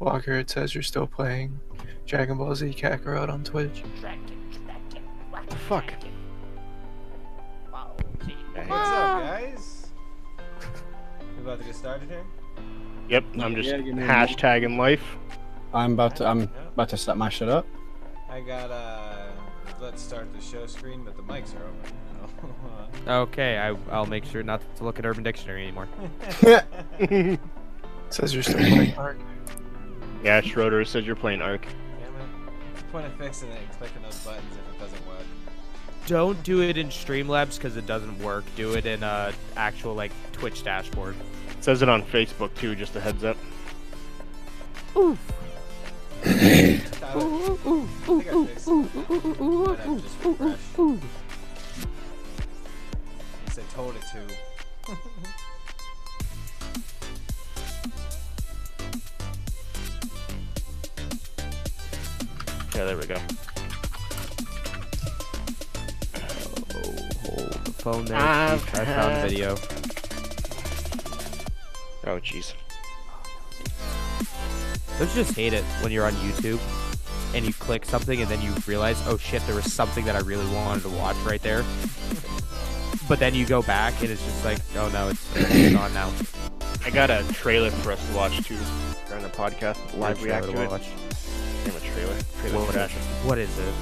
Walker, it says you're still playing Dragon Ball Z Kakarot on Twitch. What the fuck? What's up, guys? We about to get started here? Yep, I'm just hashtagging life. I'm about to set my shit up. I got let's start the show screen, but the mics are open. Okay, I'll make sure not to look at Urban Dictionary anymore. It says you're still playing Ark. Yeah, Schroeder says you're playing Ark. Damn it. What's the point of fixing it and clicking those buttons if it doesn't work? Don't do it in Streamlabs because it doesn't work. Do it in actual like Twitch dashboard. It says it on Facebook too, just a heads up. Oof. I think I fixed it. Might have to just refresh. Yes, I told it to. Yeah, there we go. Hold the phone there. I found the video. Oh, jeez. Don't you just hate it when you're on YouTube and you click something and then you realize, oh shit, there was something that I really wanted to watch right there. But then you go back and it's just like, oh no, it's gone now. I got a trailer for us to watch too during the podcast. Live react to it. Damn, a trailer. What is it?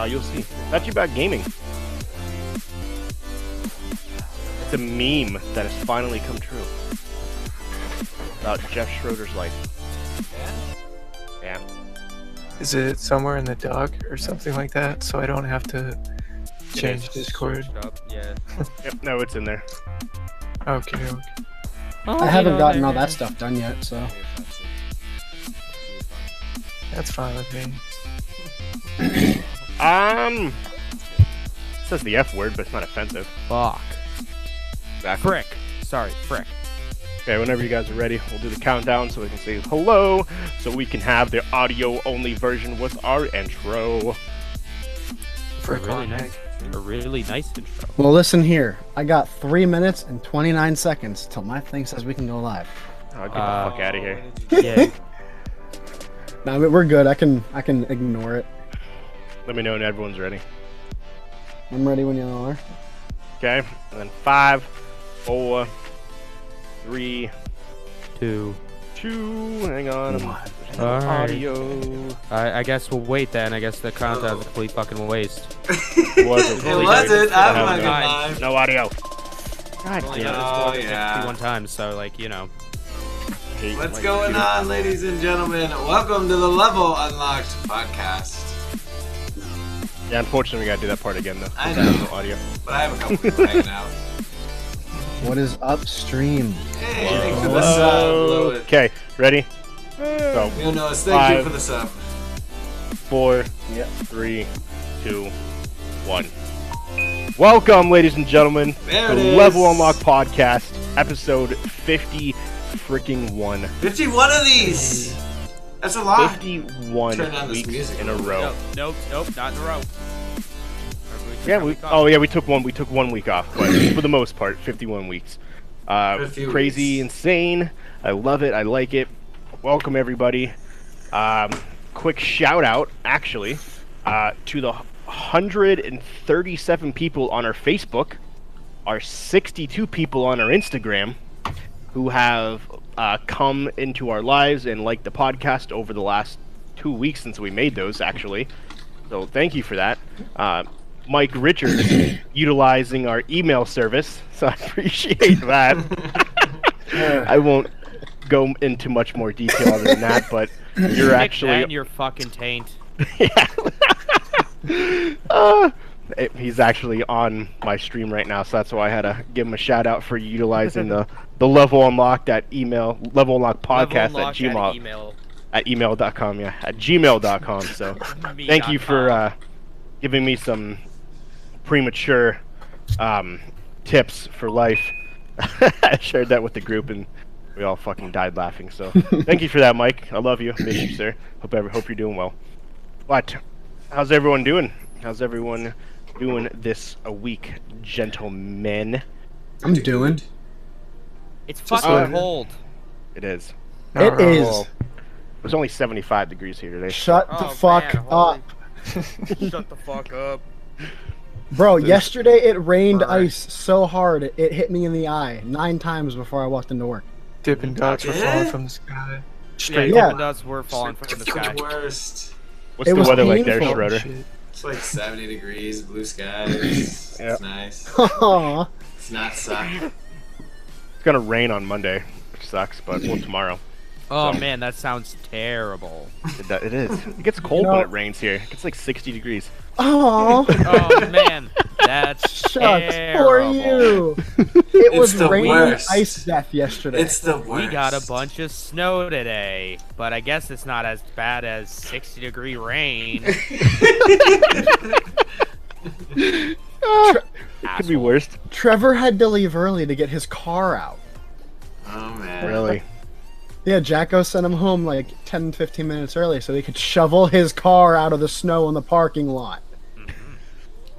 You'll see. It's actually about gaming. It's a meme that has finally come true. About Jeff Schroeder's life. Yeah. Is it somewhere in the doc or something like that, so I don't have to change Discord? Yeah. Yep, no, it's in there. Okay. I haven't gotten all that stuff done yet, so. That's fine with me. It says the F word, but it's not offensive. Fuck. Exactly. Frick. Sorry, frick. Okay, whenever you guys are ready, we'll do the countdown so we can say hello, so we can have the audio-only version with our intro. For A really nice intro. Well, listen here. I got 3 minutes and 29 seconds till my thing says we can go live. Oh, get the fuck out of here. Yeah. No, we're good. I can ignore it. Let me know when everyone's ready. I'm ready when you are. Okay, and then 5, 4, 3, 2. 2, hang on. Alright. Audio. I guess we'll wait then. I guess the countdown's a complete fucking waste. It wasn't. It wasn't. I'm not gonna Nice. lie. No audio. God damn it. Oh, yeah. 51 times, so like, you know. Hate What's my going computer. on, ladies and gentlemen? Welcome to the Level Unlocked podcast. Yeah, unfortunately, we gotta do that part again, though. I There's know. no audio. But I have a couple people hanging out. What is upstream? Hey, thanks for the sub, Louis. Okay, ready? Go. You'll notice. Thank you 5, for the sub. 4, Yep. 3, 2, 1. Welcome, ladies and gentlemen, There to it the is. Level Unlocked Podcast, episode 50 freaking 1. 51 of these. That's a lot. 51 Turn on this weeks music in a row. Nope, not in a row. Yeah, we took 1 week off, but for the most part, 51 weeks. a few Crazy, weeks. insane. I love it. I like it. Welcome everybody. Quick shout out, actually, to the 137 people on our Facebook, our 62 people on our Instagram, who have come into our lives and liked the podcast over the last 2 weeks since we made those, actually. So thank you for that. Mike Richards utilizing our email service, so I appreciate that. I won't go into much more detail other than that, but you're actually... And your fucking taint. He's actually on my stream right now, so that's why I had to give him a shout out for utilizing the Level Unlocked at email, Level Unlocked Podcast Level at Unlocked Gmail. at email. At email.com, yeah, at gmail.com. So thank you for giving me some premature tips for life. I shared that with the group and we all fucking died laughing. So thank you for that, Mike. I love you. Miss you, sir. Hope you're doing well. But how's everyone doing? How's everyone doing this a week, gentlemen? I'm doing. It's Just fucking cold. It is. Not It wrong. is. Well, it was only 75 degrees here today. Shut the Oh, fuck man, holy- up. Shut the fuck up. Bro, yesterday it rained Alright. ice so hard it hit me in the eye 9 times before I walked into work. Dippin' Dots were Did falling it? from the sky. Yeah, Straight Yeah. Dippin' Dots were falling from the sky. Worst. What's It the was weather like there, painful. Schroeder? shit. It's like 70 degrees, blue skies. Yep. It's nice. Aw. It's not suck. It's gonna rain on Monday, which sucks, but well, tomorrow. Oh man, that sounds terrible. It is. It gets cold You know- when it rains here. It gets like 60 degrees. Aw. Oh man, that's Shucks, terrible. for you. It was the raining worst. ice death yesterday. It's the worst. We got a bunch of snow today, but I guess it's not as bad as 60-degree rain. It could be Asshole. worse. Trevor had to leave early to get his car out. Oh man. Really? Yeah, Jacko sent him home like 10, 15 minutes early so he could shovel his car out of the snow in the parking lot.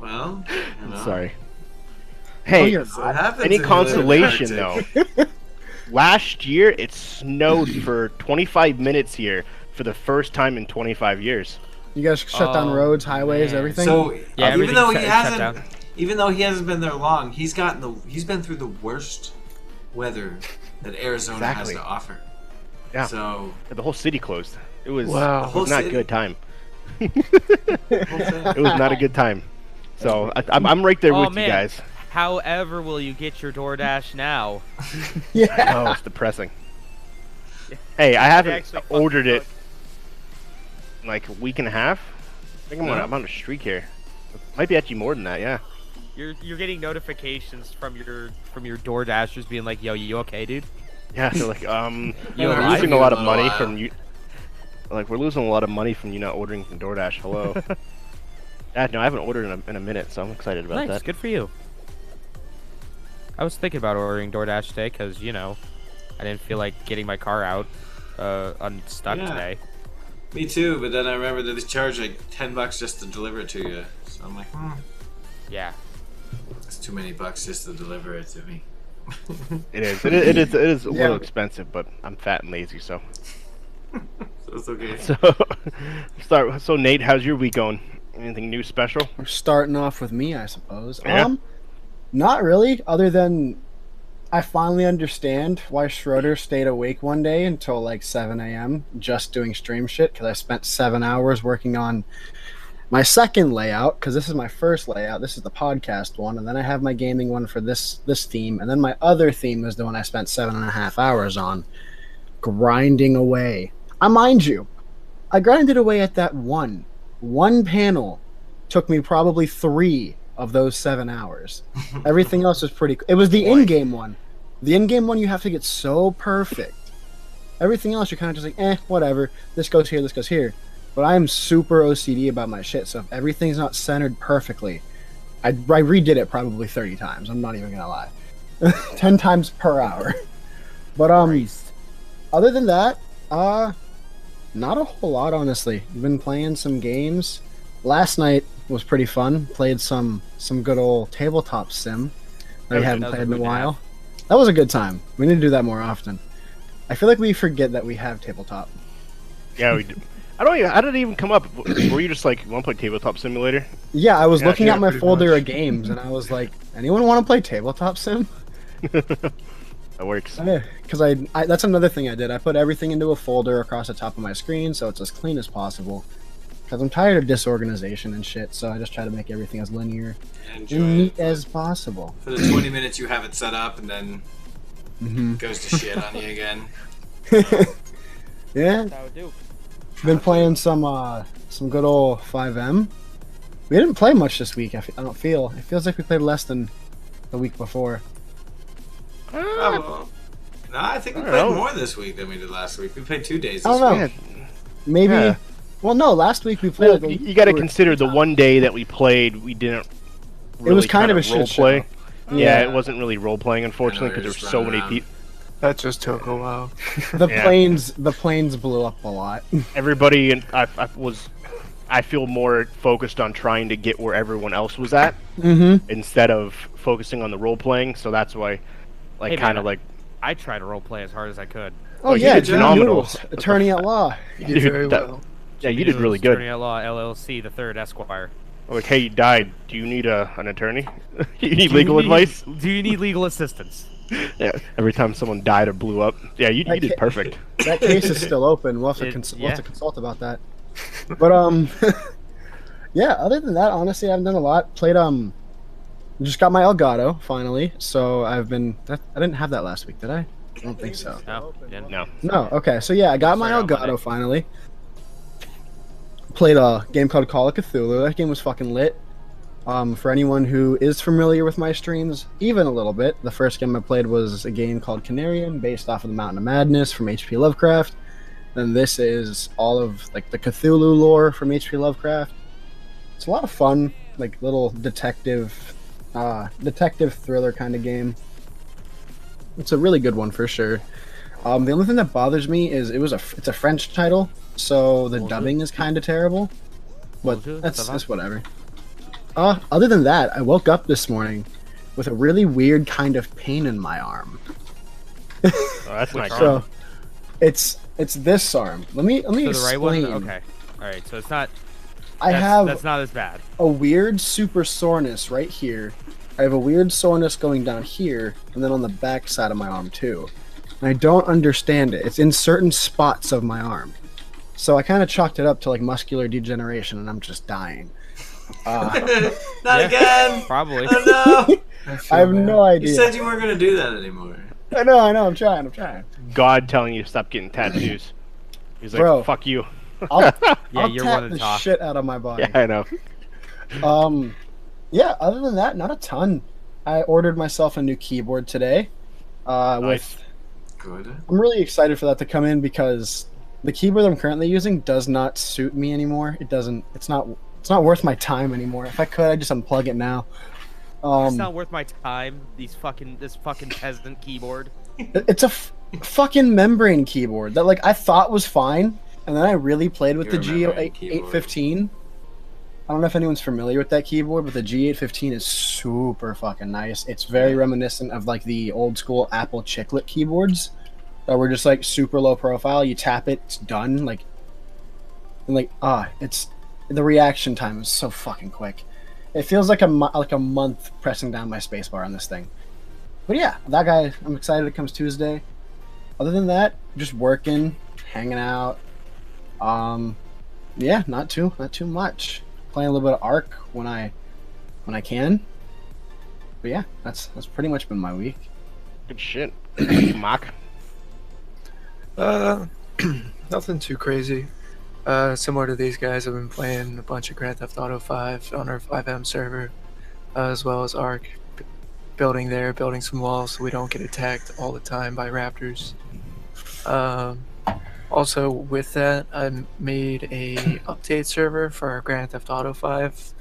Well, you know. Sorry. Oh, Hey, you're So what happens any if you live in consolation the though? Arctic? Last year it snowed for 25 minutes here for the first time in 25 years. You guys shut down Oh, roads, highways, man. everything? So Yeah, even though everything's he shut hasn't, down. even though he hasn't been there long, he's been through the worst weather that Arizona Exactly. has to offer. Yeah. So The whole city closed. It was, Wow. it The whole was not a city? good time. whole thing- It was not a good time. So I'm right there Oh, with you man. guys. However, will you get your DoorDash now? Yeah. Oh, it's depressing. Hey, I haven't actually fucking ordered it sucks. in like a week and a half. I think No? I'm on a streak here. Might be actually more than that, yeah. You're getting notifications from your DoorDashers being like, "Yo, you okay, dude?" Yeah, they're like, You we're alive? losing a lot of Little money while. from you. Like, we're losing a lot of money from you not ordering from DoorDash. Hello. Yeah, no, I haven't ordered in a minute, so I'm excited about Nice, that. good for you. I was thinking about ordering DoorDash today because I didn't feel like getting my car out unstuck Yeah. today. me too. But then I remember that they charge like $10 just to deliver it to you. So I'm like, Yeah. that's too many bucks just to deliver it to me. It is. It is a Yeah. little expensive, but I'm fat and lazy, so. So it's okay. So Nate, how's your week going? Anything new special? We're starting off with me, I suppose. Yeah. Not really, other than I finally understand why Schroeder stayed awake one day until like 7 a.m. just doing stream shit, because I spent 7 hours working on my second layout, because this is my first layout. This is the podcast one, and then I have my gaming one for this theme, and then my other theme is the one I spent 7.5 hours on, grinding away. Mind you, I grinded away at that one panel. Took me probably 3 of those 7 hours. Everything else was pretty. It was the in-game one. The in-game one you have to get so perfect. Everything else you're kind of just like, whatever. This goes here, this goes here. But I am super OCD about my shit, so if everything's not centered perfectly, I redid it probably 30 times. I'm not even gonna lie. 10 times per hour. But other than that, not a whole lot, honestly. I've been playing some games. Last night was pretty fun. Played some good old tabletop sim that we haven't that was played a in a good while. nap. That was a good time. We need to do that more often. I feel like we forget that we have tabletop. Yeah, we do. How did it even come up? Were you just like, you want to play Tabletop Simulator? Yeah, I was Yeah, looking yeah, at my pretty folder much. of games and I was like, anyone want to play tabletop sim? That works. Because I that's another thing I did. I put everything into a folder across the top of my screen so it's as clean as possible. Because I'm tired of disorganization and shit, so I just try to make everything as linear Enjoy and it. neat as possible. For the 20 minutes you have it set up, and then Hmm it goes to shit on you again. Yeah, That would do. been playing some good old 5M. We didn't play much this week. I don't feel. It feels like we played less than the week before. Oh, no, I think we I played don't know. more this week than we did last week. We played 2 days I this don't know. week. Yeah. Maybe. Yeah. Well, no. Last week we played. Well, like, you got to we were- consider the one day that we played, we didn't really was kind of a shit role play. show. Yeah, Yeah. it wasn't really role playing, unfortunately, because just there's so running many around. people. That just took a while. The Yeah. planes blew up a lot. Everybody, and I feel more focused on trying to get where everyone else was at Mm-hmm. instead of focusing on the role playing. So that's why, like, Hey, kind man, of like, I tried to roleplay as hard as I could. Oh you yeah, did Jim phenomenal. Noodles, attorney at law. You did very Dude, well. Yeah, you did really good. Attorney at Law LLC, the third Esquire. Like, hey, you died. Do you need an attorney? You need legal advice? Do you need legal assistance? Yeah. Every time someone died or blew up. Yeah, you did perfect. That case is still open. We'll have to, we'll have to consult about that. But yeah. Other than that, honestly, I've done a lot. Played just got my Elgato finally. So I've been. I didn't have that last week, did I? I don't think so. No. Yeah. No. No. Okay. So yeah, I got my Elgato finally. Played a game called Call of Cthulhu. That game was fucking lit. For anyone who is familiar with my streams, even a little bit, the first game I played was a game called Canarium, based off of the Mountain of Madness from H.P. Lovecraft. Then this is all of like the Cthulhu lore from H.P. Lovecraft. It's a lot of fun, like little detective thriller kind of game. It's a really good one for sure. The only thing that bothers me is it's a French title, so the dubbing is kind of terrible. But that's whatever. Other than that, I woke up this morning with a really weird kind of pain in my arm. Oh, that's nice. So it's this arm. Let me So the right one? explain. Okay. Alright, so it's not... That's not as bad. a weird super soreness right here. I have a weird soreness going down here, and then on the back side of my arm too. And I don't understand it. It's in certain spots of my arm. So I kind of chalked it up to like muscular degeneration, and I'm just dying. Not again. Probably. Oh no! I have no idea. You said you weren't gonna do that anymore. I know. I'm trying. God telling you to stop getting tattoos. He's like, Bro. fuck you. I'll you're tap one of the the top. shit out of my body. Yeah, I know. Yeah, other than that, not a ton. I ordered myself a new keyboard today. Nice. Good. I'm really excited for that to come in because the keyboard I'm currently using does not suit me anymore. It doesn't. It's not worth my time anymore. If I could, I'd just unplug it now. It's not worth my time. This fucking peasant keyboard. It's a fucking membrane keyboard that like I thought was fine, and then I really played with the G815. I don't know if anyone's familiar with that keyboard, but the G815 is super fucking nice. It's very reminiscent of like the old school Apple chiclet keyboards that were just like super low profile. You tap it, it's done. Like, and like it's the reaction time is so fucking quick. It feels like a month pressing down my spacebar on this thing. But yeah, that guy, I'm excited it comes Tuesday. Other than that, just working, hanging out. Yeah, not too much. Playing a little bit of Ark when I can. But yeah, that's pretty much been my week. Good shit. Mock. Nothing too crazy. Similar to these guys, I've been playing a bunch of Grand Theft Auto 5 on our 5M server, as well as Ark. Building some walls so we don't get attacked all the time by raptors. Also, with that, I made a update server for our Grand Theft Auto 5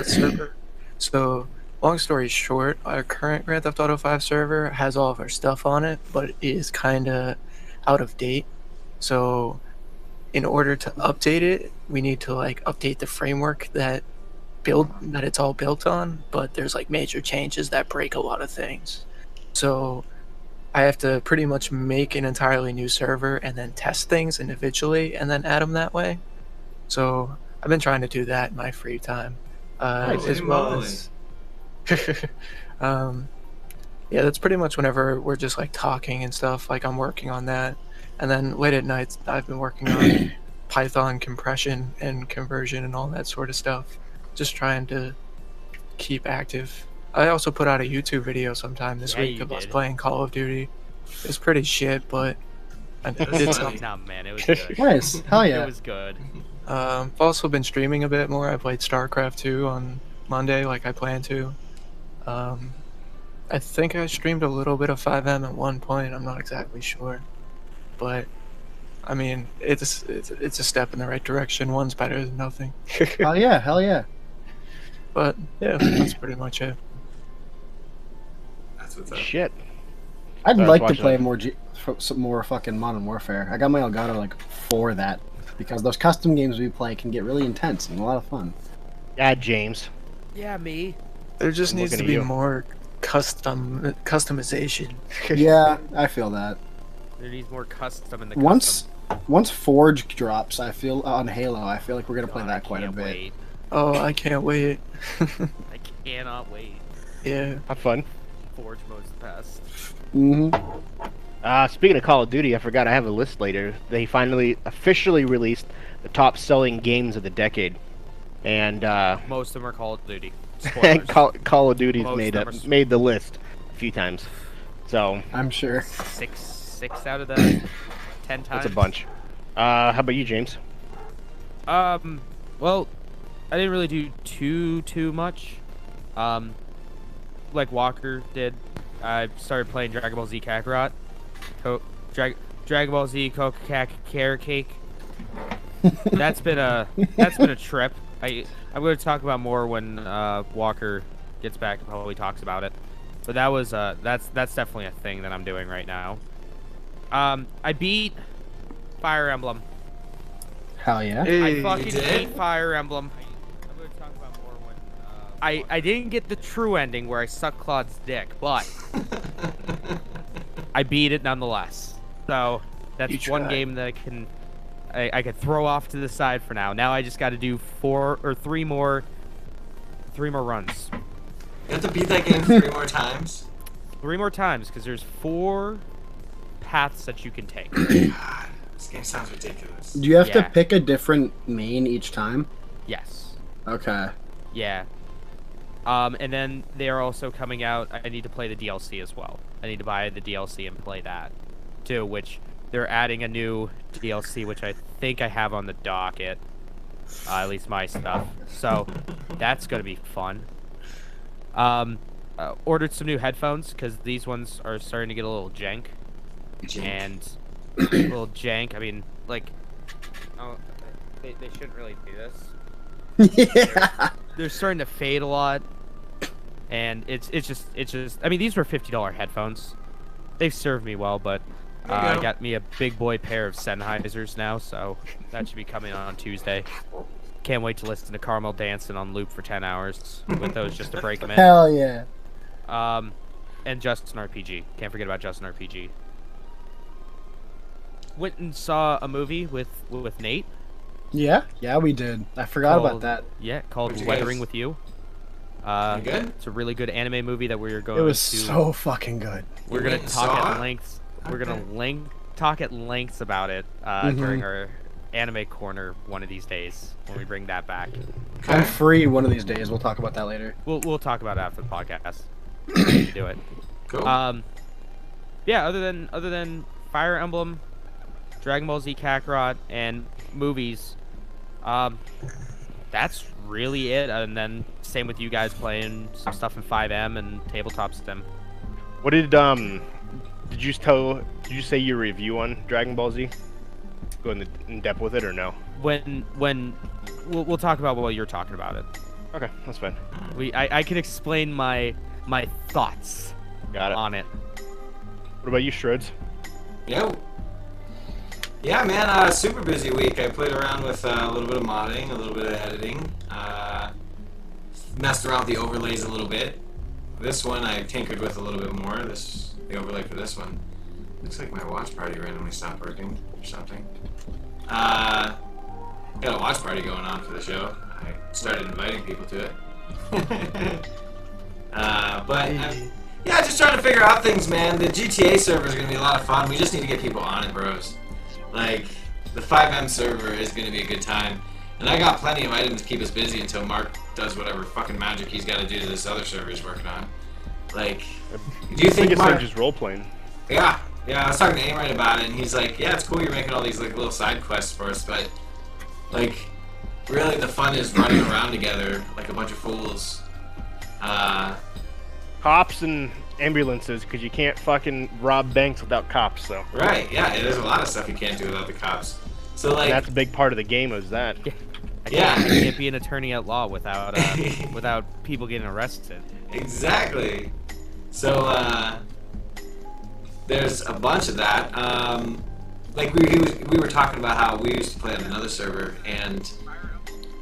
server. So, long story short, our current Grand Theft Auto 5 server has all of our stuff on it, but it is kind of out of date. So, in order to update it, we need to like update the framework that it's all built on. But there's like major changes that break a lot of things. So, I have to pretty much make an entirely new server and then test things individually and then add them that way. So I've been trying to do that in my free time, as well as. Yeah, that's pretty much whenever we're just like talking and stuff. Like I'm working on that, and then late at nights I've been working on Python compression and conversion and all that sort of stuff. Just trying to keep active. I also put out a YouTube video sometime this week of us playing Call of Duty. It's pretty shit, but I did something. Nah, man, it was good. Nice, hell yeah. It was good. I've also been streaming a bit more. I played StarCraft 2 on Monday, like I planned to. I think I streamed a little bit of 5M at one point. I'm not exactly sure, but I mean, it's a step in the right direction. One's better than nothing. Hell yeah. But yeah, that's pretty much it. That's what's up. Shit. I'd So I was like to watching play that. some more fucking Modern Warfare. I got my Elgato like for that because those custom games we play can get really intense and a lot of fun. Yeah, James. Yeah, me. There just I'm needs looking to at be you. more customization. Yeah, I feel that. There needs more custom in the Once custom. once Forge drops, I feel on Halo, I feel like we're gonna play God, that quite a can't bit. Wait. Oh, I can't wait. I cannot wait. Yeah. Have fun. Forge mode's the best. Speaking of Call of Duty, I forgot I have a list later. They finally officially released the top selling games of the decade, and Most of them are Call of Duty. Spoilers. Call of Duty's Most made of them are made the list a few times. So I'm sure. six out of the 10 times. that's a bunch. How about you, James? Well, I didn't really do too much. Like Walker did. I started playing Dragon Ball Z Kakarot. Dragon Ball Z Coca Carrot Cake. That's been a trip. I'm going to talk about more when Walker gets back and probably talks about it. But that was that's definitely a thing that I'm doing right now. I beat Fire Emblem. Hell yeah. I fucking You did? beat Fire Emblem. I'm going to talk about more when I didn't get the true ending where I suck Claude's dick, but I beat it nonetheless. So that's You one tried. game that I could throw off to the side for now. Now I just got to do 3 more runs. You have to beat that game 3 more times. 3 more times because there's 4 paths that you can take. God, this game sounds ridiculous. Do you have to Yeah. pick a different main each time? Yes. Okay. Yeah. And then they are also coming out. I need to play the DLC as well. I need to buy the DLC and play that too, which they're adding a new DLC, which I think I have on the docket. At least my stuff. So that's gonna be fun. Ordered some new headphones because these ones are starting to get a little jank. And a little jank. I mean, like, oh, they shouldn't really do this. Yeah. They're starting to fade a lot, and it's just. I mean, these were $50 headphones. They've served me well, but There you I go. got me a big boy pair of Sennheisers now, so that should be coming on Tuesday. Can't wait to listen to Carmel dancing on loop for 10 hours with those just to break them in. Hell yeah. And Justin RPG. Can't forget about Justin RPG. Went and saw a movie with Nate. Yeah, we did. I forgot about called- that. Yeah, called What'd you Weathering guys- with You. You good? It's a really good anime movie that we're going It was to. so fucking good. We're You gonna went and talk saw at it? lengths. We're Okay. gonna talk at lengths about it during our anime corner one of these days when we bring that back. I'm Okay. free one of these days. We'll talk about that later. We'll talk about it after the podcast. We need to do it. Cool. Yeah. Other than Fire Emblem, Dragon Ball Z Kakarot, and movies, that's really it. And then same with you guys playing some stuff in 5M and tabletop sim. What did you say your review on Dragon Ball Z? Go in depth with it or no? When we'll talk about while you're talking about it. Okay, that's fine. I can explain my thoughts Got it. on it. What about you, Shreds? Yo. Yeah, man, super busy week. I played around with a little bit of modding, a little bit of editing. Messed around with the overlays a little bit. This one I tinkered with a little bit more. The overlay for this one. Looks like my watch party randomly stopped working or something. Got a watch party going on for the show. I started inviting people to it. Yeah, just trying to figure out things, man. The GTA server is going to be a lot of fun. We just need to get people on it, bros. Like, the 5M server is going to be a good time. And I got plenty of items to keep us busy until Mark does whatever fucking magic he's got to do to this other server he's working on. Like, do you think biggest Mark... thing just role playing. Yeah, I was talking to Amrite about it, and he's like, yeah, it's cool you're making all these like little side quests for us, but like, really the fun is running around together like a bunch of fools. Cops and ambulances, because you can't fucking rob banks without cops. So Right, yeah, there's a lot of stuff you can't do without the cops. So and like, that's a big part of the game. Is that? I Yeah. can't be an attorney at law without without people getting arrested. exactly. So there's a bunch of that. Like we were talking about how we used to play on another server, and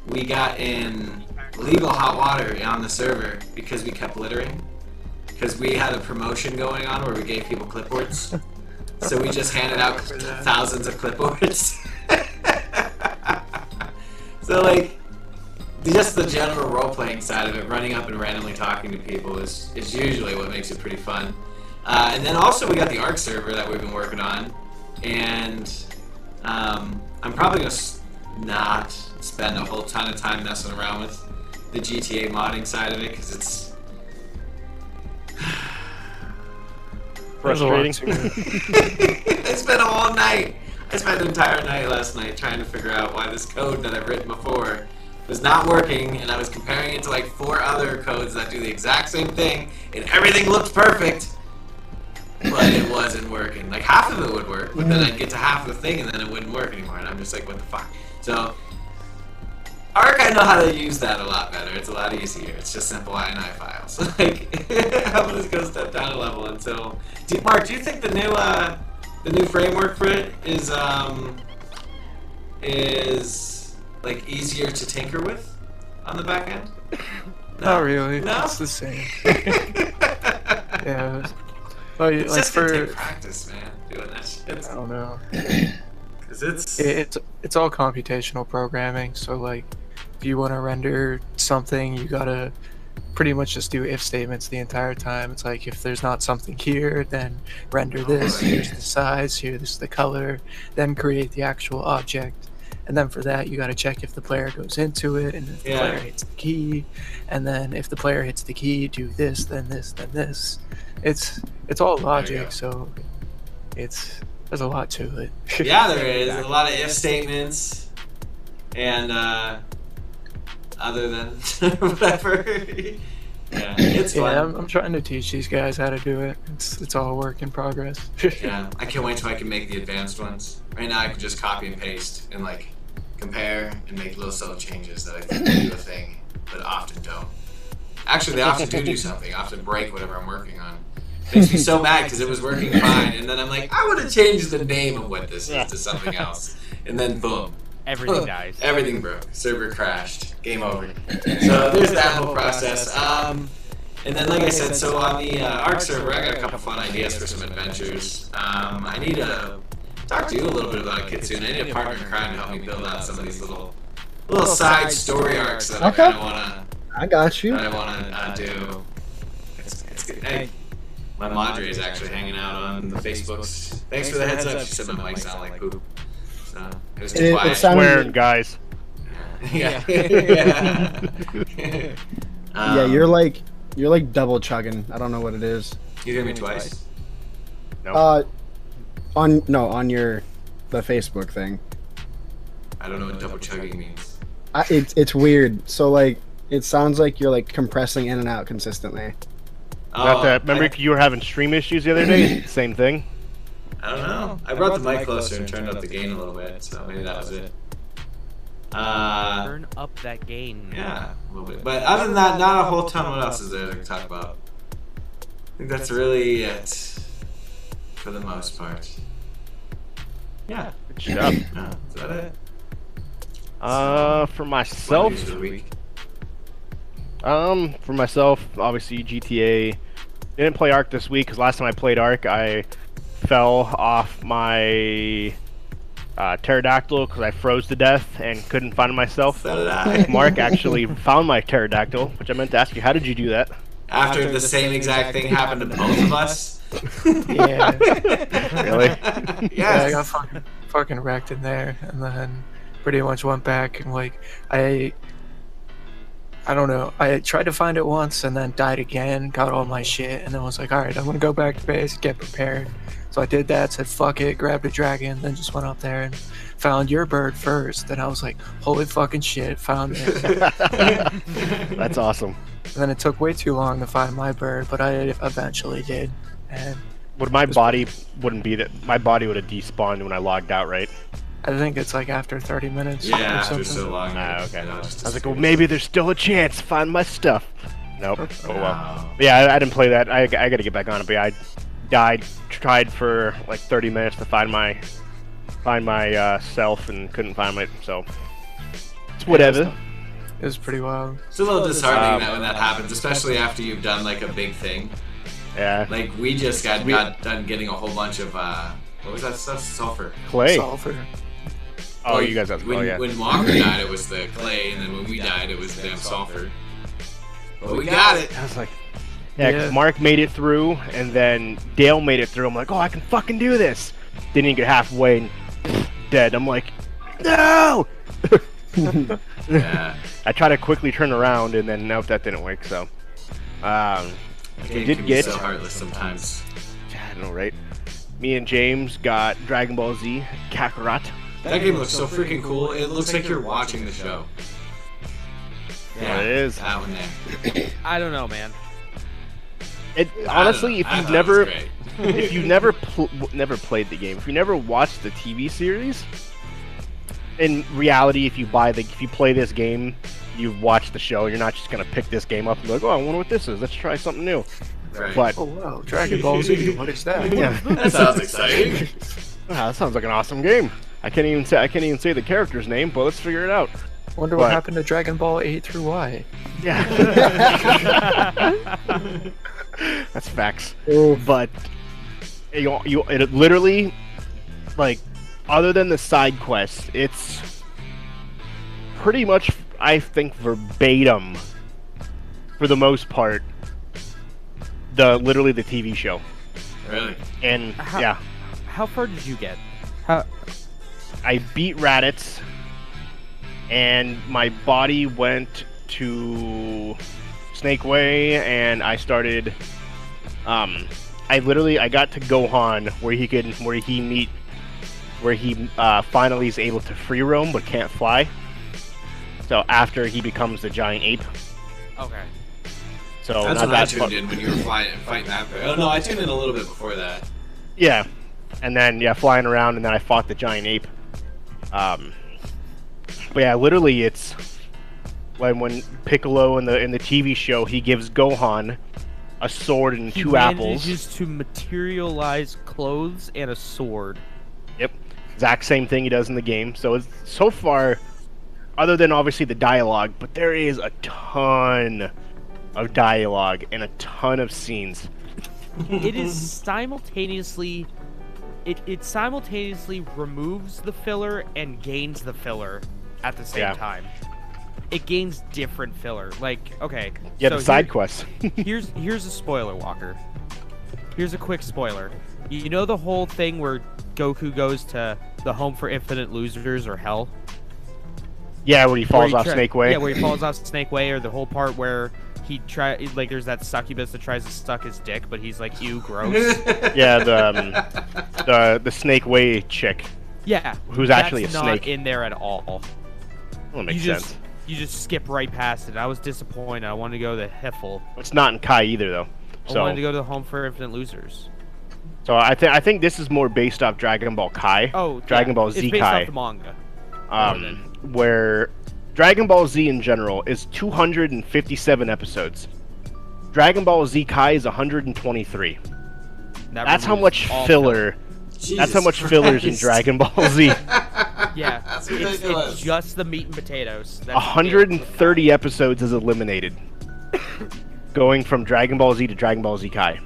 we got in legal hot water on the server because we kept littering. Because we had a promotion going on where we gave people clipboards. So we just handed out thousands of clipboards. So like, just the general role-playing side of it, running up and randomly talking to people is usually what makes it pretty fun. And then also we got the ARC server that we've been working on, and I'm probably gonna not spend a whole ton of time messing around with the GTA modding side of it because it's Frustrating. I spent a whole night. I spent an entire night last night trying to figure out why this code that I've written before was not working, and I was comparing it to like 4 other codes that do the exact same thing, and everything looked perfect, but it wasn't working. Like half of it would work, but then I'd get to half of the thing and then it wouldn't work anymore, and I'm just like, what the fuck? So ARC, I know how to use that a lot better. It's a lot easier. It's just simple INI files. Like, I'm just gonna step down a level until. Mark, do you think the new framework for it is like easier to tinker with on the back end? No? Not really. No? It's the same. Yeah. Well, It's like just gonna for take practice, man. Doing that shit. I don't know. Cause it's It's all computational programming. So like, if you want to render something, you gotta pretty much just do if statements the entire time. It's like if there's not something here, then render this. Here's the size. Here's the color. Then create the actual object. And then for that, you got to check if the player goes into it, and if the player hits the key, and then if the player hits the key, do this, then this, then this. It's all logic, so there's a lot to it. Yeah, there is a lot of if statements, and other than whatever. Yeah, it's fun. Yeah, I'm trying to teach these guys how to do it. It's all a work in progress. Yeah, I can't wait till I can make the advanced ones. Right now, I can just copy and paste and like compare and make little subtle changes that I think do a thing, but often don't. Actually, they often do something. Often break whatever I'm working on. Makes me so mad because it was working fine, and then I'm like, I would have changed the name of what this is to something else, and then boom. Everything dies. Everything broke. Server crashed. Game over. So there's that whole process. And then, like I said, so on the ARC server, I got a couple fun ideas for some adventures. I need to talk to you a little bit about it, Kitsune. I need a partner in crime to help me build out some of these little side story arcs that I kind of wanna. I got you. That I wanna do. It's good. Hey, my Madre is actually hanging out on the Facebooks. Thanks for the heads up. She said my mic sounded like poop. So it was too quiet. Swearing, guys. Yeah. Yeah, you're like double chugging. I don't know what it is. You hear me twice? No. On the Facebook thing. I don't know what double chugging means. It's weird. So like, it sounds like you're like compressing in and out consistently. Remember you were having stream issues the other day? Same thing. I don't know. I brought the mic closer and turned up the gain a little bit, so maybe that was it. Turn up that gain. Yeah, a little bit. But other than that, not a whole ton. What else is there to talk about? I think that's really it for the most part. Yeah. Good job. Is that it? For myself, News of the week. Obviously GTA. Didn't play Ark this week because last time I played Ark, I fell off my pterodactyl because I froze to death and couldn't find myself. So did I. Mark actually found my pterodactyl, which I meant to ask you, how did you do that? After the same exact thing happened to both of us. Yeah. Really? Yes. Yeah, I got fucking wrecked in there, and then pretty much went back and like I don't know. I tried to find it once and then died again, got all my shit, and then was like, alright, I'm gonna go back to base, get prepared. So I did that, said fuck it, grabbed a dragon, then just went up there and found your bird first. And I was like, holy fucking shit, found it. That's awesome. And then it took way too long to find my bird, but I eventually did. And My body would have despawned when I logged out, right? I think it's like after 30 minutes. Yeah, or after something. so long. Okay. You know, I was like, well, maybe there's still a chance. Find my stuff. Nope. Oh well. Yeah, I didn't play that. I got to get back on it. But I tried for like 30 minutes to find my self and couldn't find it. So it's whatever. It was pretty wild. It's a little disheartening that when that happens, especially after you've done like a big thing. Yeah. Like we just got done getting a whole bunch of What was that stuff? Sulfur. Clay. Sulfur. Oh, you guys have when, yeah. When Walker died, it was the clay, and then when we died, it was the damn sulfur. But we got it. I was like, yeah, 'cause Yeah. Mark made it through, and then Dale made it through. I'm like, oh, I can fucking do this. Didn't even get halfway, and dead. I'm like, no! Yeah. I tried to quickly turn around, and then nope, that didn't work, so. The We game did can get... be so heartless sometimes. I don't know, right? Me and James got Dragon Ball Z Kakarot. That game looks so freaking cool. It looks like you're watching the show. Yeah, it is. That one there. I don't know, man. It, honestly, if I you've thought never... it was great. if you never played the game, if you never watched the TV series, in reality, if you play this game, you've watched the show. You're not just gonna pick this game up and be like, oh, I wonder what this is. Let's try something new. Right. But Oh wow, Dragon Ball Z. What is that? yeah, That sounds exciting. that sounds like an awesome game. I can't even say the character's name, but let's figure it out. Wonder But- what happened to Dragon Ball A through Y. Yeah, that's facts. Oof. But it literally, like, other than the side quests, it's pretty much, I think, verbatim, for the most part, literally the TV show. Really? And How- yeah, How far did you get? How? I beat Raditz, and my body went to Snake Way, and I started. I got to Gohan where he finally is able to free roam but can't fly. So after he becomes the giant ape. Okay. So That's not what I that tuned in when you were fighting that. Oh no, I tuned in a little bit before that. Yeah, and then flying around, and then I fought the giant ape. But yeah, literally, it's when Piccolo in the TV show, he gives Gohan a sword and He two apples. manages to materialize clothes and a sword. Yep, exact same thing he does in the game. So it's so far, other than obviously the dialogue, but there is a ton of dialogue and a ton of scenes. It is simultaneously. It simultaneously removes the filler and gains the filler at the same Yeah. time. It gains different filler. Like, okay. Yeah, so the side quests. Here's a spoiler, Walker. Here's a quick spoiler. You know the whole thing where Goku goes to the Home for Infinite Losers or Hell? Yeah, when he Where falls he off try- Snake Way. Yeah, where he falls off Snake Way, or the whole part where there's that succubus that tries to suck his dick, but he's like, ew, gross. Yeah, the Snake Way chick. Yeah. Who's actually that's a not snake. in there at all. Well, that makes you sense. just skip right past it. I was disappointed. I wanted to go to Hiffle. It's not in Kai either, though. I wanted to go to the Home for Infinite Losers. So I think this is more based off Dragon Ball Kai. Oh, Dragon yeah. Ball Z It's based Kai. off the manga. Where Dragon Ball Z in general is 257 episodes. Dragon Ball Z Kai is 123. That's how removes much all filler. That's how much fillers in Dragon Ball Z. Yeah, That's it's ridiculous. just the meat and potatoes. That's 130 episodes is eliminated. Going from Dragon Ball Z to Dragon Ball Z Kai.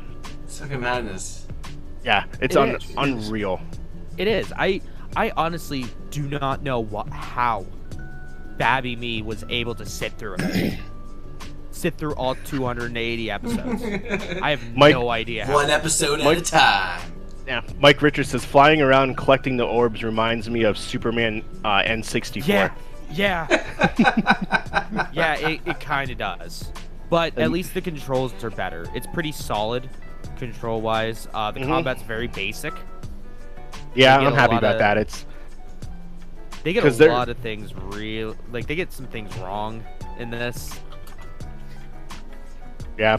It's fucking madness. Yeah, it's It is. unreal. It is. I honestly do not know how Babby Me was able to sit through it. Sit through all 280 episodes. I have Mike- no idea how. One episode at a time. Yeah, Mike Richards says flying around and collecting the orbs reminds me of Superman N64. Yeah, yeah, yeah. It kind of does, but at least the controls are better. It's pretty solid, control-wise. The combat's very basic. Yeah, They get I'm a happy lot about of- that. It's They get 'Cause a they're- lot of things real. Like they get some things wrong in this. yeah.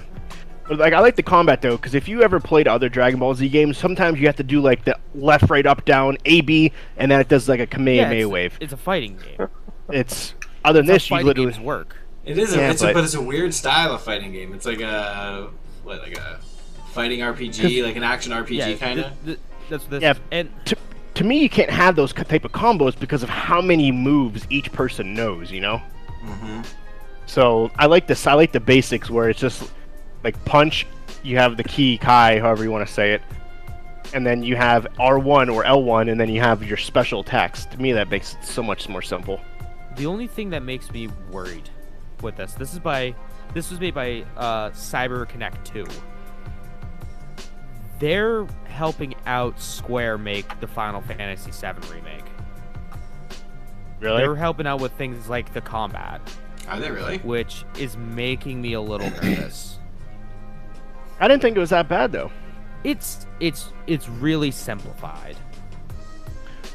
But like I like the combat though, because if you ever played other Dragon Ball Z games, sometimes you have to do like the left, right, up, down, A, B, and then it does like a Kamehameha wave. It's a fighting game. It's other than That's this, how you fighting literally games work. It is, Yeah, but- but it's a weird style of fighting game. It's like a fighting RPG, like an action RPG Yeah, kind of. that's this. Yeah. And to me, you can't have those type of combos because of how many moves each person knows. You know. Mm-hmm. So I like this. I like the basics where it's just like punch. You have the key Kai, however you want to say it. and then you have R1 or L1, and then you have your special attacks. To me, that makes it so much more simple. The only thing that makes me worried with this was made by Cyber Connect 2. They're helping out Square make the Final Fantasy VII remake. Really? They're helping out with things like the combat. Are they really? Which is making me a little nervous. I didn't think it was that bad though. It's really simplified.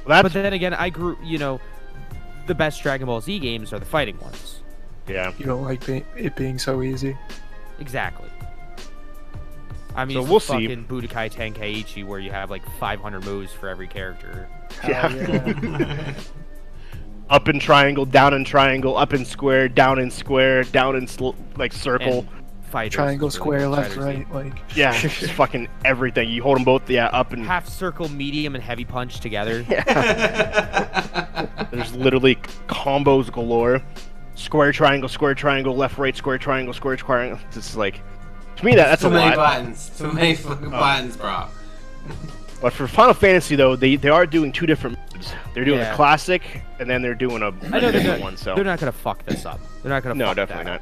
Well, But then again, the best Dragon Ball Z games are the fighting ones. yeah. You don't like it being so easy. Exactly. I mean, So it's we'll fucking Budokai Tenkaichi where you have like 500 moves for every character. Yeah. Up in triangle, down in triangle, up in square, down in circle. And fighters, Triangle, really, square, left, fighters. right, like. Yeah, just fucking everything. You hold them both, up and Half circle, medium, and heavy punch together. there's literally combos galore. Square, triangle, left, right, square, triangle, square, triangle. It's just like, to me, that's Too a many lot. buttons. Too many fucking buttons, bro. But for Final Fantasy, though, they are doing two different modes. They're doing Yeah. a classic, and then they're doing a I know different one. So they're not gonna fuck this up. They're not gonna. no, fuck definitely that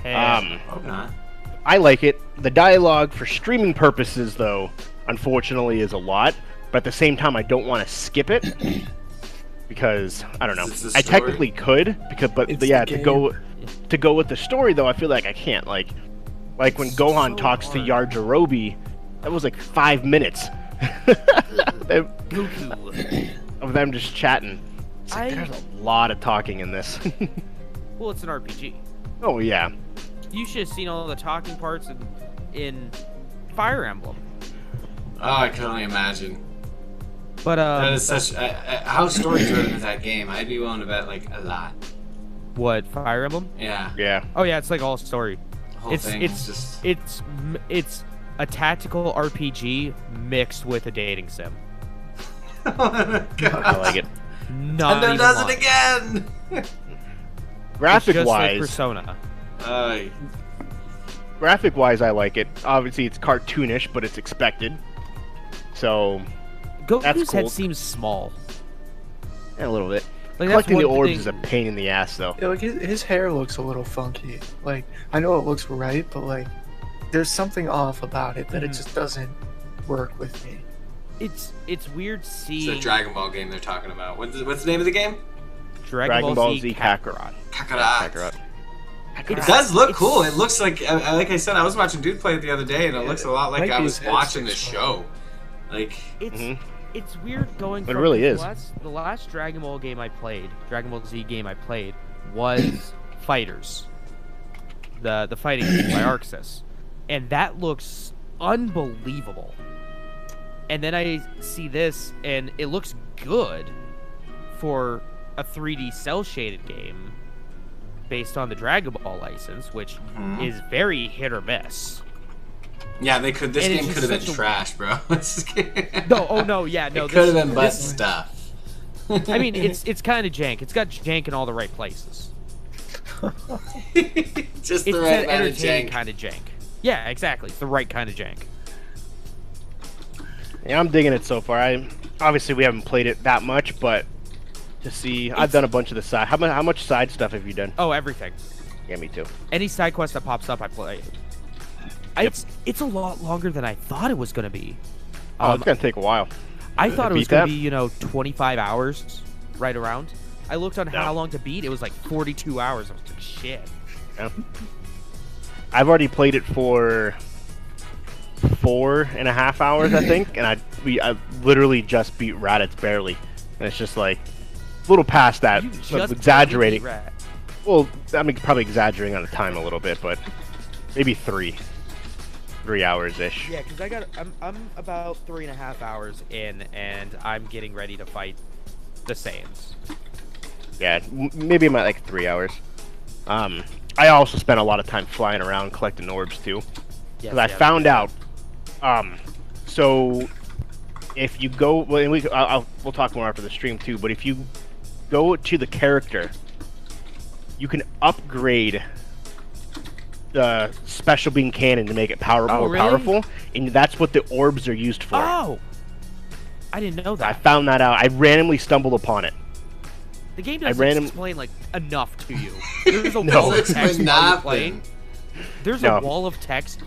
not. up. Hell. Hope not. I like it. The dialogue for streaming purposes, though, unfortunately, is a lot. But at the same time, I don't want to skip it because I don't know. It's the I story. technically could but It's yeah, the to go with the story though, I feel like I can't. Like when Gohan so talks to hard. Yajirobe, that was like 5 minutes Goku. of them just chatting. It's like, there's a lot of talking in this. Well, it's an RPG. Oh yeah. You should have seen all the talking parts in Fire Emblem. Oh, I can only imagine. But That is such. How story driven is that game? I'd be willing to bet like a lot. what, Fire Emblem? Yeah. Yeah. Oh yeah, it's like all story. The whole thing is just. It's a tactical RPG mixed with a dating sim. Oh my God. I like it. Not And then even does lying. it again. Graphic It's just like wise, Persona. I like it. Obviously, it's cartoonish, but it's expected. So, Goku's That's cool. head seems small. a little bit. Like that's Collecting the one orbs thing- is a pain in the ass, though. Yeah, like his hair looks a little funky. Like I know it looks right, but like there's something off about it that it just doesn't work with me. It's weird It's seeing a Dragon Ball game they're talking about. What's the name of the game? Dragon Ball Z Kakarot. Kakarot. It It's- does look it's- cool. It looks like I said, I was watching Dude play it the other day, and it looks a lot like might I be was his head watching the 6'1". show. Like, It's weird going. It From really the is. The last Dragon Ball game I played, Dragon Ball Z game I played, was Fighters. The fighting game by Arxis, and that looks unbelievable. And then I see this, and it looks good for a 3D cell shaded game based on the Dragon Ball license, which is very hit or miss. yeah, they could. This And it's game just could have been such a- trash, bro. No, yeah, no. It could have this- been butt stuff. I mean, it's kind of jank. It's got jank in all the right places. Just It's the right that amount of entertaining jank. kind of jank. Yeah, exactly. It's the right kind of jank. Yeah, I'm digging it so far. Obviously we haven't played it that much, but to see, I've done a bunch of the side. How much side stuff have you done? Oh, everything. Yeah, me too. Any side quest that pops up, I play. It's a lot longer than I thought it was gonna be. Oh, it's gonna take a while. I thought it was beat gonna that? be 25 hours, right around. I looked on how long to beat. It was like 42 hours. I was like, shit. Yeah. I've already played it for 4.5 hours, I think, and I literally just beat Raditz barely, and it's just like a little past that. You I'm just exaggerating. barely beat Rat. Well, I'm probably exaggerating on the time a little bit, but maybe 3 hours ish. Yeah, because I'm about 3.5 hours in, and I'm getting ready to fight the Saiyans. Yeah, maybe I'm at like 3 hours. I also spent a lot of time flying around collecting orbs too, because I found out. So if you go, well, and we'll talk more after the stream too. But if you go to the character, you can upgrade the special beam cannon to make it more really? powerful, and that's what the orbs are used for. Oh, I didn't know I that. found that out. I randomly stumbled upon it. The game doesn't explain like enough to you. There's a No. wall of text while you're playing. Nothing. There's No. a wall of text.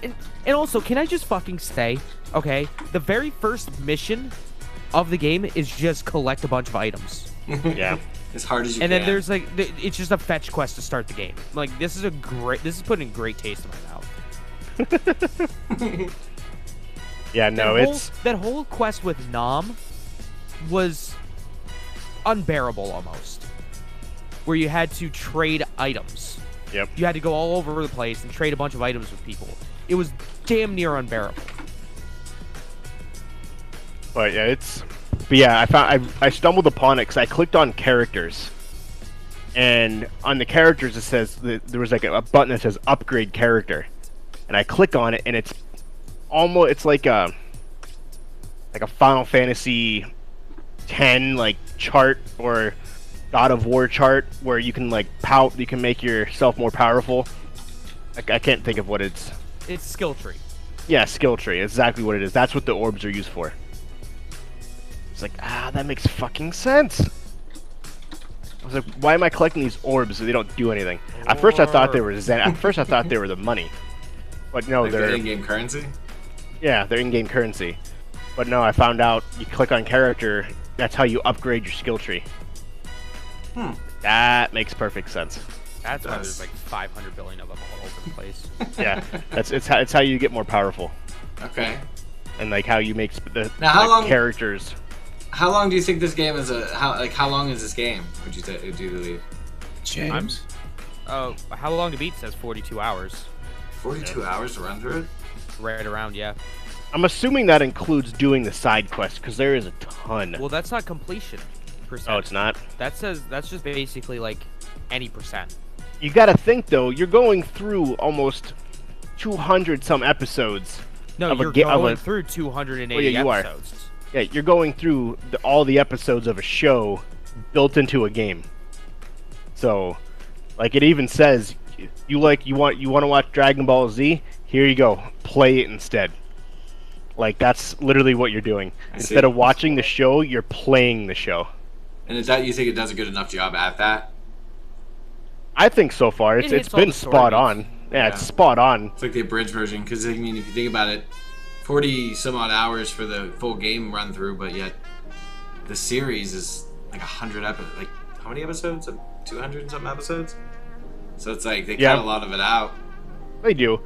And also, can I just fucking say, okay, the very first mission of the game is just collect a bunch of items. Yeah. As hard as you And can. then there's like, it's just a fetch quest to start the game. Like, this is putting a great taste in my mouth. Yeah, no, That whole quest with Nam was unbearable almost. Where you had to trade items. Yep. You had to go all over the place and trade a bunch of items with people. It was damn near unbearable. But yeah, I stumbled upon it because I clicked on characters, and on the characters it says there was like a button that says upgrade character, and I click on it, and it's like a Final Fantasy 10 like chart or God of War chart where you can you can make yourself more powerful. I can't think of what it's. It's skill tree. Yeah, skill tree. Exactly what it is. That's what the orbs are used for. It's like, that makes fucking sense. I was like, why am I collecting these orbs if they don't do anything? At first I thought they were Zen. At first I thought they were the money. But no, like they're in-game currency. Yeah, they're in-game currency. But no, I found out you click on character, that's how you upgrade your skill tree. That makes perfect sense. That's why there's like 500 billion of them all over the place. Yeah, it's how you get more powerful. Okay. And like how you make Now, how long- characters. How long do you think this game is how long is this game? Would you believe? James. How long to beat says 42 hours. 42 hours to run through it? Right around, yeah. I'm assuming that includes doing the side quest because there is a ton. Well, that's not completion percent. Oh, it's not? That's just basically like any percent. You gotta think though, you're going through almost 200 some episodes. No, you're going through 280 you are. episodes. Yeah, you're going through all the episodes of a show built into a game. So, like it even says, you want to watch Dragon Ball Z? Here you go, play it instead. Like that's literally what you're doing. Instead of watching the show, you're playing the show. And is that you think it does a good enough job at that? I think so far it's hits all been the story spot beats. on. Yeah, it's spot on. It's like the abridged version, because I mean, if you think about it, 40 some odd hours for the full game run through, but yet the series is like 100 episodes. Like how many episodes? 200 and something episodes. So it's like they cut a lot of it out. They do.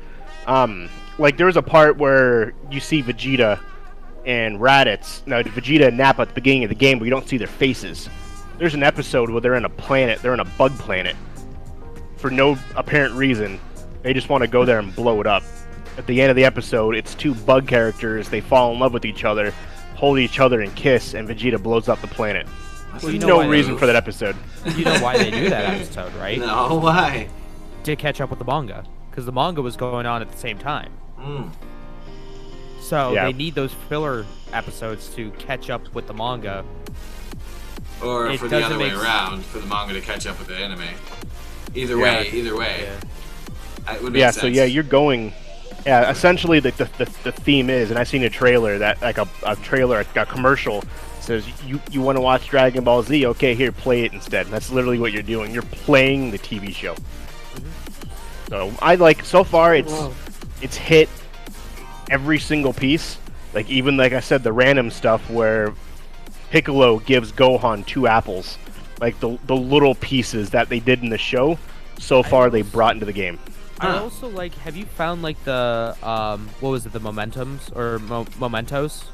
Like there was a part where you see Vegeta and Raditz. No, Vegeta and Nappa at the beginning of the game, but you don't see their faces. There's an episode where they're in a planet. They're in a bug planet. For no apparent reason, they just want to go there and blow it up. At the end of the episode, it's two bug characters. They fall in love with each other, hold each other and kiss, and Vegeta blows up the planet. Well, you know No why reason for that episode. You know why they do that episode, right? No, why? To catch up with the manga, because the manga was going on at the same time. So Yeah. they need those filler episodes to catch up with the manga. Or It for the other doesn't way make around, for the manga to catch up with the anime. Either Yeah. way. Yeah. It would make Yeah, sense. so yeah, you're going. Yeah, essentially the theme is, and I seen a trailer that like a trailer, a commercial says you want to watch Dragon Ball Z? Okay, here, play it instead. And that's literally what you're doing. You're playing the TV show. So I like so far it's hit every single piece. Like even like I said, the random stuff where Piccolo gives Gohan 2 apples. Like the little pieces that they did in the show, so far they brought into the game. I also like. Have you found like the what was it? The momentums or mementos?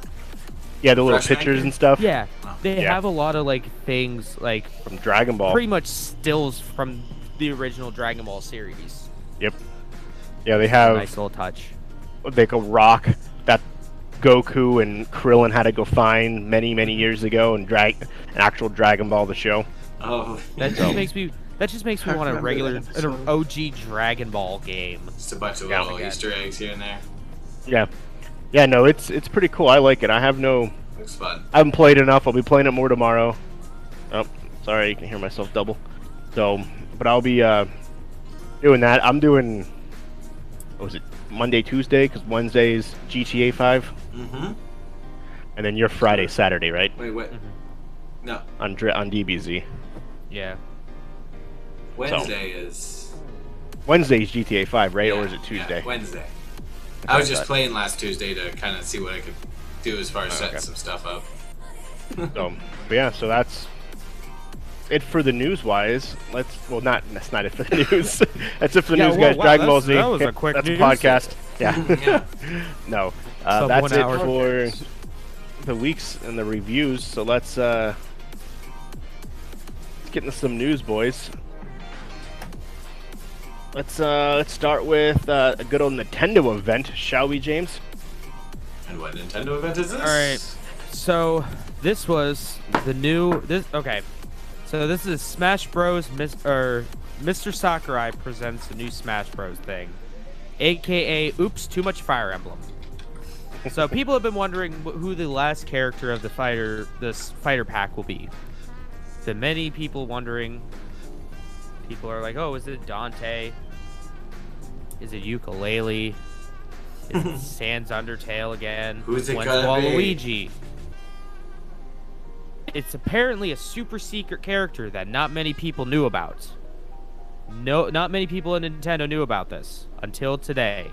Yeah, the little Fresh pictures Maker? and stuff Yeah, they Yeah. have a lot of like things like from Dragon Ball. pretty much stills from the original Dragon Ball series. Yep. Yeah, they have Nice little touch. like a rock that Goku and Krillin had to go find many years ago and drag an actual Dragon Ball the show. Oh, That just makes me. That just makes me I want a remember regular, that an episode. OG Dragon Ball game. just a bunch of Yeah. little Easter eggs here and there. Yeah, no, it's pretty cool. I like it. I Looks fun. haven't played enough. I'll be playing it more tomorrow. Oh, sorry, you can hear myself double. So, but I'll be doing that. I'm doing what was it, Monday, Tuesday, because Wednesday is GTA 5. Mm-hmm. And then you're Friday, Saturday, right? Wait, what? No. On DBZ. Yeah. Wednesday is... Wednesday's GTA 5, right? Yeah, Or is it Tuesday? Yeah, Wednesday. I was just playing last Tuesday to kind of see what I could do as far as setting some stuff up. So, but yeah, so that's it for the news-wise. That's not it for the news. That's it for the news, guys. Wow, Dragon Ball Z. that was a quick That's news. a podcast. Yeah. Yeah. No, Sub that's 1 it hour. for the weeks and the reviews. So let's get into some news, boys. Let's start with a good old Nintendo event, shall we, James? And what Nintendo event is this? All right. So this was the new. Okay. So this is Smash Bros. Mr. Sakurai presents a new Smash Bros. Thing, aka Oops, Too Much Fire Emblem. So people have been wondering who the last character of this fighter pack will be. So many people wondering. People are like, oh, is it Dante? Is it Ukulele? Is it Sans Undertale again? Who's it When's gonna be? Waluigi? It's apparently a super secret character that not many people knew about. No, not many people in Nintendo knew about this until today.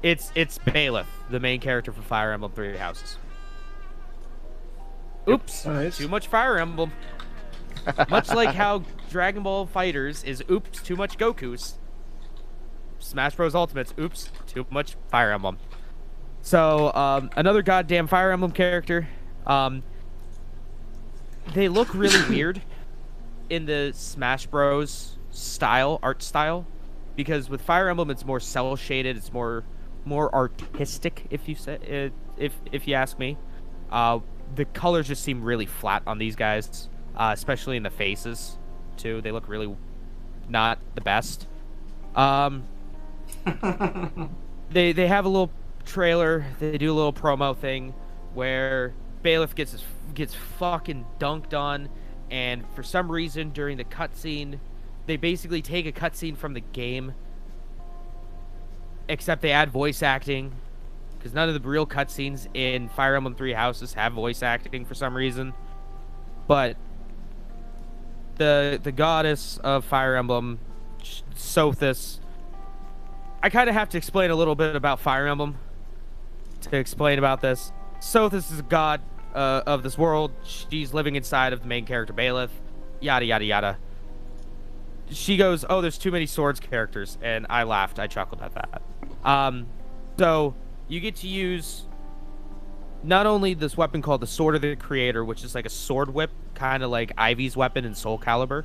It's Bailiff, the main character for Fire Emblem Three Houses. Oops, Nice. too much Fire Emblem. Much like how Dragon Ball Fighters is oops, too much Goku's. Smash Bros. Ultimate's oops, too much Fire Emblem. So, another goddamn Fire Emblem character. They look really weird in the Smash Bros. Art style, because with Fire Emblem it's more cel shaded, it's more artistic, if you say if you ask me. The colors just seem really flat on these guys, especially in the faces too. They look really not the best. They have a little trailer. They do a little promo thing where Bailiff gets fucking dunked on, and for some reason during the cutscene, they basically take a cutscene from the game, except they add voice acting, because none of the real cutscenes in Fire Emblem Three Houses have voice acting for some reason. But the goddess of Fire Emblem, Sothis. I kind of have to explain a little bit about Fire Emblem to explain about this. Sothis is a god of this world. She's living inside of the main character Bailiff. Yada yada yada. She goes, "Oh, there's too many swords characters," and I laughed. I chuckled at that. So you get to use not only this weapon called the Sword of the Creator, which is like a sword whip, kind of like Ivy's weapon in Soul Calibur,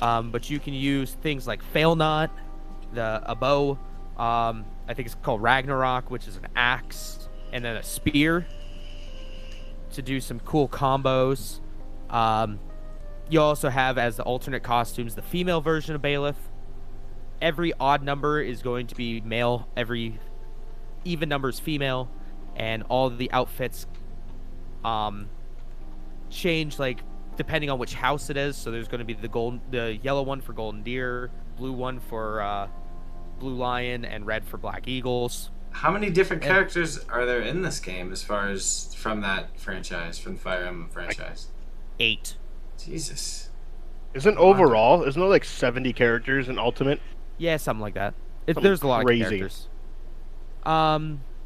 but you can use things like Fail Not, a bow. I think it's called Ragnarok, which is an axe, and then a spear to do some cool combos. You also have, as the alternate costumes, the female version of Bailiff. Every odd number is going to be male, every even number is female, and all of the outfits change like depending on which house it is. So there's going to be the yellow one for Golden Deer, blue one for Blue Lion, and red for Black Eagles. How many different characters are there in this game as far as from that franchise, from the Fire Emblem franchise? 8. Jesus. Isn't there like 70 characters in Ultimate? Yeah, something like that. Something There's a lot crazy. of characters.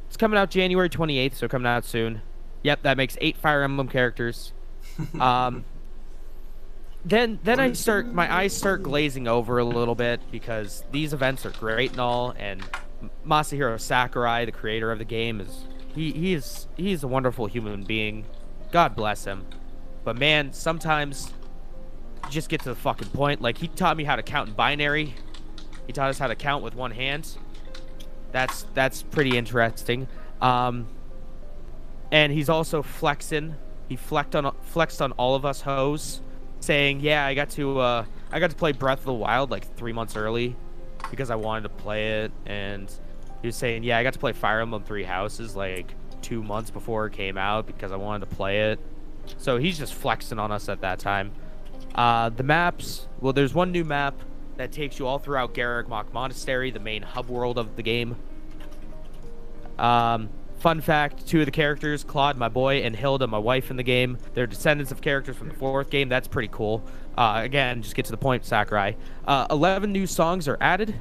It's coming out January 28th, so coming out soon. Yep, that makes 8 Fire Emblem characters. Then my eyes start glazing over a little bit, because these events are great and all, and Masahiro Sakurai, the creator of the game, he's a wonderful human being. God bless him. But man, sometimes you just get to the fucking point. Like, he taught me how to count in binary. He taught us how to count with one hand. That's pretty interesting. And he's also flexing. He flexed on all of us hoes, saying, "Yeah, I got to play Breath of the Wild like 3 months early because I wanted to play it." And he was saying, "Yeah, I got to play Fire Emblem Three Houses like 2 months before it came out because I wanted to play it." So he's just flexing on us at that time. The maps, well, there's one new map that takes you all throughout Garreg Mach Monastery, the main hub world of the game. Fun fact, 2 of the characters, Claude, my boy, and Hilda, my wife in the game, they're descendants of characters from the 4th game. That's pretty cool. Again, just get to the point, Sakurai. 11 new songs are added.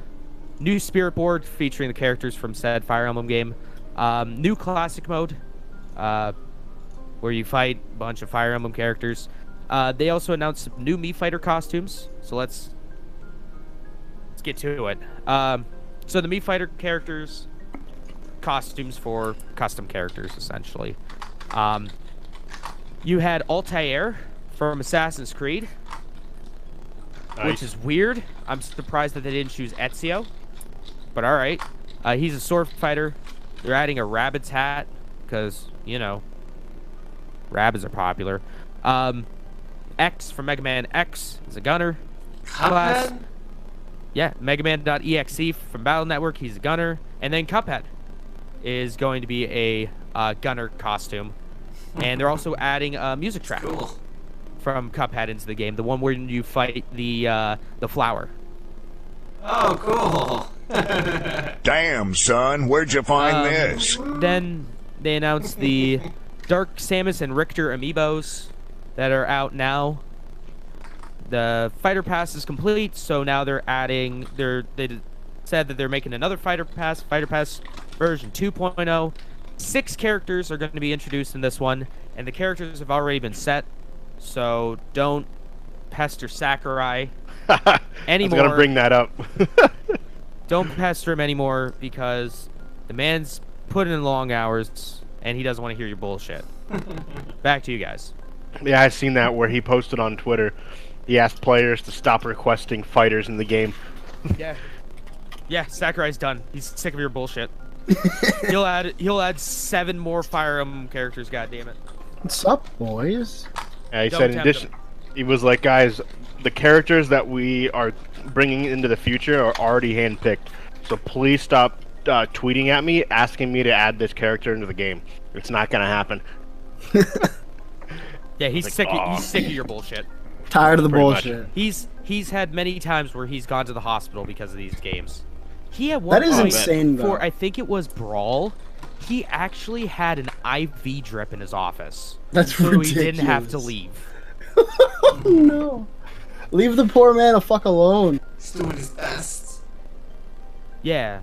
New spirit board featuring the characters from said Fire Emblem game. New classic mode, where you fight a bunch of Fire Emblem characters. They also announced some new Mii Fighter costumes, so let's get to it. So the Mii Fighter characters, costumes for custom characters, essentially. You had Altair from Assassin's Creed, which is weird. I'm surprised that they didn't choose Ezio, but all right. He's a sword fighter. They're adding a rabbit's hat because, you know, rabbits are popular. X from Mega Man X is a gunner. Class. Cuphead? Yeah, Mega Man.exe from Battle Network, he's a gunner. And then Cuphead is going to be a gunner costume. And they're also adding a music track Cool. from Cuphead into the game, the one where you fight the flower. Oh, cool. Damn, son, where'd you find this? Then they announced the Dark Samus and Richter amiibos that are out now. The fighter pass is complete, so now they're adding. They said that they're making another fighter pass version 2.0. 6 characters are going to be introduced in this one, and the characters have already been set. So don't pester Sakurai anymore. I was gonna bring that up. Don't pester him anymore because the man's putting in long hours and he doesn't want to hear your bullshit. Back to you guys. Yeah, I've seen that where he posted on Twitter. He asked players to stop requesting fighters in the game. Yeah, Sakurai's done. He's sick of your bullshit. He'll add 7 more Fire Emblem characters. God damn it. What's up, boys? Yeah, he Don't said in tempt addition, he was like, guys, the characters that we are bringing into the future are already handpicked. So please stop tweeting at me asking me to add this character into the game. It's not gonna happen. Yeah, he's Like, sick. aw. He's sick of your bullshit. Tired of the Pretty much. bullshit. He's had many times where he's gone to the hospital because of these games. He had one That is point insane, though. for I think it was Brawl. He actually had an IV drip in his office, That's so ridiculous. he didn't have to leave. Oh, no. Leave the poor man a fuck alone. He's doing his best. Yeah.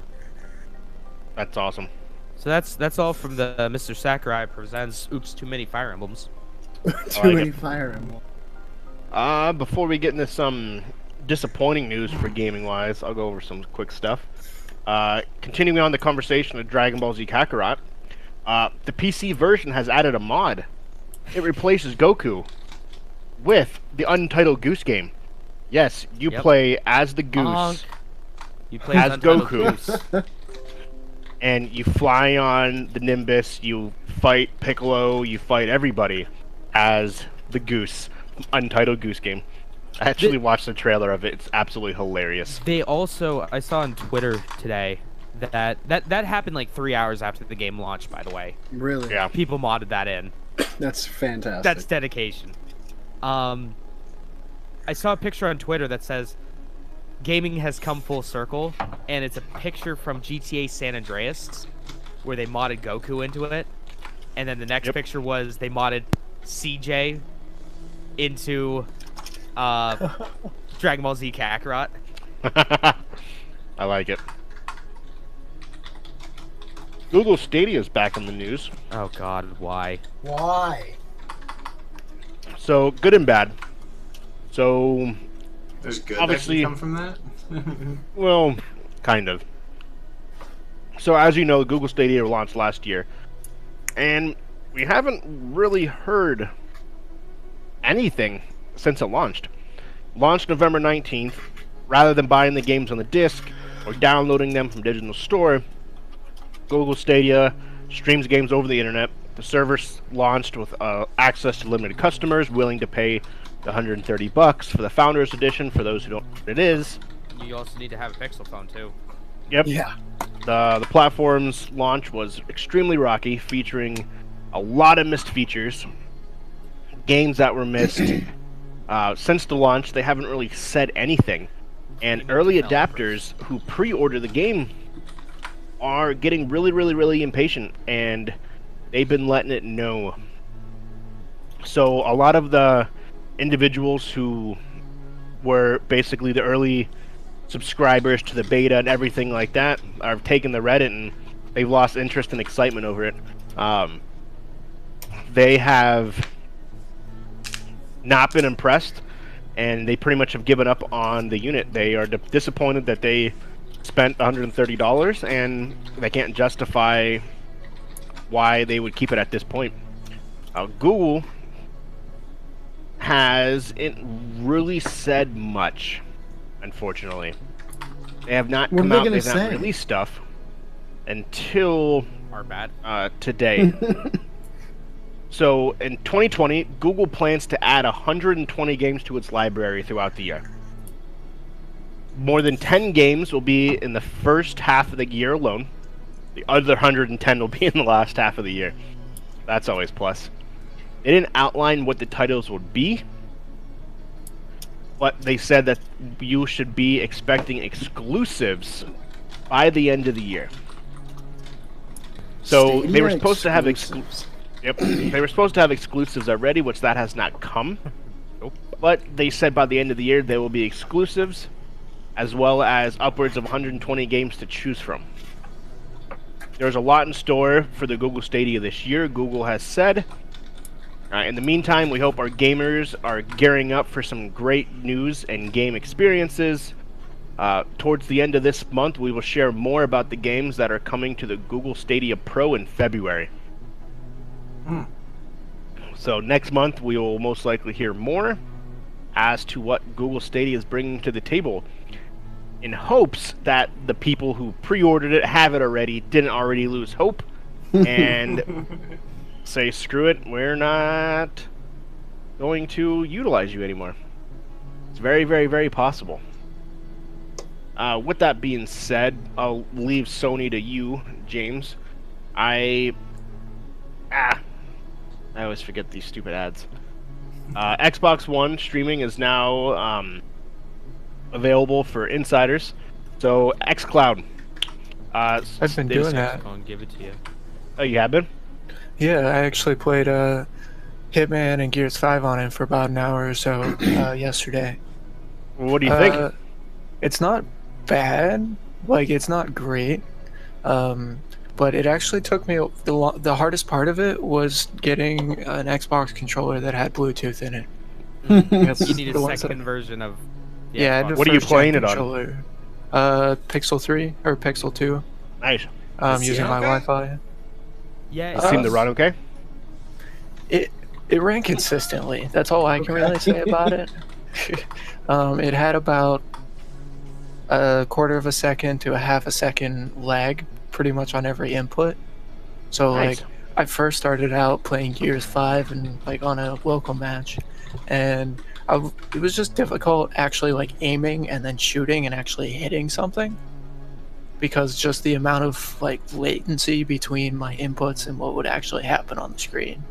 That's awesome. So that's all from the Mr. Sakurai presents Oops Too Many Fire Emblems. Too like many it. Fire Emblem. Before we get into some disappointing news for gaming wise, I'll go over some quick stuff. Continuing on the conversation of Dragon Ball Z Kakarot, the PC version has added a mod. It replaces Goku with the Untitled Goose game. Yes, you Yep. play as the goose, Honk. You play as Untitled Goku, Goose. and you fly on the Nimbus, you fight Piccolo, you fight everybody as the goose. Untitled Goose game. I actually watched the trailer of it. It's absolutely hilarious. They also, I saw on Twitter today that happened like 3 hours after the game launched. By the way, Really? Yeah. people modded that in. That's fantastic. That's dedication. I saw a picture on Twitter that says gaming has come full circle, and it's a picture from GTA San Andreas where they modded Goku into it, and then the next Yep. picture was they modded CJ into Dragon Ball Z Kakarot. I like it. Google Stadia is back in the news. Oh God, why? Why? So, good and bad. So, There's good Obviously- that can come from that. well, kind of. So, as you know, Google Stadia launched last year. And we haven't really heard anything since it launched. Launched November 19th. Rather than buying the games on the disc or downloading them from digital store, Google Stadia streams games over the internet. The service launched with access to limited customers willing to pay the $130 for the Founders Edition. For those who don't know what it is, You also need to have a Pixel phone too. yep. Yeah. The platform's launch was extremely rocky, featuring a lot of missed features, games that were missed. Since the launch, they haven't really said anything, and early adapters who pre-order the game are getting really impatient, and they've been letting it know. So a lot of the individuals who were basically the early subscribers to the beta and everything like that are taking the Reddit, and they've lost interest and excitement over it. They have not been impressed, and they pretty much have given up on the unit. They are disappointed that they spent $130, and they can't justify why they would keep it at this point. Google hasn't really said much, unfortunately. They have not come out, they've not released stuff until Our bad. Today. So in 2020, Google plans to add 120 games to its library throughout the year. More than 10 games will be in the first half of the year alone. The other 110 will be in the last half of the year. That's always plus. They didn't outline what the titles would be, but they said that you should be expecting exclusives by the end of the year. So they were supposed to have exclusives. Yep, they were supposed to have exclusives already, which that has not come. Nope. But they said by the end of the year there will be exclusives, as well as upwards of 120 games to choose from. There's a lot in store for the Google Stadia this year, Google has said. In the meantime, we hope our gamers are gearing up for some great news and game experiences. Towards the end of this month, we will share more about the games that are coming to the Google Stadia Pro in February. So next month, we will most likely hear more as to what Google Stadia is bringing to the table, in hopes that the people who pre-ordered it, have it already, didn't already lose hope, and say, screw it, we're not going to utilize you anymore. It's very possible. With that being said, I'll leave Sony to you, James. I always forget these stupid ads. Xbox One streaming is now available for insiders. So xCloud. I've been doing that. I'll give it to you. Oh, you have been? Yeah, I actually played Hitman and Gears 5 on it for about an hour or so yesterday. What do you think? It's not bad. Like, it's not great. But it actually took me... The hardest part of it was getting an Xbox controller that had Bluetooth in it. You need a second version of... Yeah, I had the what are you first playing gen it on? controller. Pixel 3 or Pixel 2. Nice. Using my Wi-Fi. Yeah, It seemed to run okay? It ran consistently. That's all I can really say about it. It had about a quarter of a second to a half a second lag pretty much on every input. So Nice. like I first started out playing Gears 5 and like on a local match, and it was just difficult actually like aiming and then shooting and actually hitting something, because just the amount of like latency between my inputs and what would actually happen on the screen.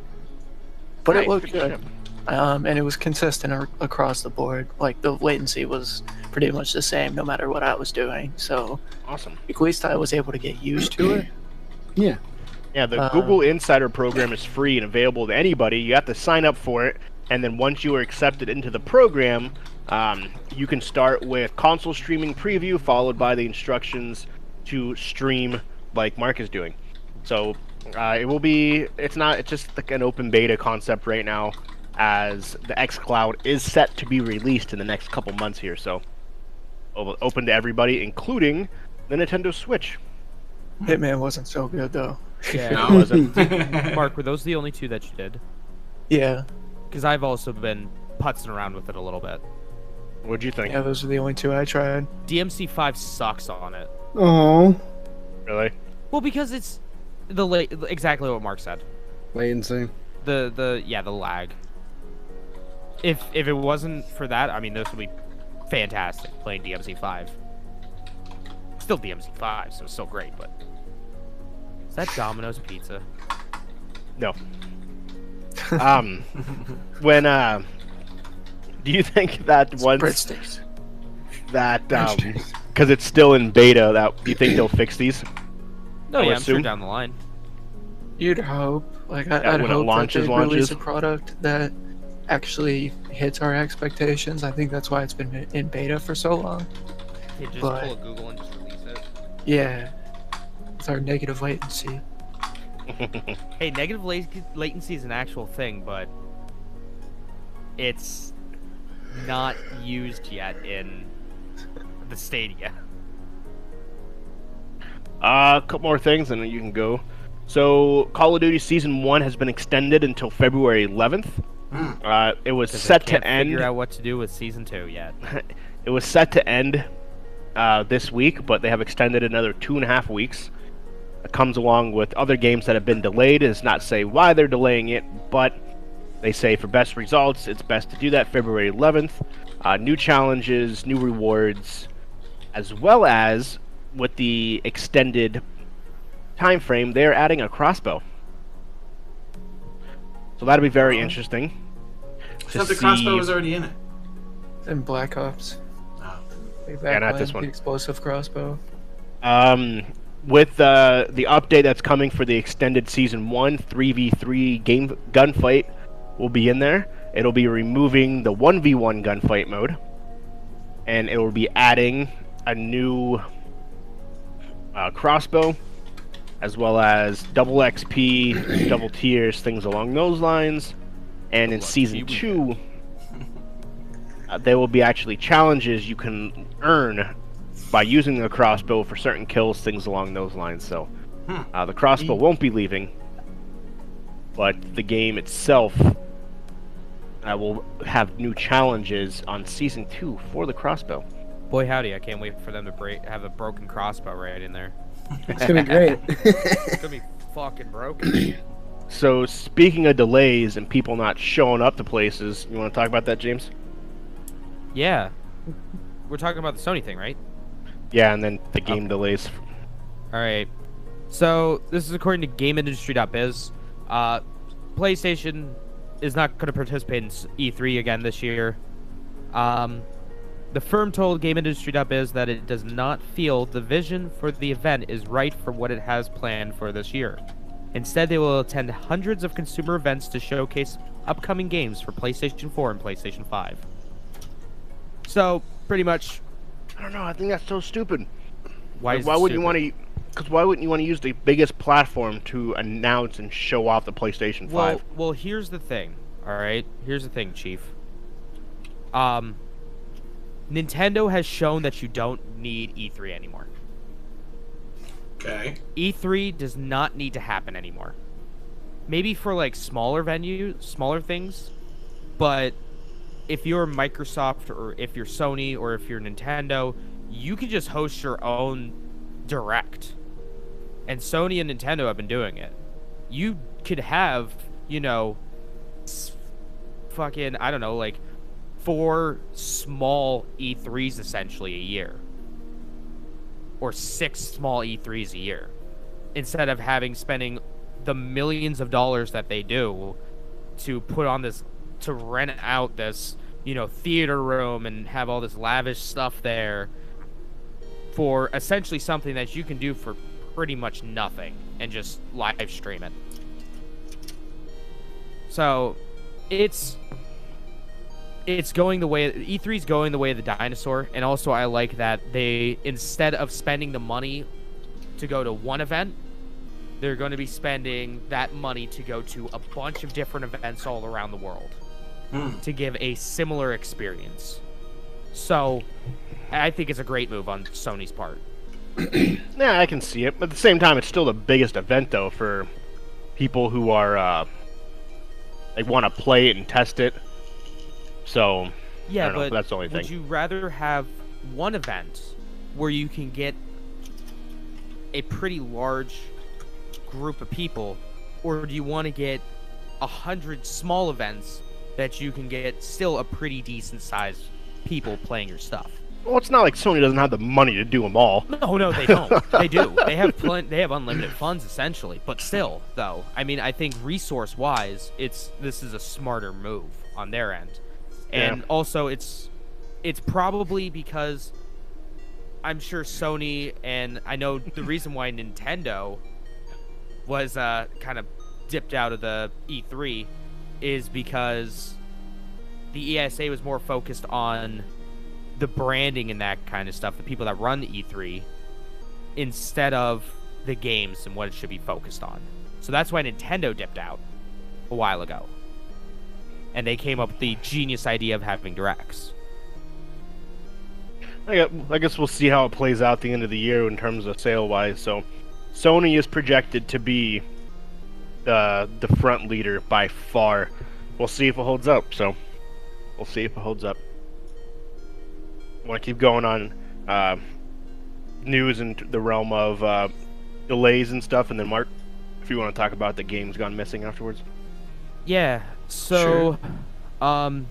But Nice, it looked good good. And it was consistent across the board. Like the latency was pretty much the same no matter what I was doing. So Awesome. at least I was able to get used to it. Yeah. Yeah, the Google Insider program is free and available to anybody. You have to sign up for it, and then once you are accepted into the program, you can start with console streaming preview, followed by the instructions to stream like Mark is doing. So it will be, it's just like an open beta concept right now, as the xCloud is set to be released in the next couple months here. So open to everybody, including the Nintendo Switch. Hitman wasn't so good though. Yeah. No, it wasn't. Mark, were those the only two that you did? Yeah. Because I've also been putzing around with it a little bit. What'd you think? Yeah, those are the only two I tried. DMC5 sucks on it. Oh, Really? Well, because it's exactly what Mark said. latency. The lag. If it wasn't for that, I mean, this would be fantastic playing DMC5. Still DMC5, so it's still great, but is that Domino's Pizza? No. When do you think that once Breadsticks. that because it's still in beta, that you think they'll fix these? No, I would yeah, I'm sure assume. down the line. You'd hope. Like, Yeah, I'd when it hope launches, that they release launches. a product that actually hits our expectations. I think that's why it's been in beta for so long. They just But- pull a Google and just release it. Yeah, it's our negative latency. Hey, negative latency is an actual thing, but it's not used yet in the Stadia. A couple more things, and then you can go. So, Call of Duty Season 1 has been extended until February 11th. It was 'Cause set they can't to end. figure out what to do with Season 2 yet. It was set to end this week, but they have extended another 2.5 weeks. It comes along with other games that have been delayed. It does not say why they're delaying it, but they say for best results, it's best to do that February 11th. New challenges, new rewards, as well as with the extended time frame, they're adding a crossbow. So that'll be very interesting. I thought the crossbow was already in it. And Black Ops. Oh. Like Yeah, not when, this one. The explosive crossbow. With the update that's coming for the extended Season 1, 3v3 game gunfight will be in there. It'll be removing the 1v1 gunfight mode. And it will be adding a new crossbow, as well as double XP, double tiers, things along those lines. And in Double Season XP, 2, there will be actually challenges you can earn by using the crossbow for certain kills, things along those lines. So the crossbow won't be leaving, but the game itself will have new challenges on Season 2 for the crossbow. Boy, howdy, I can't wait for them to have a broken crossbow right in there. It's gonna be great. It's gonna be fucking broken. So speaking of delays and people not showing up to places, you want to talk about that, James? Yeah. We're talking about the Sony thing, right? Yeah, and then the game delays. Alright. So, this is according to GameIndustry.biz. PlayStation is not going to participate in E3 again this year. The firm told GameIndustry.biz that it does not feel the vision for the event is right for what it has planned for this year. Instead, they will attend hundreds of consumer events to showcase upcoming games for PlayStation 4 and PlayStation 5. So, pretty much, I don't know. I think that's so stupid. why Why wouldn't you want to? Because why wouldn't you want to use the biggest platform to announce and show off the PlayStation 5? Well, here's the thing. All right, here's the thing, Chief. Nintendo has shown that you don't need E3 anymore. Okay. E3 does not need to happen anymore. Maybe for like smaller venues, smaller things, but if you're Microsoft or if you're Sony or if you're Nintendo, you can just host your own direct. And Sony and Nintendo have been doing it. You could have, fucking, I don't know, like 4 small E3s essentially a year. Or 6 small E3s a year. Instead of spending the millions of dollars that they do to put on this, to rent out this, theater room and have all this lavish stuff there for essentially something that you can do for pretty much nothing and just live stream it. So, it's going the way E3's going the way of the dinosaur, and also I like that they, instead of spending the money to go to one event, they're going to be spending that money to go to a bunch of different events all around the world to give a similar experience. So, I think it's a great move on Sony's part. Yeah, I can see it. But at the same time, it's still the biggest event, though, for people who are they want to play it and test it. So, Yeah, I don't know, but that's the only would thing. you rather have one event where you can get a pretty large group of people, or do you want to get 100 small events that you can get still a pretty decent sized people playing your stuff? Well, it's not like Sony doesn't have the money to do them all. No, they don't. They do. They have they have unlimited funds essentially, but still, though, I mean, I think resource-wise, this is a smarter move on their end, and Yeah. also it's probably because I'm sure Sony, and I know the reason why Nintendo was kind of dipped out of the E3 is because the ESA was more focused on the branding and that kind of stuff, the people that run the E3, instead of the games and what it should be focused on. So that's why Nintendo dipped out a while ago. And they came up with the genius idea of having directs. I guess we'll see how it plays out at the end of the year in terms of sale-wise. So, Sony is projected to be the front leader by far. We'll see if it holds up. So, we'll see if it holds up. Want to keep going on news in the realm of delays and stuff, and then Mark, if you want to talk about the games gone missing afterwards. Yeah. So, Final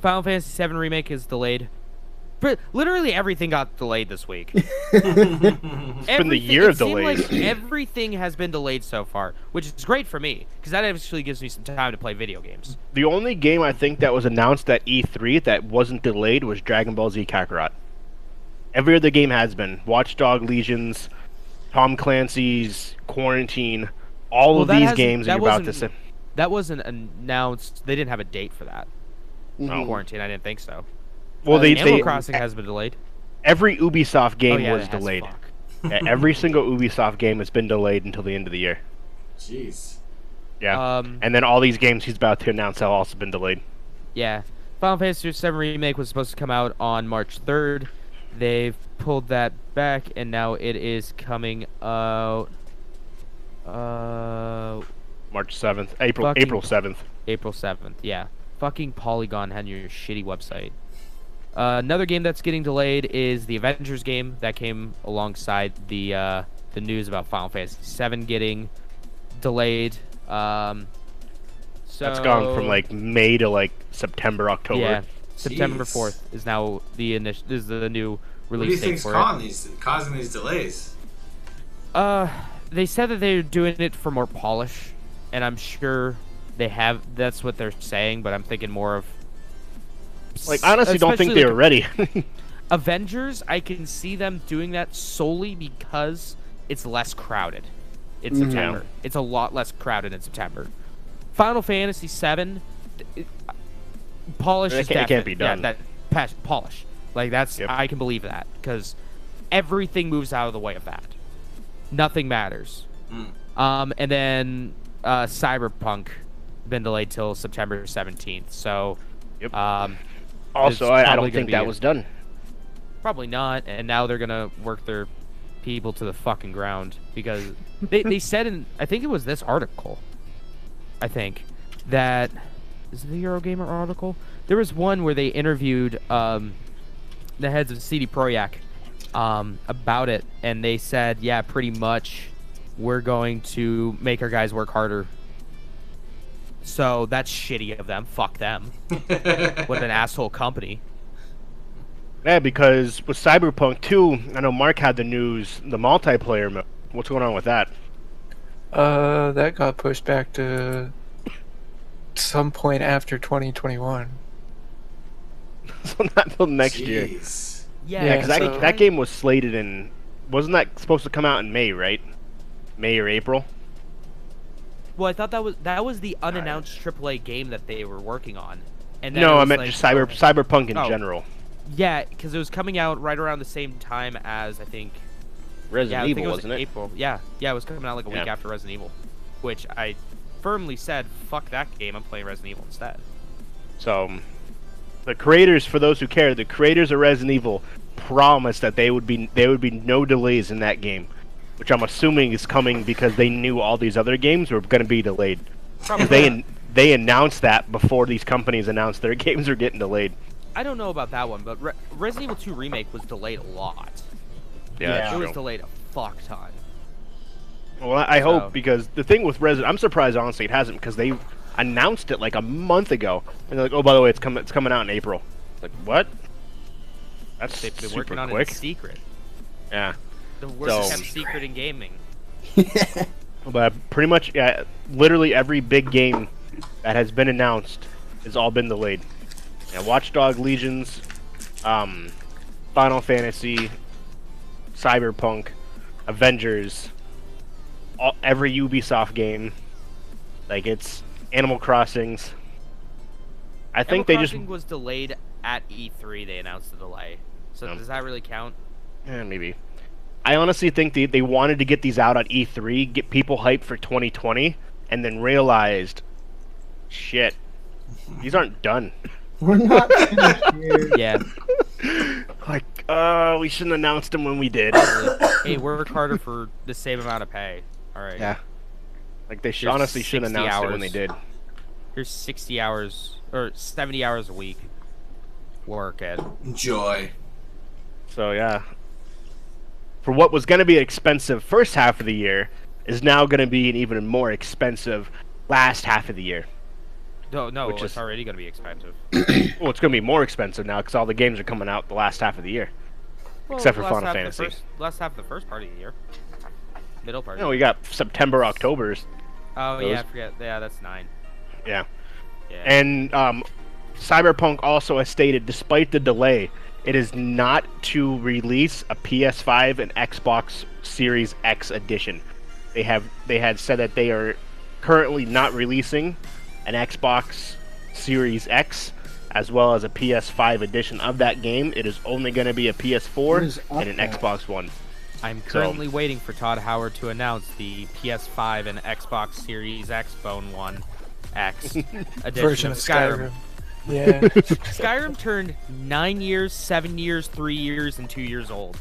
Fantasy VII Remake is delayed. Literally everything got delayed this week. It's been the year of delays. Like everything has been delayed so far, which is great for me because that actually gives me some time to play video games. The only game I think that was announced at E3 that wasn't delayed was Dragon Ball Z Kakarot. Every other game has been. Watchdog Legions, Tom Clancy's Quarantine, all of these games are about to say. That wasn't announced. They didn't have a date for that. Quarantine, I didn't think so. Well, Animal Crossing has been delayed. Every Ubisoft game was it has, delayed. fuck. Yeah, every single Ubisoft game has been delayed until the end of the year. Jeez. Yeah. And then all these games he's about to announce have also been delayed. Yeah. Final Fantasy VII Remake was supposed to come out on March 3rd. They've pulled that back, and now it is coming out... March 7th. April 7th. April 7th, yeah. Fucking Polygon had your shitty website. Another game that's getting delayed is the Avengers game that came alongside the news about Final Fantasy VII getting delayed. So that's gone from like May to like September, October. Yeah, September Jeez. 4th is now the new What do you release date think's for causing these delays? it. They said that they're doing it for more polish, and I'm sure they have. That's what they're saying, but I'm thinking more of. Like, honestly, don't think they were ready. Avengers, I can see them doing that solely because it's less crowded in September. It's a lot less crowded in September. Final Fantasy VII, polish is it can't be done. Yeah, polish. Like, that's, I can believe that, because everything moves out of the way of that. Nothing matters. And then Cyberpunk been delayed till September 17th. So, also, I don't think that was done. Probably not, and now they're gonna work their people to the fucking ground because they said in, I think it was this article, I think, that is it the Eurogamer article? There was one where they interviewed the heads of CD Projekt about it, and they said, yeah, pretty much we're going to make our guys work harder. So that's shitty of them. Fuck them. What an asshole company. Yeah, because with Cyberpunk 2, I know Mark had the news, the multiplayer mode. What's going on with that? That got pushed back to some point after 2021. So not until next year. Yeah, because that game was slated in... Wasn't that supposed to come out in May, right? May or April? Well, I thought that was the unannounced AAA game that they were working on. And no, I meant just Cyberpunk in general. Yeah, because it was coming out right around the same time as, I think... Resident Evil, wasn't it? April. Yeah, it was coming out like a week after Resident Evil. Which I firmly said, fuck that game, I'm playing Resident Evil instead. So, the creators, for those who care, the creators of Resident Evil promised that there would be no delays in that game. Which I'm assuming is coming because they knew all these other games were going to be delayed. They announced that before these companies announced their games are getting delayed. I don't know about that one, but Resident Evil 2 Remake was delayed a lot. Yeah, it was delayed a fuck ton. Well, I hope, because the thing with Resident... I'm surprised, honestly, it hasn't, because they announced it like a month ago. And they're like, oh, by the way, it's coming out in April. Like, what? That's They've been super working on quick. it in secret. Yeah. The worst kept secret in gaming. But pretty much, yeah, literally every big game that has been announced has all been delayed. Yeah, Watchdog Legions, Final Fantasy, Cyberpunk, Avengers, every Ubisoft game. Like, it's Animal Crossings. I think Animal they just Crossing was delayed at E3. They announced the delay. So does that really count? maybe. I honestly think they wanted to get these out at E3, get people hyped for 2020, and then realized, shit, these aren't done. We're not finished here. Yeah. Like, we shouldn't have announced them when we did. Hey, work harder for the same amount of pay. All right. Yeah. Like, they Here's honestly should have 60 announced it when they hours. did. Here's 60 hours or 70 hours a week. Work, Ed. Enjoy. So, yeah. For what was going to be an expensive first half of the year, is now going to be an even more expensive last half of the year. No, Which it's is- already gonna be expensive. Well, it's going to be more expensive now because all the games are coming out the last half of the year. Except for last Final half of the Fantasy. last half of the first part of the year. Middle part. No, we got September, October's. Oh those. yeah, I forget. Yeah, that's 9. Yeah. Yeah. And Cyberpunk also has stated, despite the delay, it is not to release a PS5 and Xbox Series X edition. They had said that they are currently not releasing an Xbox Series X as well as a PS5 edition of that game. It is only going to be a What PS4 is up and an there? Xbox One. I'm currently waiting for Todd Howard to announce the PS5 and Xbox Series X Bone One X edition Version of of Skyrim. Skyrim. Yeah. Skyrim turned 9 years, 7 years, 3 years, and 2 years old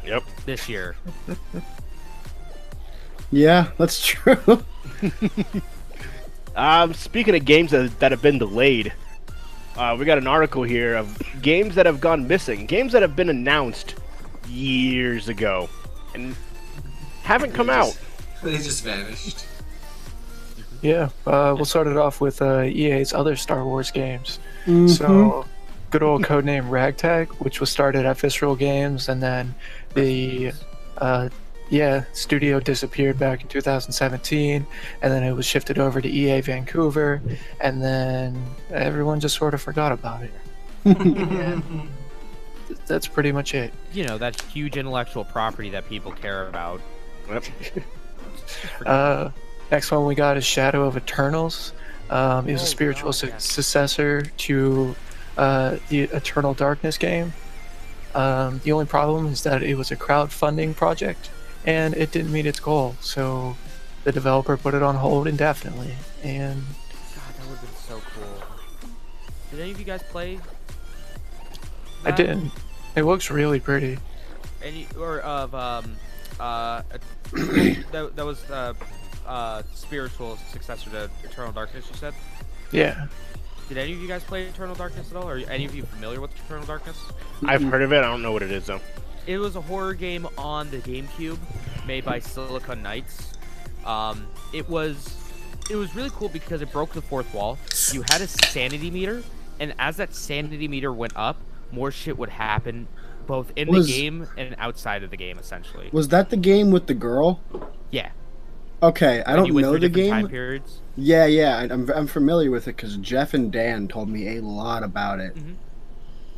Yep. this year. Yeah, that's true. Speaking of games that have been delayed, we got an article here of games that have gone missing, games that have been announced years ago and haven't come out. They just vanished. Yeah, we'll start it off with EA's other Star Wars games. Mm-hmm. So, good old codename Ragtag, which was started at Visceral Games, and then the studio disappeared back in 2017, and then it was shifted over to EA Vancouver, and then everyone just sort of forgot about it. And that's pretty much it. You know, that huge intellectual property that people care about. Yep. Next one we got is Shadow of Eternals. It was a spiritual successor to the Eternal Darkness game. The only problem is that it was a crowdfunding project, and it didn't meet its goal, so the developer put it on hold indefinitely. And God, that would have been so cool. Did any of you guys play? I that? didn't. It looks really pretty. Any or of that was spiritual successor to Eternal Darkness, you said? Yeah. Did any of you guys play Eternal Darkness at all? Are any of you familiar with Eternal Darkness? I've heard of it. I don't know what it is though. It was a horror game on the GameCube made by Silicon Knights. It was really cool because it broke the fourth wall. You had a sanity meter, and as that sanity meter went up, more shit would happen both in the game and outside of the game, essentially. Was that the game with the girl? Yeah. Okay, I When don't you went know through the different game. time periods. Yeah, I'm familiar with it because Jeff and Dan told me a lot about it. Mm-hmm.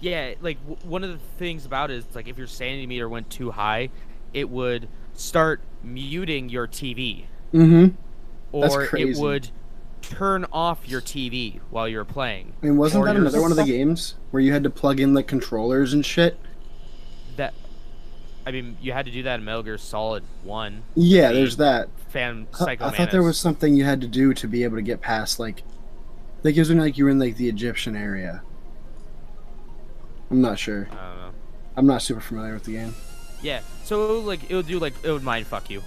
Yeah, like one of the things about it is like if your sanity meter went too high, it would start muting your TV, Mm-hmm. That's or it crazy. would turn off your TV while you're playing. I mean, wasn't Or that your another one of the games where you had to plug in like controllers and shit? That, I mean, you had to do that in Metal Gear Solid 1. Yeah, The there's that. Psycho I thought there was something you had to do to be able to get past like it was when like you were in like the Egyptian area. I'm not sure. I don't know. I'm not super familiar with the game. Yeah, so like it would mind fuck you.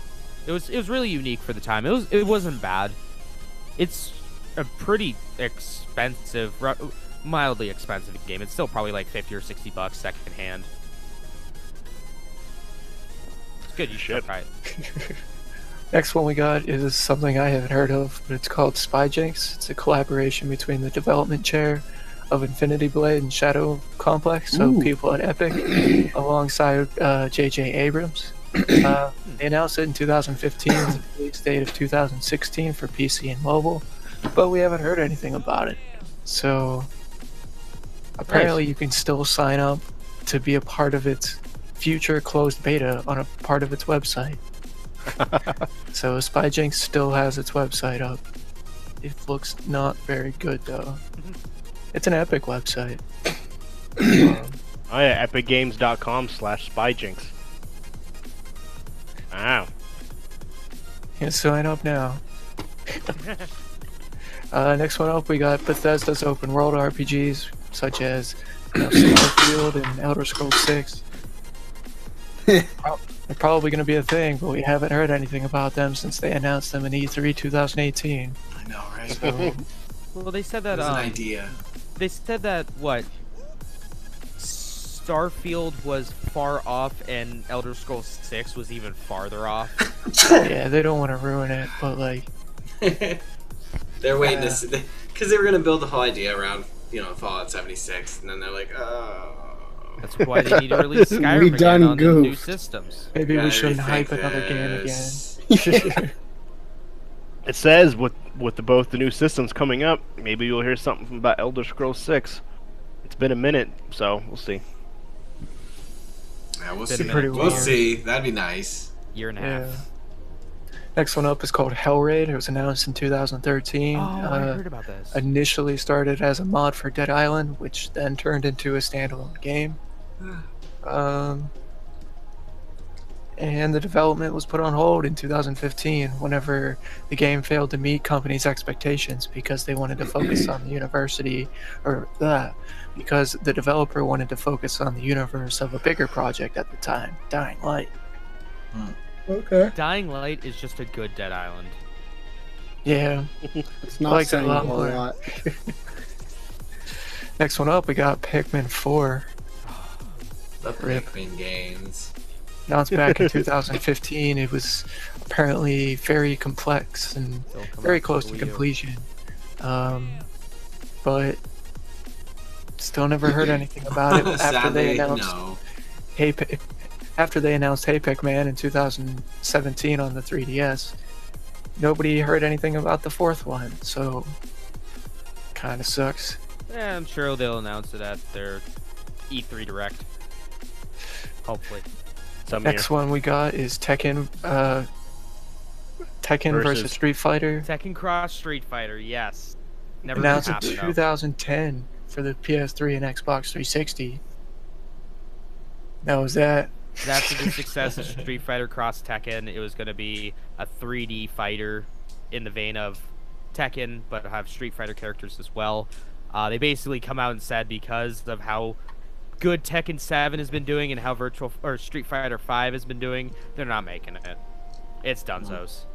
It was really unique for the time. It wasn't bad. It's a pretty expensive, mildly expensive game. It's still probably like $50 or $60 second hand. It's good. You should try it. Next one we got is something I haven't heard of, but it's called Spyjinx. It's a collaboration between the development chair of Infinity Blade and Shadow Complex, so Ooh. people at Epic, alongside J.J. Abrams. They announced it in 2015 with a release date of 2016 for PC and mobile, but we haven't heard anything about it. So apparently you can still sign up to be a part of its future closed beta on a part of its website. So Spyjinx still has its website up. It looks not very good though. It's an Epic website. Oh yeah, epicgames.com/spyjinx. Wow. Can sign up now. Next one up, we got Bethesda's open world RPGs, such as Starfield and Elder Scrolls 6. They're probably going to be a thing, but we haven't heard anything about them since they announced them in E3 2018. I know, right? So, Well, they said that There's an idea. they said that what Starfield was far off and Elder Scrolls 6 was even farther off. yeah, they don't want to ruin it, but like, They're waiting to see, because they were gonna build the whole idea around, Fallout 76, and then they're like, oh. That's why they need to release Skyrim We again done on the new goofed. systems. maybe we Gotta shouldn't rethink hype another this. game again. It says with both the new systems coming up, maybe you'll hear something about Elder Scrolls 6. It's been a minute, so we'll see. Yeah, we'll Been a see. minute. Pretty We'll weird. see. That'd be nice. Year and a Yeah. half. Next one up is called Hellraid. It was announced in 2013. Oh, I heard about this. Initially started as a mod for Dead Island, which then turned into a standalone game. And the development was put on hold in 2015 whenever the game failed to meet companies' expectations because they wanted to focus on the university, because the developer wanted to focus on the universe of a bigger project at the time, Dying Light. Okay. Dying Light is just a good Dead Island. Yeah. It's I not like that saying a a lot whole more. lot. Next one up, we got Pikmin 4. The Rip. Pikmin games. Announced back in 2015. It was apparently very complex and It'll come very out for close the to Wii U. completion. But still never heard anything about it after they Sadly, announced no. after they announced Hey Pikmin in 2017 on the 3DS. Nobody heard anything about the fourth one, so kind of sucks. Yeah, I'm sure they'll announce it at their E3 Direct. Hopefully. Some year. Next one we got is Tekken versus Street Fighter. Tekken Cross Street Fighter, yes. Never Announced in happened though. 2010 for the PS3 and Xbox 360. That was that. After the success of Street Fighter Cross Tekken, it was going to be a 3D fighter in the vein of Tekken, but have Street Fighter characters as well. They basically come out and said because of how good Tekken 7 has been doing and how Street Fighter 5 has been doing, they're not making it. It's Dunzos.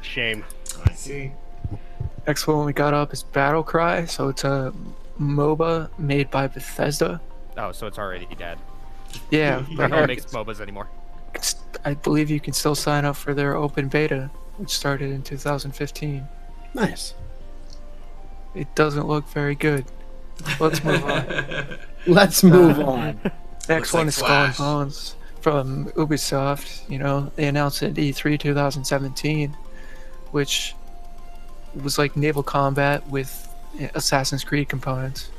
Shame. I see. Next one we got up is Battle Cry. So it's a MOBA made by Bethesda. Oh, so it's already dead. Yeah, No but one makes MOBAs anymore. I believe you can still sign up for their open beta, which started in 2015. Nice. It doesn't look very good. Let's move on. Let's move on. Next Looks one like is Skull and Flash. Bones from Ubisoft. You know, they announced it at E3 2017, which was like naval combat with Assassin's Creed components.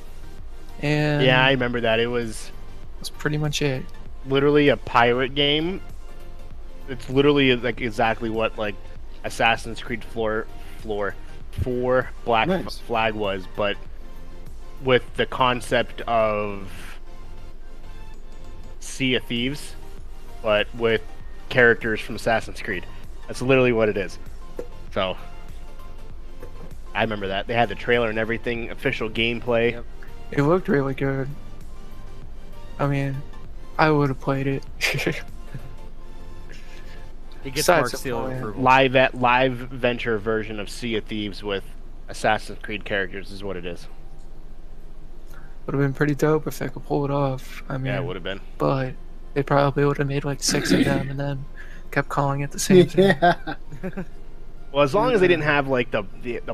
And Yeah, I remember that. It was that's pretty much it. literally a pirate game. It's literally like exactly what like Assassin's Creed 4 Black Nice. Flag was, but with the concept of Sea of Thieves, but with characters from Assassin's Creed. That's literally what it is. So I remember that. They had the trailer and everything, official gameplay. Yep. It looked really good. I mean, I would have played it. It gets Besides Mark the Seal point. approval. Live venture version of Sea of Thieves with Assassin's Creed characters is what it is. Would have been pretty dope if they could pull it off. I mean, Yeah, it would have been. but they probably would have made like 6 of them and then kept calling it the same thing. Yeah. Well, as long as they didn't have like the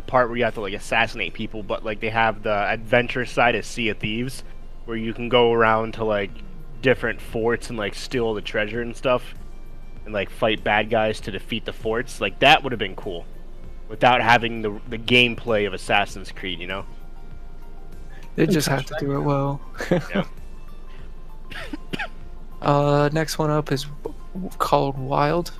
part where you have to like assassinate people, but like they have the adventure side of Sea of Thieves, where you can go around to like different forts and like steal the treasure and stuff, and like fight bad guys to defeat the forts. Like that would have been cool, without having the gameplay of Assassin's Creed, you know? They just have to do it well. Next one up is called Wild.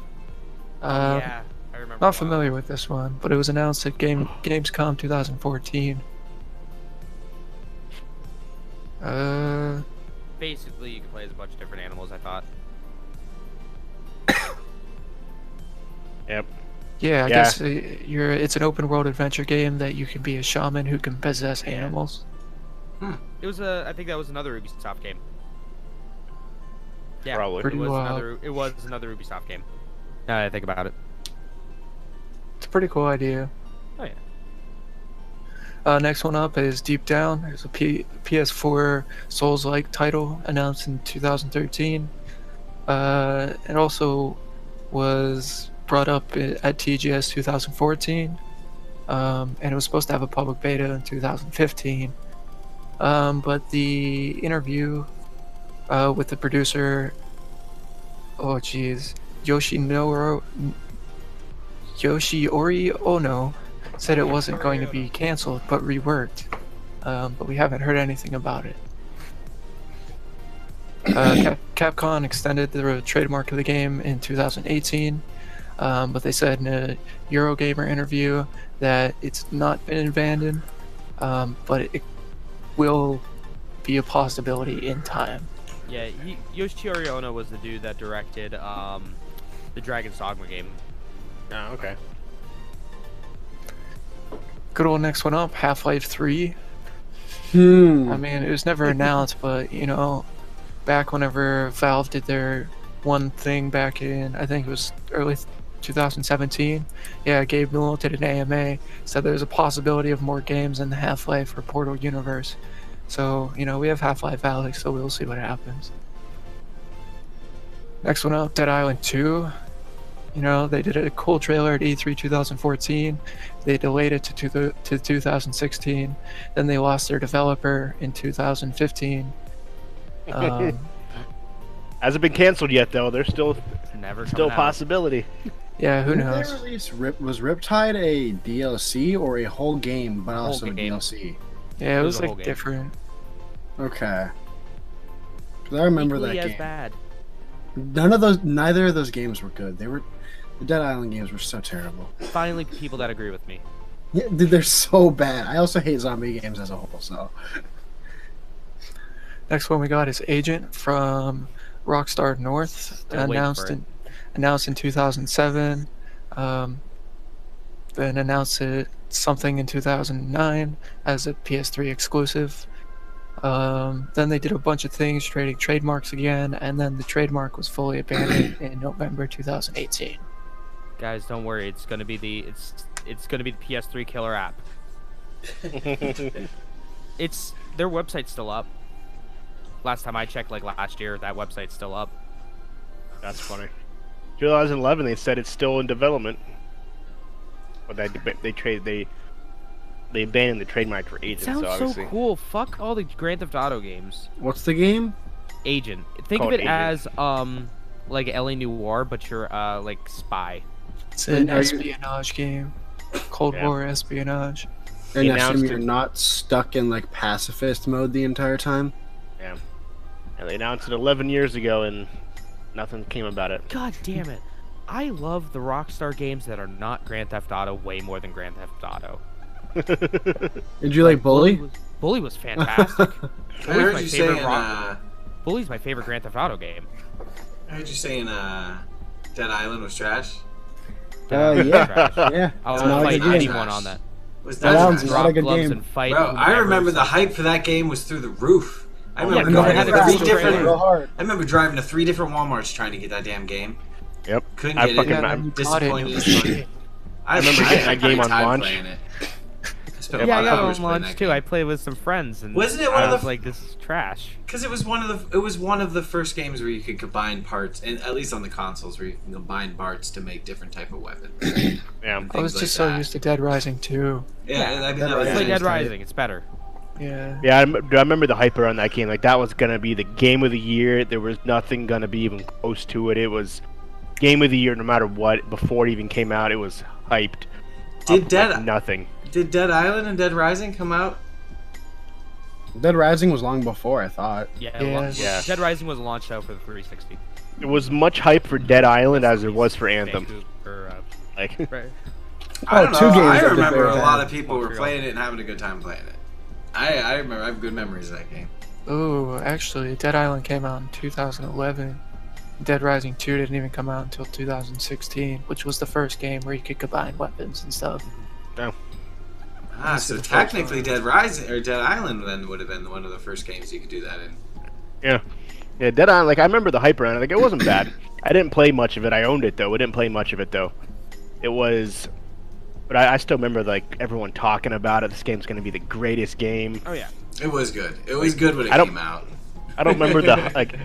Yeah, I remember. Not familiar with this one, but it was announced at Gamescom 2014. Basically, you can play as a bunch of different animals, I thought. Yep. Yeah, I guess it's an open world adventure game that you can be a shaman who can possess animals. It was I think that was another Ubisoft game. Yeah, Probably. Pretty wild. It was another Ubisoft game. Now that I think about it. It's a pretty cool idea. Oh yeah. Next one up is Deep Down. It's a PS4 Souls-like title announced in 2013. It also was brought up at TGS 2014, and it was supposed to have a public beta in 2015. But the interview with the producer, Yoshiori Ono, said it wasn't going to be canceled but reworked, but we haven't heard anything about it. Capcom extended the trademark of the game in 2018, but they said in a Eurogamer interview that it's not been abandoned, but it will be a possibility in time. Yeah, Yoshiori Ono was the dude that directed the Dragon's Dogma game. Oh, okay. Good old next one up, Half-Life 3. I mean, it was never announced, but you know, back whenever Valve did their one thing back in, I think it was early 2017, yeah, Gabe Newell did an AMA, said there's a possibility of more games in the Half-Life or Portal universe. So, you know, we have Half-Life Alyx, so we'll see what happens. Next one up, Dead Island 2. You know, they did a cool trailer at E3 2014. They delayed it to 2016. Then they lost their developer in 2015. Hasn't been canceled yet, though. There's still Never a out. possibility. Yeah, who Did knows? they release was Riptide a DLC or a whole game, but also a game. DLC? Yeah, it was a whole like game. different. Okay. 'Cause I remember Equally that as game. bad. Neither of those games were good. The Dead Island games were so terrible. Finally, people that agree with me. Yeah, dude, they're so bad. I also hate zombie games as a whole, so. Next one we got is Agent from Rockstar North, Still waiting announced for it. announced in 2007. Then announced it something in 2009 as a PS3 exclusive. Then they did a bunch of things, trading trademarks again, and then the trademark was fully abandoned in November 2018. Guys, don't worry. It's gonna be the gonna be the PS3 killer app. It's their website's still up. Last time I checked, like last year, that website's still up. That's funny. 2011, they said it's still in development. But they abandoned the trademark for Agent. Sounds so obviously. so cool. Fuck all the Grand Theft Auto games. What's the game? Agent. Think of Called it Agent. as like LA Noire, but you're like spy. It's an Are you- espionage game, Cold Yeah. War espionage. And I announced assume you're it. not stuck in like pacifist mode the entire time. Yeah. And they announced it 11 years ago, and nothing came about it. God damn it! I love the Rockstar games that are not Grand Theft Auto way more than Grand Theft Auto. Did you like Bully? Bully was fantastic. I heard my you favorite saying. Bully's my favorite Grand Theft Auto game. I heard you saying. Dead Island was trash. Yeah. Trash. Yeah. I'll It's not a fight good game. anyone on that. Was That that sounds trash? not a Drop good gloves game. and fight. Bro, I whomever remember the says- hype for that game was through the roof. I Yeah, remember because going it had to a three cool different. trailer. hard. I remember driving to 3 different WalMarts trying to get that damn game. Yep. Couldn't I get fucking- it. I- You got it, Disappointed it was as fuck. shit. I remember getting that game on time launch. playing it. I spent a Yeah, I lot of got it hours on playing launch that too. game. I played with some friends, and Wasn't it one I of the was like, "This is trash." Because it was one of the first games where you could combine parts, and at least on the consoles, where you can combine parts to make different type of weapons. Yeah. I was Things just like so that. used to Dead Rising 2. Yeah, I mean, that Dead was Play Rising. Dead tight. Rising. It's better. Yeah. Yeah, I remember the hype around that game. Like, that was gonna be the game of the year. There was nothing gonna be even close to it. It was game of the year no matter what. Before it even came out, it was hyped. Did up Dead like nothing. Did Dead Island and Dead Rising come out Dead Rising was long before, I thought. Yeah. Dead Rising was launched out for the 360. It was much hype for Dead Island as it was for Anthem. Like, Right. I don't know. 2 games I that did remember very a bad. lot of people were Montreal. playing it and having a good time playing it. I remember. I have good memories of that game. Ooh, actually, Dead Island came out in 2011. Dead Rising 2 didn't even come out until 2016, which was the first game where you could combine weapons and stuff. Ah, so technically Dead Rising or Dead Island then would have been one of the first games you could do that in. yeah, Dead Island. Like I remember the hype around it. Like it wasn't bad. I didn't play much of it. I owned it though. I didn't play much of it though. It was, but I still remember like everyone talking about it. This game's gonna be the greatest game. Oh yeah. It was good. It was good when it I don't- came out. I don't remember the like.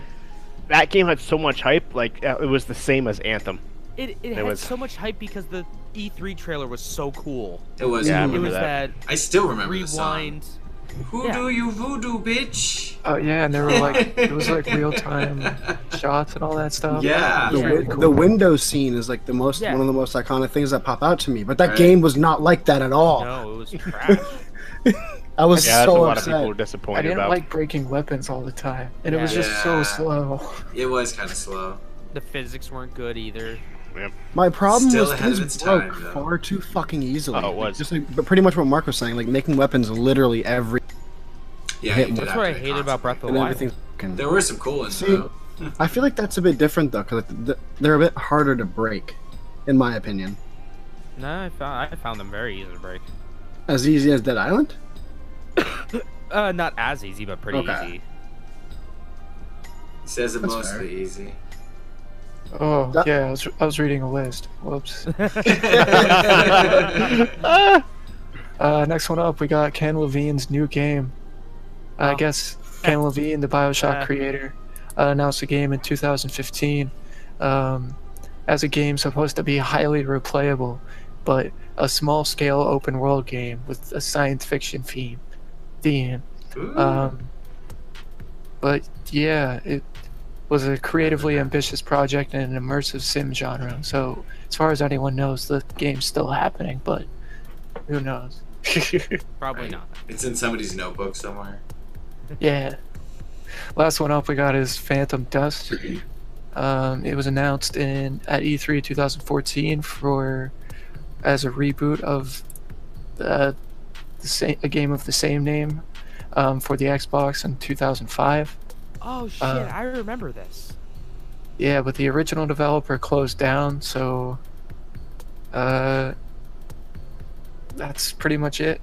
That game had so much hype. Like it was the same as Anthem. It had so much hype because the E3 trailer was so cool. It was. Yeah, I It remember was that. that I still remember the song. rewind. Hoodoo you voodoo bitch. Oh yeah, and there were like it was like real time shots and all that stuff. Yeah. It was really cool. The Windows scene is like one of the most iconic things that pop out to me. But that game was not like that at all. No, it was trash. I was Yeah, that's so a lot upset. of people were I disappointed didn't about. like breaking weapons all the time, and it was just so Yeah. slow. It was kind of slow. The physics weren't good either. My problem Still was ahead of things its broke time, though. far too fucking easily. Oh, it was. Just like, but pretty much what Mark was saying, like making weapons literally every Yeah, Hit you did That's have what to I be hated about constant. Breath of the and Wild. everything's fucking. There were some cool ones See, though. I feel like that's a bit different though, because they're a bit harder to break, in my opinion. No, I found them very easy to break. As easy as Dead Island. Not as easy, but pretty Okay. easy. He says it That's mostly fair. easy. Oh That- yeah, I was reading a list. Whoops. Next one up, we got Ken Levine's new game. I Oh. guess Ken Levine, the Bioshock creator, announced a game in 2015. As a game supposed to be highly replayable, but a small-scale open-world game with a science fiction theme. Ooh. But yeah, it was a creatively ambitious project in an immersive sim genre. So as far as anyone knows, the game's still happening, but who knows? Probably Right. not. It's in somebody's notebook somewhere. Yeah. Last one up we got is Phantom Dust. It was announced at E3 2014 as a reboot of a game of the same name for the Xbox in 2005. Oh shit! I remember this. Yeah, but the original developer closed down, so that's pretty much it.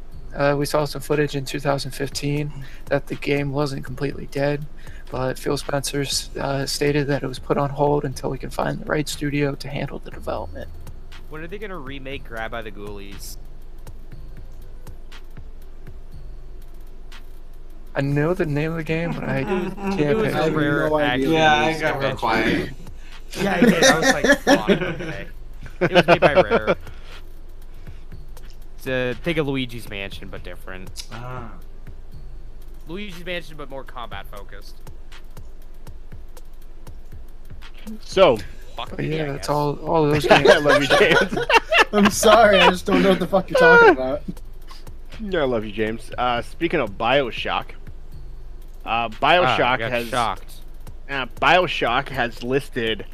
We saw some footage in 2015 that the game wasn't completely dead, but Phil Spencer stated that it was put on hold until we can find the right studio to handle the development. When are they gonna remake Grab by the Ghoulies? I know the name of the game, but I can't It was pick I a have it. rare no idea. action Yeah, I release got real eventually. quiet. Yeah, I did. I was like, fuck, okay. It was made by Rare. Think of Luigi's Mansion, but different. Ah. Luigi's Mansion, but more combat focused. So, Fuck But me, yeah, I that's guess. all those I games. love you, James. I'm sorry, I just don't know what the fuck you're talking about. Yeah, I love you, James. Speaking of Bioshock, I Bioshock got has shocked. Bioshock has listed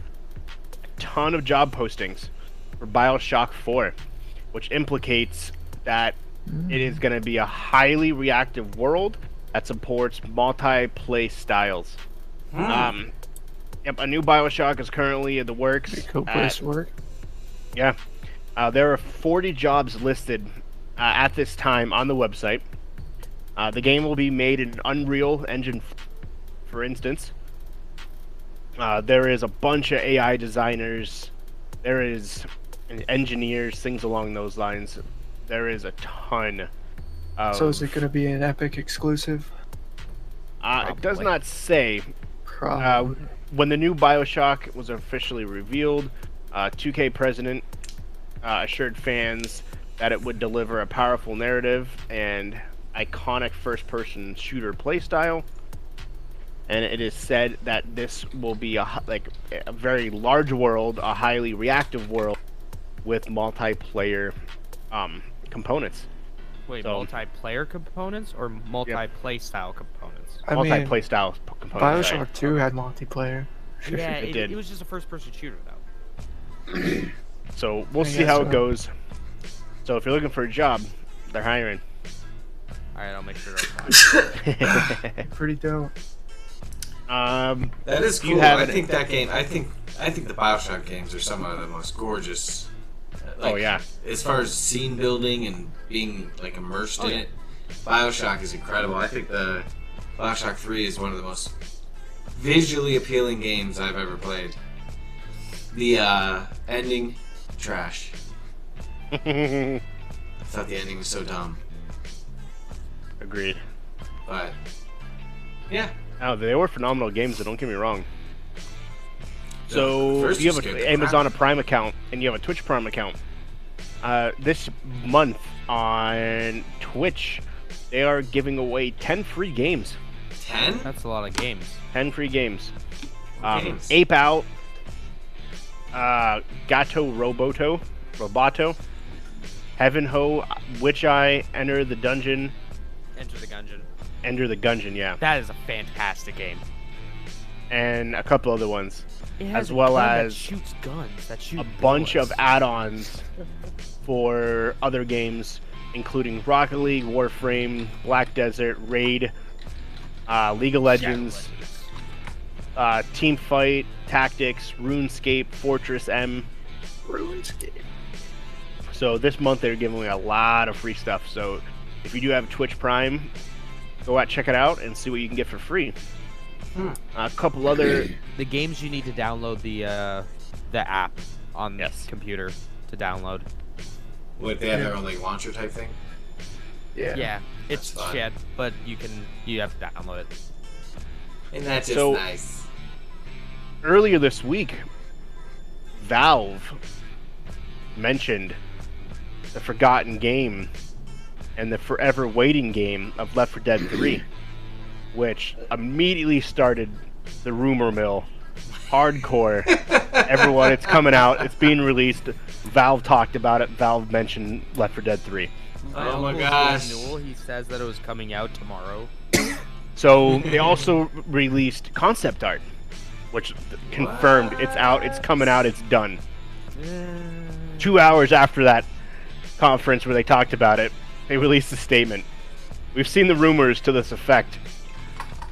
a ton of job postings for Bioshock 4, which implicates that it is going to be a highly reactive world that supports multi-play styles. Yep, a new Bioshock is currently in the works. Cool place to work. Yeah. There are 40 jobs listed at this time on the website. The game will be made in Unreal Engine, for instance. There is a bunch of AI designers. There is engineers, things along those lines. There is a ton of... So is it going to be an Epic exclusive? It does Probably. not say. Probably. When the new Bioshock was officially revealed, 2K president assured fans that it would deliver a powerful narrative and iconic first-person shooter playstyle. And it is said that this will be a very large world, a highly reactive world with multiplayer components. Wait, So- multiplayer components or multi-play style components? I mean, Multi-play style components. Bioshock right? 2 had multiplayer. Yeah, It it, did. it was just a first-person shooter though. So we'll I see guess how so. it goes. So if you're looking for a job, they're hiring. All right, I'll make sure to apply. Pretty dope. That is Do you cool. have I any- think that game. I think the Bioshock games are some of the most gorgeous. Oh, yeah. As far as scene building and being like immersed in it, Bioshock is incredible. I think the Bioshock 3 is one of the most visually appealing games I've ever played. The ending, trash. I thought the ending was so dumb, Agreed. but yeah. Oh, they were phenomenal games, so don't get me wrong. So, first if you was have good, an the Amazon crap. Prime account and you have a Twitch Prime account, this month on Twitch, they are giving away 10 free games. 10? That's a lot of games. 10 free games. Games. Ape Out, Gato Roboto, Heaven Ho, Witch Eye, Enter the Dungeon, Enter the Gungeon. yeah, That is a fantastic game. and a couple other ones. It has As a well gun that as shoots guns. That shoot A bunch bullets. of add-ons for other games, including Rocket League, Warframe, Black Desert, Raid, League of Legends, Team Fight, Tactics, RuneScape, Fortress M. RuneScape. So this month they're giving away a lot of free stuff. So if you do have Twitch Prime, go out, check it out, and see what you can get for free. A couple other... The games you need to download the app on Yes. the computer to download. What, they have their own like launcher type thing? Yeah. Yeah, it's That's fun. shit, but you have to download it. And that's just So- nice. Earlier this week, Valve mentioned the forgotten game and the forever waiting game of Left 4 Dead 3, which immediately started the rumor mill. Hardcore. Everyone, it's coming out. It's being released. Valve talked about it. Valve mentioned Left 4 Dead 3. Oh my gosh. Newell, he says that it was coming out tomorrow. So they also released concept art, which confirmed it's out, it's coming out, it's done. 2 hours after that conference where they talked about it, they released a statement. We've seen the rumors to this effect.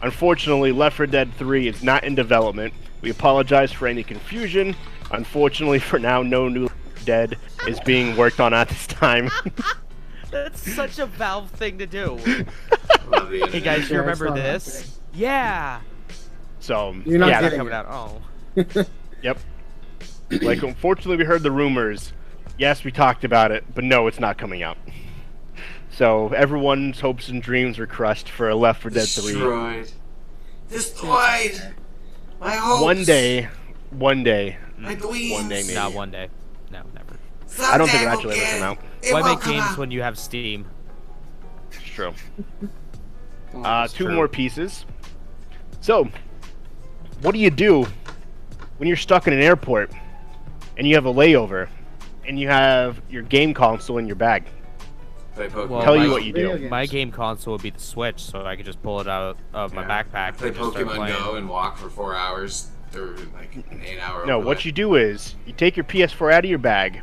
Unfortunately, Left 4 Dead 3 is not in development. We apologize for any confusion. Unfortunately, for now, no new Dead is being worked on at this time. That's such a Valve thing to do. Love the Hey guys, you Yeah, remember it's not this? Yeah. So, You're not yeah, getting Coming it. out. Oh. yep. Like, unfortunately, we heard the rumors. Yes, we talked about it, but no, it's not coming out. So, everyone's hopes and dreams were crushed for a Left 4 Dead 3. Destroyed. My hopes. One day, My dreams. one day maybe. Not one day. No, never. I don't think it Someday actually we'll ever get come out. it. It Why will make come games out. when you have Steam? It's true. That's Two true. more pieces. So, what do you do when you're stuck in an airport and you have a layover and you have your game console in your bag? Play Pokemon. Well, Tell you my- what you Video do. games. My game console would be the Switch, so I could just pull it out of my Yeah. backpack Play and just start Pokemon playing. Go and walk for 4 hours through like an 8-hour. No, what you do is you take your PS4 out of your bag.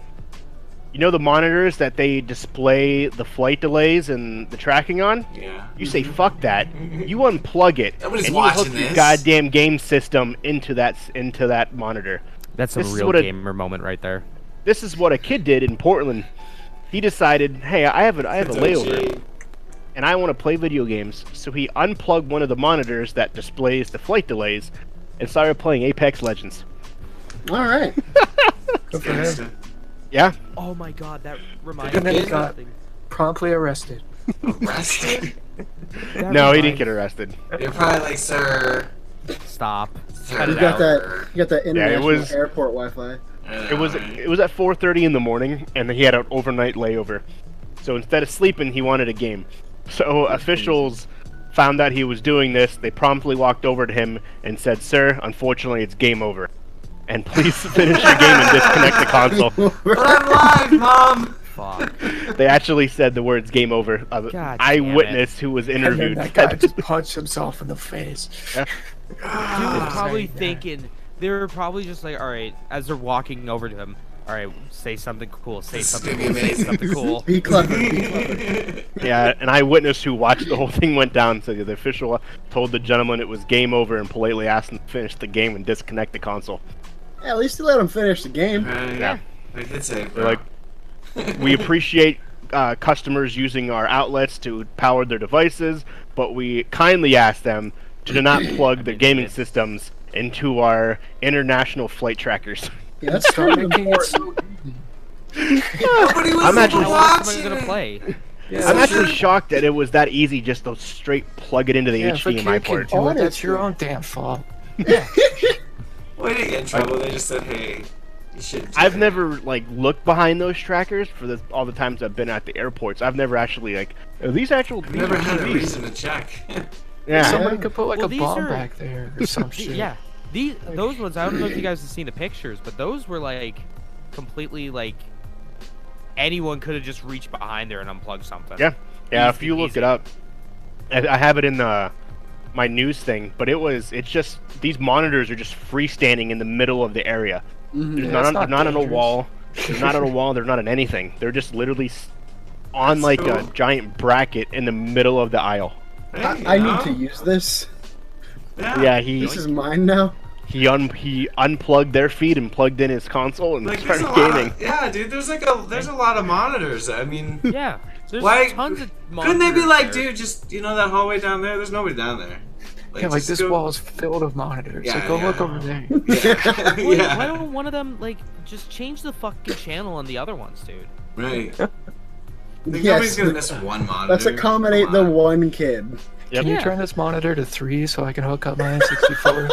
You know the monitors that they display the flight delays and the tracking on? Yeah. You say fuck that. You unplug it Nobody's and you hook watching your this. goddamn game system into that monitor. That's a This is real what a- gamer moment right there. This is what a kid did in Portland. He decided, hey, I have a layover and I want to play video games. So he unplugged one of the monitors that displays the flight delays and started playing Apex Legends. All right. Good for him. Yeah, Oh my god, that reminds And then me he of got something. promptly arrested. Arrested? That no, he reminds- didn't get arrested. You're probably like, sir. Stop. Sir. Cut You it got out. that. You got that international was- airport Wi-Fi. It was at 4:30 in the morning, and he had an overnight layover. So instead of sleeping, he wanted a game. So officials found out he was doing this. They promptly walked over to him and said, "Sir, unfortunately, it's game over, and please finish your game and disconnect the console." But I'm live, Mom. fuck. They actually said the words "game over." God damn Eyewitness who was And interviewed. then that guy just punched himself in the face. Dude was probably Saying that. thinking, they were probably just like, all right, as they're walking over to him, all right, say something cool, say This is something gonna be cool, say amazing. something cool. Be clever. Be clever. Yeah, an eyewitness who watched the whole thing went down said the official told the gentleman it was game over and politely asked him to finish the game and disconnect the console. Yeah, at least you let him finish the game. Right. Yeah. I did say, They're like, we appreciate customers using our outlets to power their devices, but we kindly ask them to not plug their gaming systems into our international flight trackers. Yeah, that's Start kind of making it important. so easy. nobody was I'm actually- even How else am I watching gonna it. play? Yeah, I'm actually shocked that it was that easy just to straight plug it into the yeah, if a HDMI kid can port. do it, that's Honestly. your own damn fault. We didn't get in trouble. They just said, "Hey, you should." do I've that." never looked behind those trackers for all the times I've been at the airports. I've never actually are these actual? I've These never are had a TVs. reason to check. Yeah. Somebody could put like Well, a these bomb are- back there or some shit. Yeah, those ones, I don't know if you guys have seen the pictures, but those were like completely like anyone could have just reached behind there and unplugged something. Yeah. Yeah, if Easy, you look easy. it up, I have it in my news thing, but it's just these monitors are just freestanding in the middle of the area. There's Yeah, not it's on, not not on a dangerous. wall. They're not on a wall. They're not on anything. They're just literally on That's like a cool. giant bracket in the middle of the aisle. I need to use this. Yeah, This is mine now. he unplugged their feed and plugged in his console and Like, there's started a lot gaming. yeah, dude. There's a lot of monitors. I mean, Yeah. There's why tons of couldn't they be monitors like, there. dude, just that hallway down there? There's nobody down there. Yeah, like just this go- wall is filled with monitors. Yeah, Like, go yeah. look over there. Yeah. Why, yeah. why don't one of them like just change the fucking channel on the other ones, dude? Right. Like, nobody's Yes. gonna miss one monitor. Let's accommodate Come the on. one kid. Yep. Can you Yeah. turn this monitor to 3 so I can hook up my N64?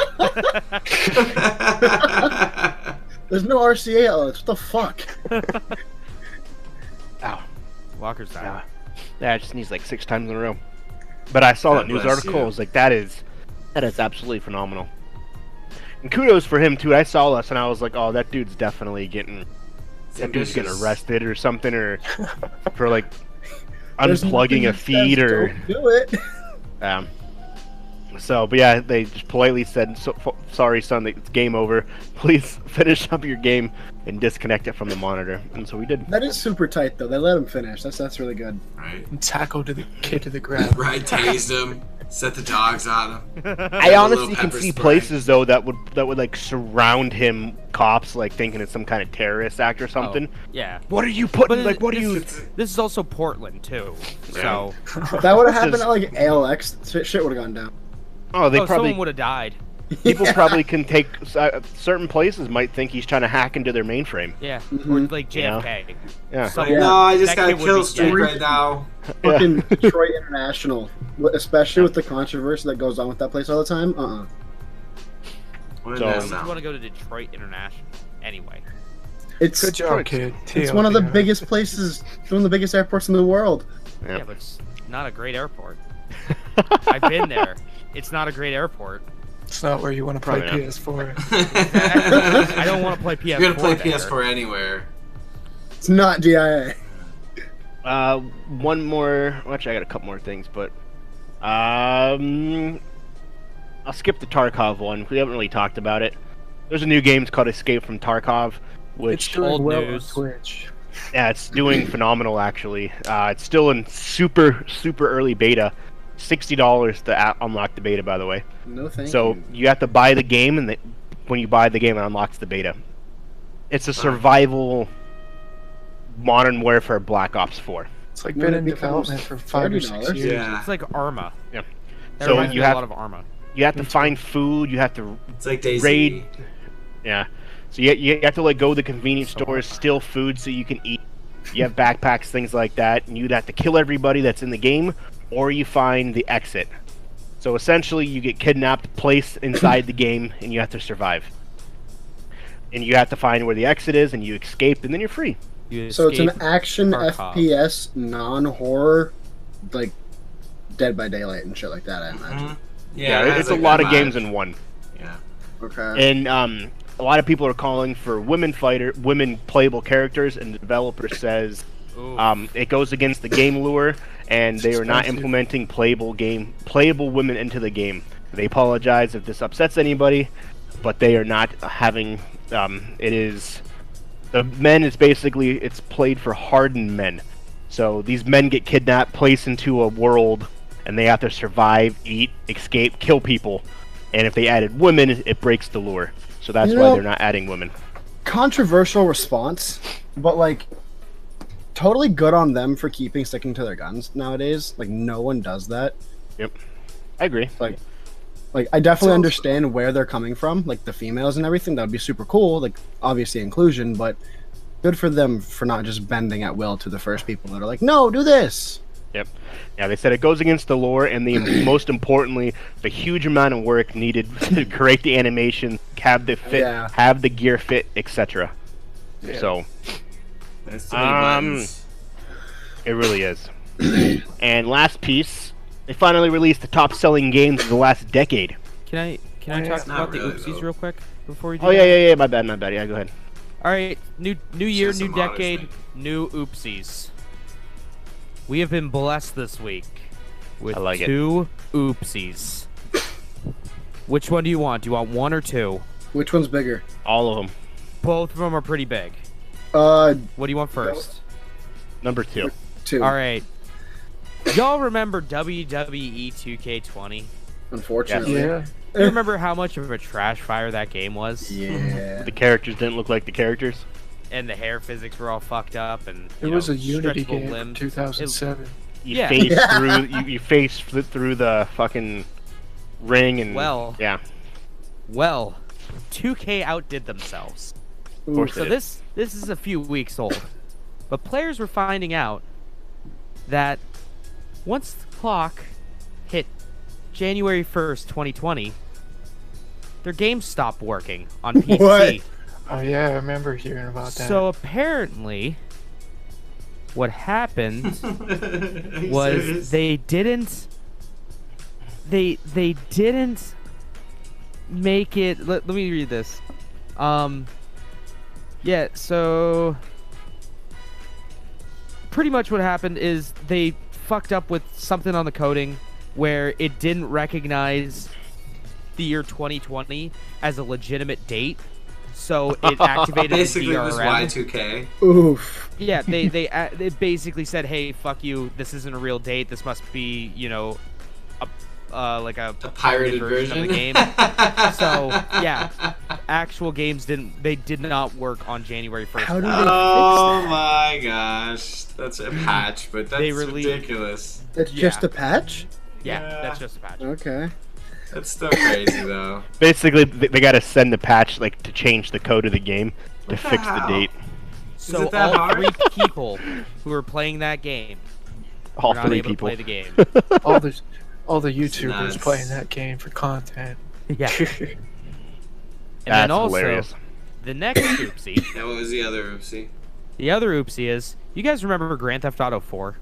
There's no RCA outlets. What the fuck? Ow. Walker's Yeah. down. Yeah, it just needs like 6 times in a row. But I saw God that news bless article. you. I was like, that is absolutely phenomenal. And kudos for him too. I saw this and I was like, oh, that dude's definitely getting arrested or something, or for like There's unplugging nothing a that feed says or. don't do it. So, but yeah, they just politely said, "Sorry, son, it's game over. Please finish up your game and disconnect it from the monitor." And so we did. That is super tight though. They let him finish. That's really good. Right. And tackle to the kid to the ground. Right. Tased him. Set the dogs on him. I a honestly little can pepper see spray. places though that would like surround him, cops like thinking it's some kind of terrorist act or something. Yeah. What are you putting? But Like, what are you? This is also Portland too, so If that would have happened Just- at like ALX, shit would have gone down. Oh, they oh, probably someone would have died. people probably can take certain places might think he's trying to hack into their mainframe. Yeah, Mhm. or like Yeah. JFK. Yeah. Someone- No, I just that got a kid would kill be streak dead. right now. Fucking Detroit International, especially with the controversy that goes on with that place all the time. What So- did that Why would you sound? want to go to Detroit International? Anyway. It's Good job, kid. it's one of the TLDR. biggest places, one of the biggest airports in the world. Yeah. Yeah, but it's not a great airport. I've been there. It's not a great airport. It's not where you want to play Probably not. PS4. I don't want to play PS4. You're gonna play there. PS4 anywhere. It's not DIA. One more. Well, actually, I got a couple more things, but I'll skip the Tarkov one. We haven't really talked about it. There's a new game. It's called Escape from Tarkov, It's which doing Old well news. on Twitch. yeah, it's doing phenomenal actually. It's still in super early beta. $60 to unlock the beta, by the way. No thank So you. you have to buy the game, and when you buy the game, it unlocks the beta. It's a survival Modern Warfare Black Ops 4. It's like When been it in becomes development for 5 or 6 $30. years. Yeah. It's like Arma. Yeah. That So reminds you me have a lot of Arma. you have to find food. You have to It's like Daisy. Raid. Yeah. So you have to like go to the convenience So stores, hard. steal food so you can eat. You have backpacks, things like that, and you'd have to kill everybody that's in the game, or you find the exit. So essentially, you get kidnapped, placed inside the game, and you have to survive. And you have to find where the exit is, and you escape, and then you're free. You So it's an escape action Tarkov. FPS, non-horror, like Dead by Daylight and shit like that. I imagine. Mhm. Yeah, it has it's a good lot of vibe. games in one. Yeah. Okay. And a lot of people are calling for women playable characters, and the developer says Ooh. It goes against the game lure, and they are not implementing playable women into the game. They apologize if this upsets anybody, but they are not having. It is the men is basically it's played for hardened men. So these men get kidnapped, placed into a world, and they have to survive, eat, escape, kill people. And if they added women, it breaks the lure. So that's why they're not adding women. Controversial response, but like totally good on them for sticking to their guns nowadays. Like no one does that. Yep, I agree. Like I definitely understand where they're coming from, like the females and everything. That would be super cool. Like obviously inclusion, but good for them for not just bending at will to the first people that are like, no, do this. Yep. Yeah, they said it goes against the lore, and the most importantly, the huge amount of work needed to create the animation, have the fit, have the gear fit, etc. Yeah. So, That's too many buttons. it really is. And last piece, they finally released the top-selling games of the last decade. Can I talk not about the really, oopsies though. real quick before we do Oh yeah, my bad. Yeah, go ahead. All right, new year, Just new some modest decade, thing. new oopsies. We have been blessed this week with I like it. 2 oopsies. Which one do you want? Do you want 1 or 2? Which one's bigger? All of them. Both of them are pretty big. Uh, What do you want first? Number 2. 2. All right. Y'all remember WWE 2K20? Unfortunately. Yeah. You remember how much of a trash fire that game was? Yeah. The characters didn't look like the characters. And the hair physics were all fucked up, and It you was know, a Unity stretchable game from limbs. 2007. You Yeah. face through you face flip through the fucking ring and Well. yeah. Well, 2K outdid themselves. Of course So they did. this is a few weeks old, but players were finding out that once the clock hit January 1st, 2020, their games stopped working on PC. What? Oh yeah, I remember hearing about that. So apparently, what happened Are you was serious? they didn't make it. Let me read this. Yeah, so pretty much what happened is they fucked up with something on the coding where it didn't recognize the year 2020 as a legitimate date. So it activated Basically, the it was DRM. Y2K. Oof. Yeah, they basically said, "Hey, fuck you. This isn't a real date. This must be, you know, like a A pirated version of the game." So yeah, actual games did not work on January 1st. How do they Oh my gosh, that's a patch, but that's They released- ridiculous. It's Yeah. just a patch? Yeah, Yeah. that's just a patch. Okay. That's still crazy though. Basically, they got to send the patch like to change the code of the game to What the fix the hell? date. So it that all hard? 3 people who were playing that game All were not 3 able people. to play the game. all the YouTubers nuts. playing that game for content. Yeah. And That's then also hilarious. the next oopsie, Yeah, what was the other oopsie? the other oopsie is, you guys remember Grand Theft Auto 4?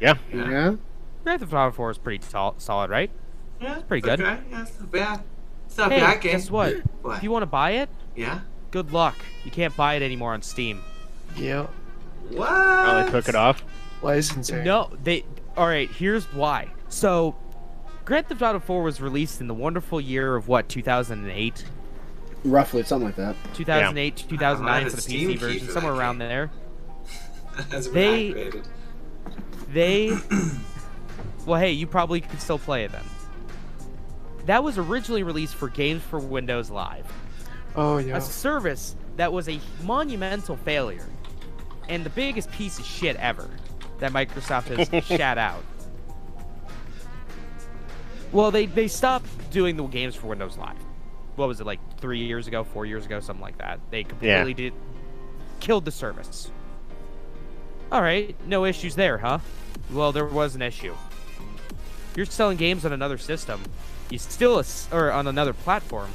Yeah. Yeah? Grand Theft Auto 4 is pretty solid, right? Yeah, pretty it's good. Okay. Yeah, it's not bad. It's not Hey, bad game. guess what? What? If you want to buy it, Yeah. good luck. You can't buy it anymore on Steam. Yeah. What? Oh, they took it off. Licensing. No, they. All right, here's why. So, Grand Theft Auto 4 was released in the wonderful year of what, 2008, Roughly, something like that. 2008 to 2009 Yeah. for the Steam PC key version, for somewhere that around game. there. Has been They- activated. They. Well, hey, you probably could still play it then. That was originally released for Games for Windows Live, Oh yeah. a service that was a monumental failure and the biggest piece of shit ever that Microsoft has shat out. Well, they stopped doing the Games for Windows Live. What was it, like 3 years ago, 4 years ago, something like that? They completely killed the service. All right, no issues there, huh? Well, there was an issue. If you're selling games on another system, you still or on another platform,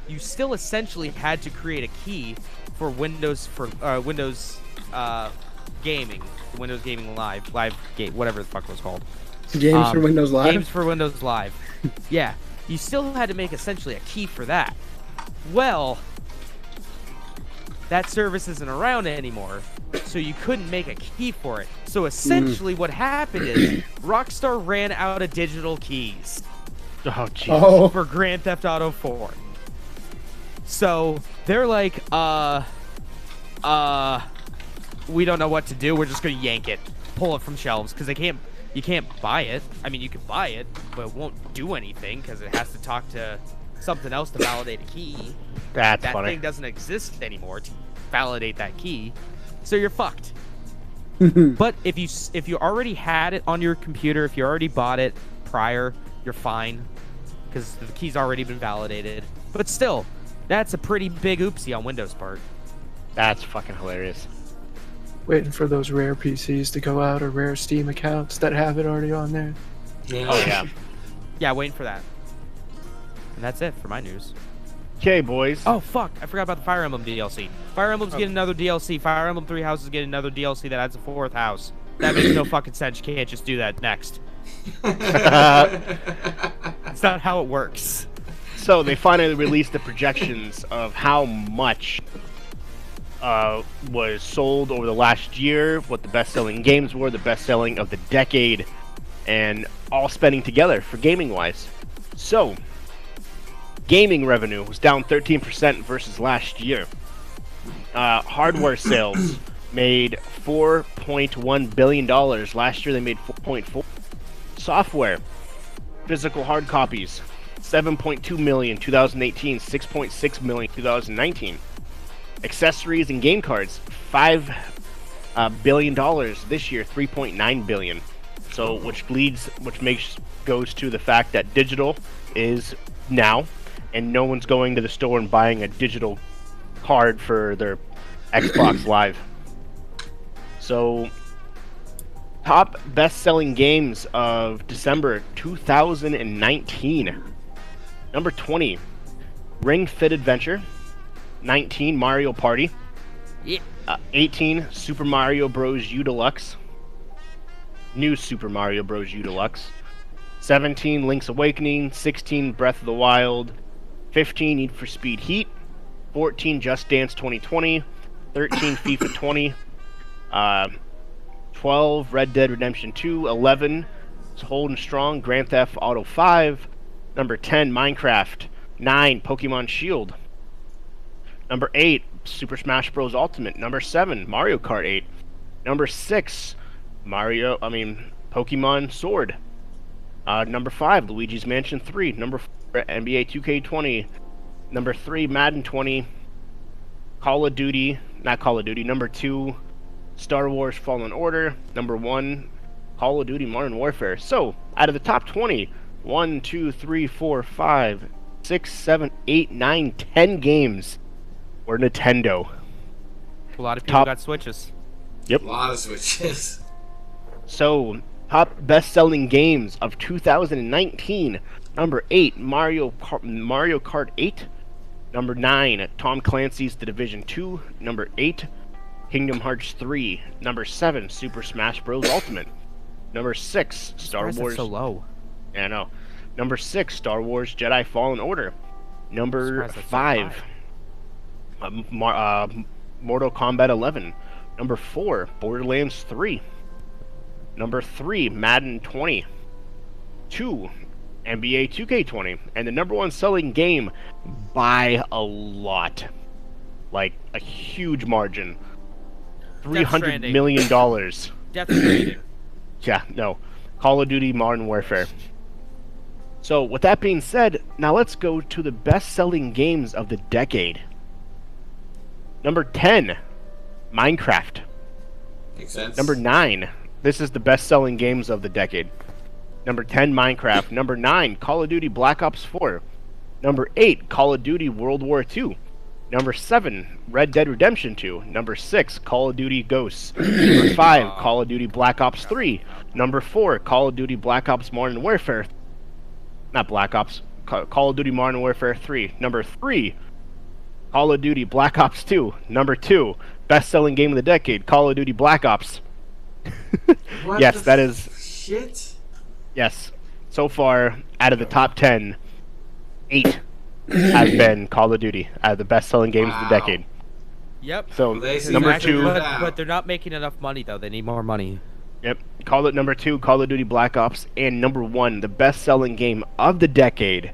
you still essentially had to create a key for Windows gaming, Windows Gaming Live game, whatever the fuck it was called. Games for Windows Live? Games for Windows Live. Yeah, you still had to make essentially a key for that. Well, that service isn't around anymore, so you couldn't make a key for it. So essentially what happened is Rockstar ran out of digital keys Oh, Jesus. Oh, for Grand Theft Auto 4. So they're like, we don't know what to do. We're just gonna yank it, pull it from shelves, because you can't buy it. I mean, you can buy it, but it won't do anything because it has to talk to something else to validate a key. That's That funny. thing doesn't exist anymore to validate that key, so you're fucked. But if you already had it on your computer, if you already bought it prior, you're fine because the key's already been validated. But still, that's a pretty big oopsie on Windows' part. That's fucking hilarious. Waiting for those rare PCs to go out or rare Steam accounts that have it already on there. Yeah. Oh, yeah. Yeah, waiting for that. And that's it for my news. Okay, boys. Oh fuck! I forgot about the Fire Emblem DLC. Fire Emblem's getting another DLC. Fire Emblem Three Houses getting another DLC that adds a fourth house. That makes no fucking sense. You can't just do that next. It's not how it works. So they finally released the projections of how much was sold over the last year, what the best-selling games were, the best-selling of the decade, and all spending together for gaming-wise. So, gaming revenue was down 13% versus last year. Hardware sales made $4.1 billion. Last year they made 4.4. Software, physical hard copies, 7.2 million 2018, 6.6 million 2019. Accessories and game cards, $5 billion this year, 3.9 billion. So which goes to the fact that digital is now, and no one's going to the store and buying a digital card for their Xbox Live. So, top best-selling games of December 2019. Number 20, Ring Fit Adventure. 19, Mario Party. Yeah. 18, Super Mario Bros. U Deluxe. New Super Mario Bros. U Deluxe. 17, Link's Awakening. 16, Breath of the Wild. 15, Need for Speed Heat. 14, Just Dance 2020. 13, FIFA 20. 12, Red Dead Redemption 2. 11, Holding Strong, Grand Theft Auto 5. Number 10, Minecraft. 9, Pokemon Shield. Number 8, Super Smash Bros. Ultimate. Number 7, Mario Kart 8. Number 6, Pokemon Sword. Number 5, Luigi's Mansion 3. Number 4, NBA 2K20. Number 3, Madden 20. Number 2, Star Wars Fallen Order. Number 1, Call of Duty Modern Warfare. So, out of the top 20, 1, 2, 3, 4, 5, 6, 7, 8, 9, 10 games were Nintendo. A lot of people got Switches. Yep. A lot of Switches. So, top best-selling games of 2019. Number 8, Mario Kart 8. Number 9, Tom Clancy's The Division 2. Number 8, Kingdom Hearts 3. Number 7, Super Smash Bros. Ultimate. Number 6, Star Why is that Wars. so low? Yeah, I know. Number 6, Star Wars Jedi Fallen Order. Number Surprised that's so 5, Mortal Kombat 11. Number 4, Borderlands 3. Number 3, Madden 20. 2, NBA 2K20. And the number 1 selling game by a lot. Like, a huge margin. $300 million. Death Stranding. Yeah, no. Call of Duty Modern Warfare. So, with that being said, now let's go to the best-selling games of the decade. Number 10, Minecraft. Makes sense. Number 9, this is the best-selling games of the decade. Number 10, Minecraft. Number 9, Call of Duty Black Ops 4. Number 8, Call of Duty World War II. Number 7, Red Dead Redemption 2. Number 6, Call of Duty Ghosts. Number 5, Call of Duty Black Ops 3. Number 4, Call of Duty Black Ops Modern Warfare. Not Black Ops. Call of Duty Modern Warfare 3. Number 3, Call of Duty Black Ops 2. Number 2, best-selling game of the decade, Call of Duty Black Ops. What Yes, the that is... shit? Yes. So far, out of the top 10, 8 have been Call of Duty, out of the best-selling games of the decade. Yep. So Well, they seem number to figure two, it But, out. but they're not making enough money though. They need more money. yep, call it number two, Call of Duty Black Ops, and number one, the best-selling game of the decade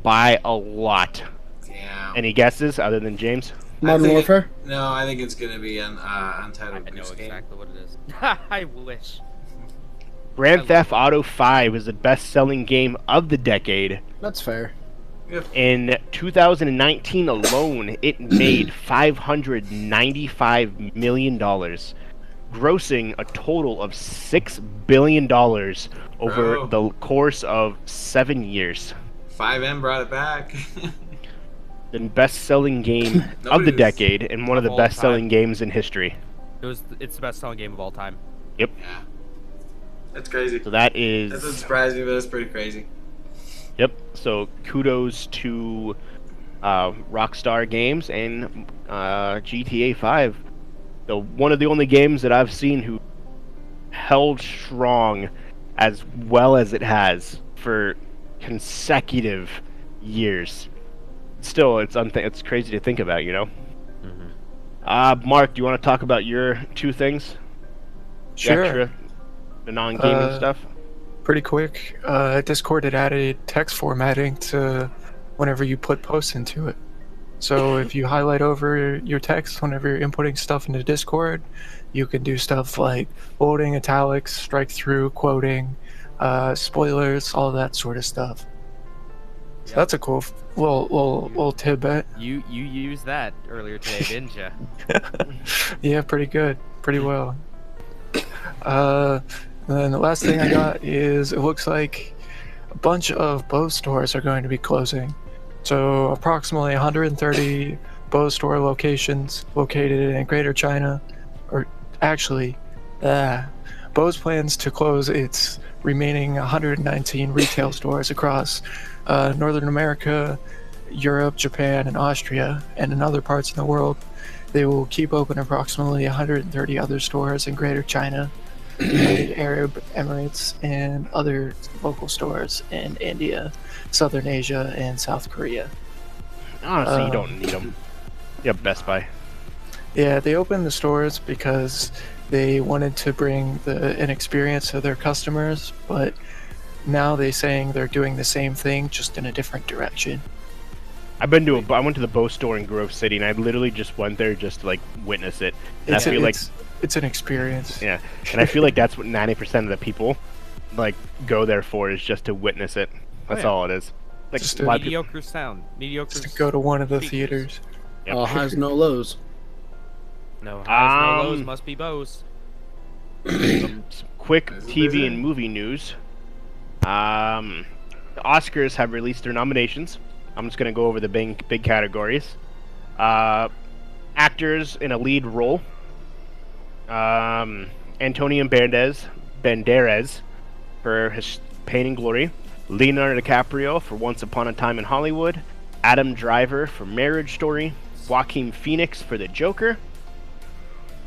by a lot. Damn. Any guesses other than James? Modern Warfare. No, I think it's gonna be I Untitled know Goose Game. exactly what it is. I wish. Grand Theft Auto 5 is the best-selling game of the decade. That's fair. In 2019 alone, it made $595 million, grossing a total of $6 billion over Bro. the course of 7 years. 5M brought it back. The best-selling game of Nobody the was- decade and one of the Of all best-selling time. games in history. It's the best selling game of all time. Yep. Yeah. That's crazy. So that That doesn't is... surprise me, but that's pretty crazy. Yep. So kudos to Rockstar Games and GTA 5. So one of the only games that I've seen who held strong as well as it has for consecutive years. Still, it's crazy to think about, you know. Mark, do you want to talk about your two things? The Sure. extra, the non-gaming stuff. Pretty quick. Discord had added text formatting to whenever you put posts into it. So if you highlight over your text whenever you're inputting stuff into Discord, you can do stuff like bolding, italics, strike through, quoting, spoilers, all that sort of stuff. So that's a cool little tidbit. You used that earlier today, didn't you? Yeah, pretty good. Pretty well. And then the last thing I got is it looks like a bunch of Bose stores are going to be closing. So approximately 130 Bose store locations located in Greater China, or actually, Bose plans to close its remaining 119 retail stores across Northern America, Europe, Japan, and Austria, and in other parts of the world. They will keep open approximately 130 other stores in Greater China, United Arab Emirates, and other local stores in India, Southern Asia, and South Korea. Honestly, you don't need them. Yeah, Best Buy. Yeah, they opened the stores because they wanted to bring an experience to their customers, but now they're saying they're doing the same thing, just in a different direction. I went to the Bose store in Grove City, and I literally just went there just to like witness it. And I feel like It's an experience. yeah, and I feel like that's what 90% of the people like go there for, is just to witness it. That's yeah. all it is. Like Just a to- lot of people- Mediocre sound. Mediocre. Just to go to one of the speakers. theaters. Yep. All highs, no lows. No highs, no lows. Um, Must be Bose. some quick That's TV busy. and movie news. The Oscars have released their nominations. I'm just gonna go over the big categories. Actors in a lead role. Antonio Banderas for his Pain and Glory. Leonardo DiCaprio for Once Upon a Time in Hollywood. Adam Driver for Marriage Story. Joaquin Phoenix for The Joker.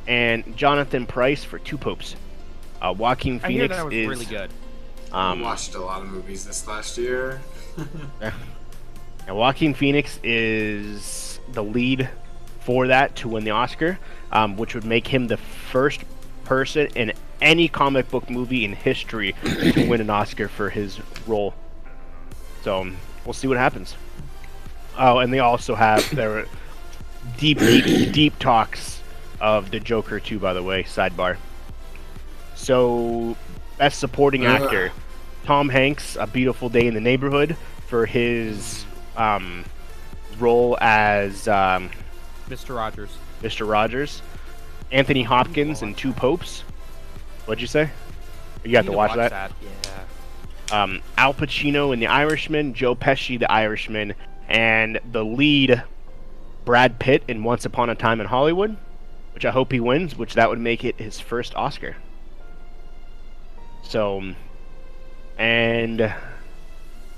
And Jonathan Pryce for Two Popes. Joaquin I hear Phoenix that was is really good. I watched a lot of movies this last year. and Joaquin Phoenix is the lead for that to win the Oscar, which would make him the first person in any comic book movie in history to win an Oscar for his role. So we'll see what happens. Oh, and they also have their deep talks of the Joker too, by the way. Sidebar. So, best supporting actor, Tom Hanks, A Beautiful Day in the Neighborhood, for his role as Mr. Rogers. Mr. Rogers. Anthony Hopkins in Two Popes. What'd you say? You have Need to watch that. Yeah. Al Pacino in The Irishman, Joe Pesci, The Irishman, and the lead, Brad Pitt in Once Upon a Time in Hollywood, which I hope he wins, which that would make it his first Oscar. So, and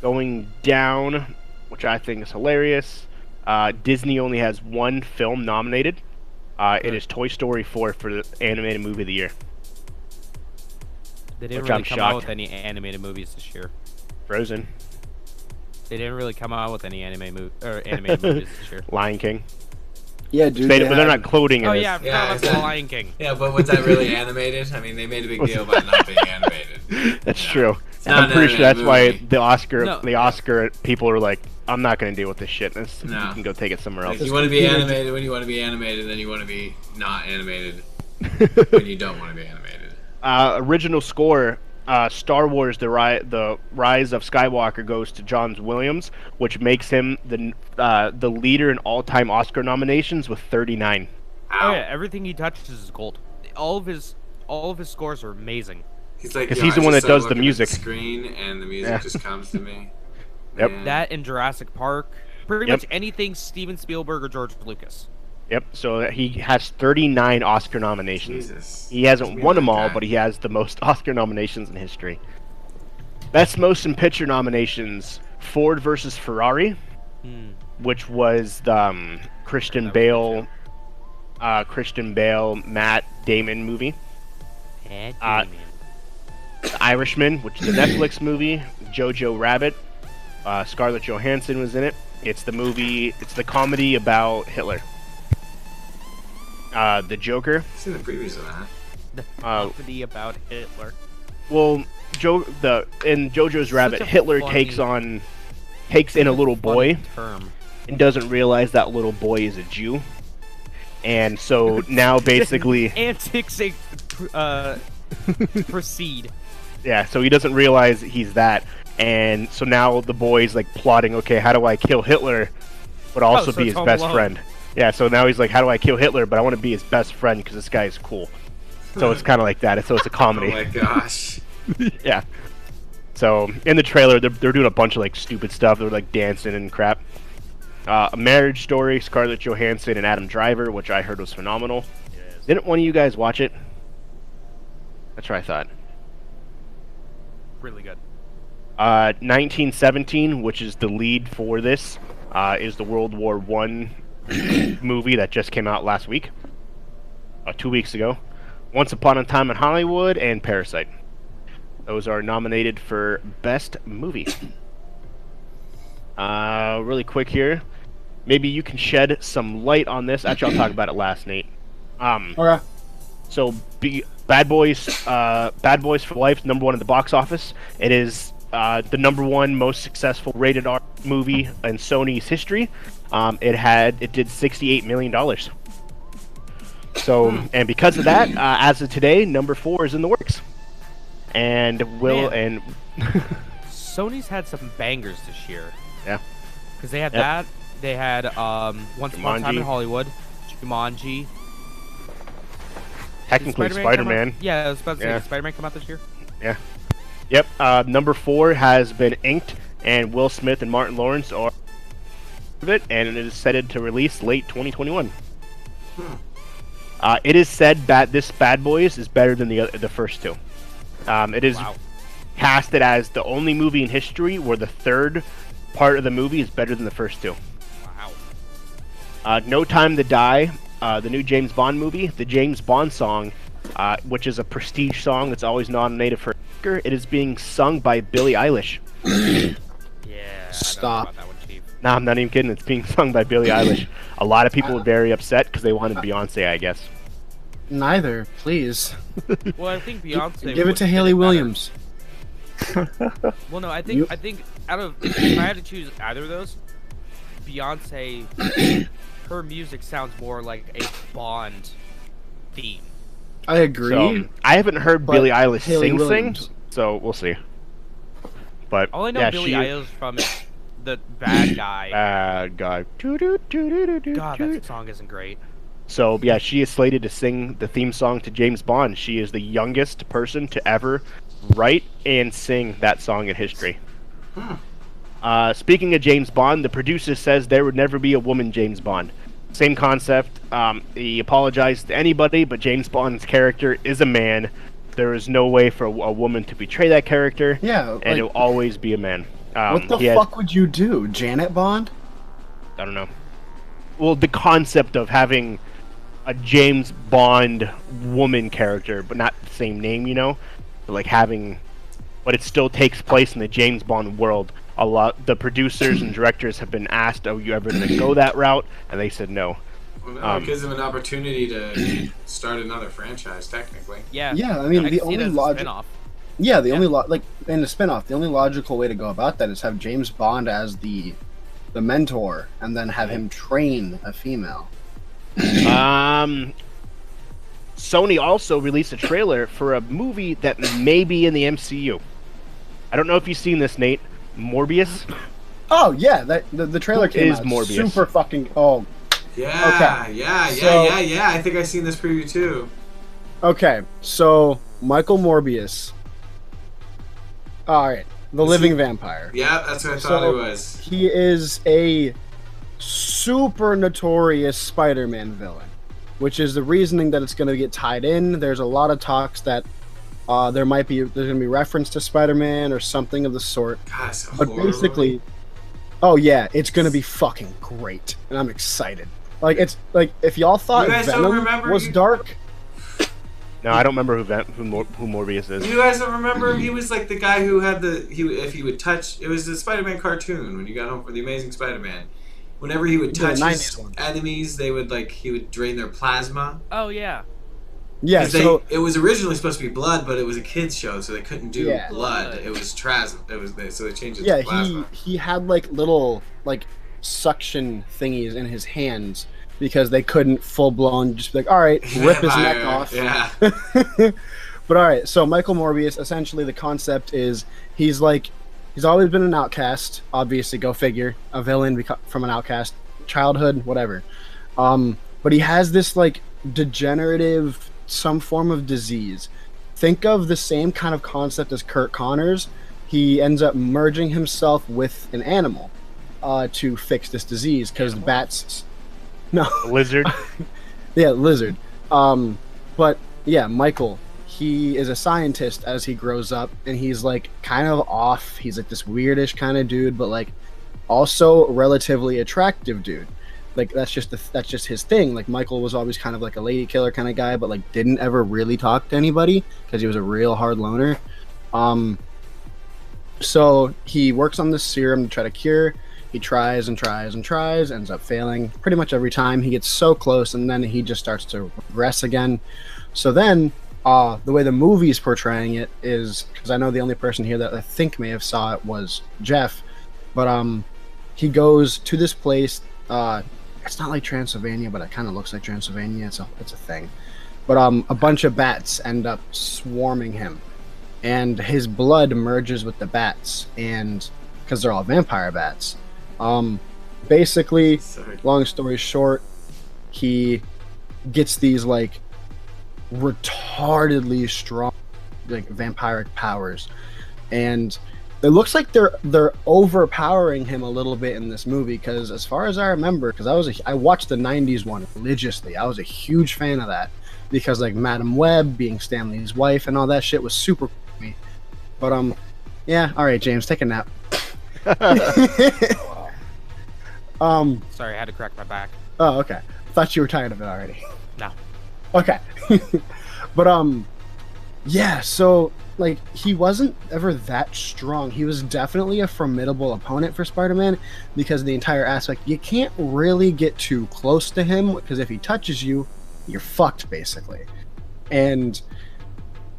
going down, which I think is hilarious, Disney only has one film nominated. It is Toy Story 4 for the animated movie of the year. They didn't Which really I'm come out shocked. with any animated movies this year. Frozen, They didn't really come out with any animated movies this year. Lion King. Yeah, dude. But they're not clothing it. Oh as- yeah, I forgot Yeah, about is the that- Lion King. Yeah, but was that really animated? I mean, they made a big deal about it not being animated. That's true. not I'm an pretty sure that's animated why movie. the Oscar people are like, I'm not gonna deal with this shit. You No. can go take it somewhere else. Like, you want to be animated when you want to be animated, then you want to be not animated when you don't want to be animated. Original score, Star Wars: The Rise of Skywalker goes to John Williams, which makes him the leader in all-time Oscar nominations with 39. Oh yeah, everything he touches is gold. All of his scores are amazing. He's like, 'Cause yo, he's the I one just that does started the looking at music. screen, and the music Yeah. just comes to me. Yep. Man. That and Jurassic Park, pretty Yep. much anything Steven Spielberg or George Lucas. Yep. So he has 39 Oscar nominations. Jesus. He hasn't won them all, like that. but he has the most Oscar nominations in history. Best Motion Picture nominations: Ford versus Ferrari, which was the Christian Bale, Matt Damon movie. The Irishman, which is a Netflix movie. Jojo Rabbit. Scarlett Johansson was in it. It's the comedy about Hitler. The Joker. I've seen the previews of that. The comedy about Hitler. Well, in Jojo's Rabbit, a Hitler funny- takes in a little boy Funny term. and doesn't realize that little boy is a Jew. And so now basically, Antics proceed. yeah, so he doesn't realize he's that. And so now the boy's like plotting, okay, how do I kill Hitler but also so be it's his Home best Alone. friend? Yeah, so now he's like, how do I kill Hitler but I want to be his best friend because this guy is cool. So it's kind of like that. So it's a Oh comedy. my gosh. Yeah. So in the trailer, they're doing a bunch of like stupid stuff. They're like dancing and crap. A Marriage Story, Scarlett Johansson and Adam Driver, which I heard was phenomenal. Didn't one of you guys watch it? That's what I thought. Really good. 1917, which is the lead for this, is the World War One movie that just came out last week, 2 weeks ago. Once Upon a Time in Hollywood and Parasite. Those are nominated for Best Movie. Really quick here. Maybe you can shed some light on this. Actually, I'll talk about it last, Nate. Okay. So, Bad Boys for Life, #1 at the box office. It is the #1 most successful rated R movie in Sony's history. It did $68 million. So, and because of that, as of today, #4 is in the works. And Sony's had some bangers this year. Yeah. Because they had Yep. that. They had Once Upon a Time in Jumanji. Hollywood, Jumanji. technically Did Spider-Man come Spider-Man. out? Yeah, I was about to say, Yeah. did Spider-Man come out this year? Yeah. Yep. #4 has been inked, and Will Smith and Martin Lawrence are of it, and it is set to release late 2021. It is said that this Bad Boys is better than the first two. It is Wow. casted as the only movie in history where the third part of the movie is better than the first two. Wow. No Time to Die, the new James Bond movie, the James Bond song, which is a prestige song that's always nominated for an Oscar. It is being sung by Billie Eilish. Yeah. I Stop. don't know about that one, Chief. Nah, I'm not even kidding. It's being sung by Billie Eilish. A lot of people were very upset because they wanted Beyonce, I guess. Neither, please. Well, I think Beyonce. Give it would to fit Haley better. Williams. Well, no, I You- think out of if I had to choose either of those, Beyonce, her music sounds more like a Bond theme. I agree. So, I haven't heard but Billie Eilish Haley sing, Williams. so we'll see. But All I know yeah, Billie she, Eilish from is the Bad Guy. God. God, that song isn't great. So yeah, she is slated to sing the theme song to James Bond. She is the youngest person to ever write and sing that song in history. Speaking of James Bond, the producer says there would never be a woman James Bond. Same concept. He apologized to anybody, but James Bond's character is a man. There is no way for a woman to betray that character. Yeah, and like- it'll always be a man. What the he has- fuck would you do? Janet Bond? I don't know. Well, the concept of having a James Bond woman character, but not the same name, you know, but like having, but it still takes place in the James Bond world. The producers and directors have been asked, "Are you ever going to go that route?" And they said no. Well, no, it gives him an opportunity to start another franchise, technically. Yeah. Yeah, I mean, I the can see it only as a logic. spin-off. Yeah, the Yeah. only like in the spinoff, the only logical way to go about that is have James Bond as the mentor, and then have him train a female. Sony also released a trailer for a movie that may be in the MCU. I don't know if you've seen this, Nate. Morbius. Oh yeah, that the trailer Who came is out Morbius? super fucking. Oh, Yeah, Okay. yeah. So- I think I've seen this preview too. okay. So Michael Morbius. All right, the Is living he- vampire. Yeah, that's what I thought So- it was. He is a super notorious Spider-Man villain, which is the reasoning that it's going to get tied in. There's a lot of talks that there's going to be reference to Spider-Man or something of the sort. God, it's so But horrible. basically, oh yeah, it's going to be fucking great, and I'm excited. Like it's like if y'all thought You guys don't Venom remember was you- dark, No, I don't remember who Morbius is. You guys don't remember him? He was like the guy who had if he would touch. It was the Spider-Man cartoon when you got home for the Amazing Spider-Man. Whenever he would Yeah, the touch 90s his one. enemies, he would drain their plasma. Oh yeah. yeah. 'Cause So it was originally supposed to be blood, but it was a kids show, so they couldn't do Yeah. blood. It was so they changed it yeah, to plasma. he had like little like suction thingies in his hands because they couldn't full blown just be like, all right, rip his neck Vampire, off. Yeah. But all right, so Michael Morbius, essentially the concept is he's always been an outcast. Obviously, go figure, a villain from an outcast childhood, whatever. But he has this like degenerative, some form of disease. Think of the same kind of concept as Kurt Connors. He ends up merging himself with an animal to fix this disease because bats. No, Lizard. yeah, lizard. But yeah, Michael, he is a scientist as he grows up, and he's like kind of off. He's like this weirdish kind of dude, but like also relatively attractive dude. Like that's just his thing. Like Michael was always kind of like a lady killer kind of guy, but like didn't ever really talk to anybody because he was a real hard loner. So he works on this serum to try to cure. He tries and tries and tries, ends up failing pretty much every time. He gets so close, and then he just starts to regress again. So then, the way the movie's portraying it is, because I know the only person here that I think may have saw it was Jeff, but he goes to this place. It's not like Transylvania, but it kind of looks like Transylvania. It's a thing. But a bunch of bats end up swarming him, and his blood merges with the bats, and because they're all vampire bats. Basically, Sorry. long story short, he gets these like retardedly strong like vampiric powers, and it looks like they're overpowering him a little bit in this movie because as far as I remember, because I watched the 90s one religiously. I was a huge fan of that because like Madam Web being Stanley's wife and all that shit was super cool to me. But yeah, all right, James, take a nap. Sorry, I had to crack my back. Oh, okay. Thought you were tired of it already. No. Okay. But yeah, so like he wasn't ever that strong. He was definitely a formidable opponent for Spider-Man because of the entire aspect. You can't really get too close to him because if he touches you, you're fucked basically. And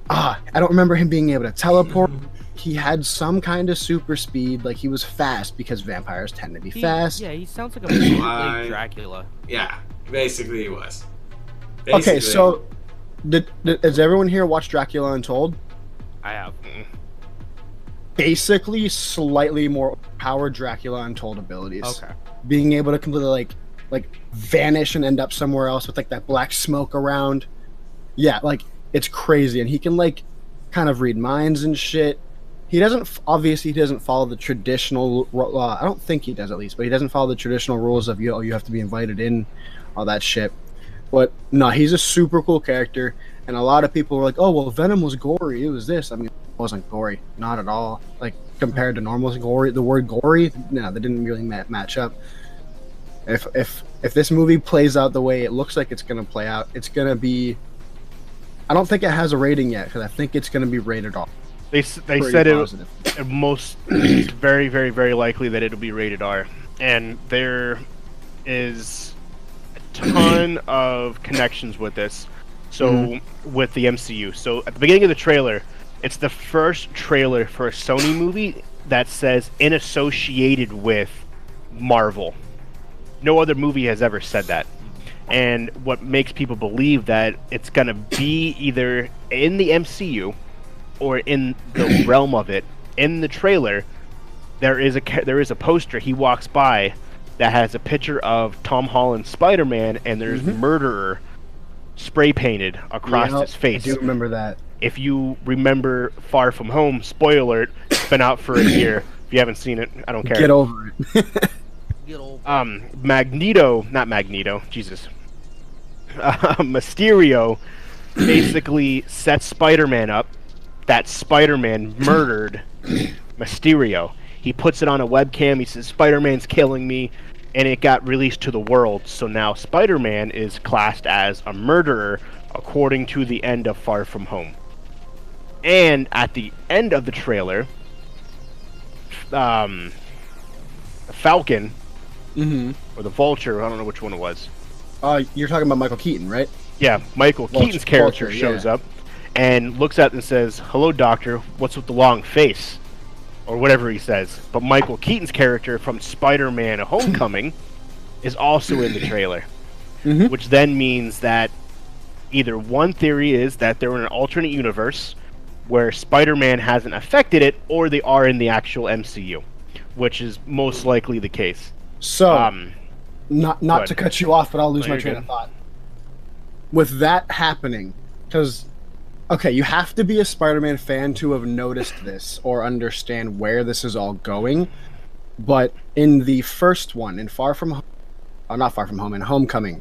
I don't remember him being able to teleport. He had some kind of super speed, like he was fast because vampires tend to be fast. Yeah, he sounds like a bootleg Why? Dracula. Yeah, basically he was. Okay, Basically. so does everyone here watch Dracula Untold? I have. Basically, slightly more powered Dracula Untold abilities. Okay. Being able to completely like vanish and end up somewhere else with like that black smoke around. Yeah, like it's crazy, and he can like kind of read minds and shit. He doesn't obviously he doesn't follow the traditional. I don't think he does at least, but he doesn't follow the traditional rules of you have to be invited in, all that shit. But no, he's a super cool character, and a lot of people were like, "Oh, well, Venom was gory. It was this." I mean, it wasn't gory, not at all. Like compared to normal gory, the word gory, no, they didn't really match up. If this movie plays out the way it looks like it's gonna play out, it's gonna be. I don't think it has a rating yet because I think it's gonna be rated R. They Pretty said positive. it's very, very, very likely that it'll be rated R. And there is ton of connections with this. So with the MCU. So at the beginning of the trailer, it's the first trailer for a Sony movie that says "in associated with Marvel." No other movie has ever said that. And what makes people believe that it's going to be either in the MCU or in the realm of it, in the trailer, there is a poster he walks by that has a picture of Tom Holland's Spider-Man, and there's murderer spray painted across his face. I do remember that. If you remember Far From Home, spoiler alert, it's been out for a year. If you haven't seen it, I don't care. Get over it. Mysterio basically sets Spider-Man up. That Spider-Man murdered Mysterio. He puts it on a webcam. He says, "Spider-Man's killing me," and it got released to the world. So now Spider-Man is classed as a murderer according to the end of Far From Home. And at the end of the trailer, Falcon or the Vulture, I don't know which one it was. You're talking about Michael Keaton, right? Yeah, Michael Keaton's character Vulture, shows up and looks at it and says, "Hello, Doctor, what's with the long face?" Or whatever he says. But Michael Keaton's character from Spider-Man Homecoming is also in the trailer. Which then means that either one theory is that they're in an alternate universe where Spider-Man hasn't affected it, or they are in the actual MCU, which is most likely the case. So, not to cut you off, but I'll lose my train of thought. With that happening, because, okay, you have to be a Spider-Man fan to have noticed this or understand where this is all going, but in the first one, in Far From Home, not Far From Home, in Homecoming,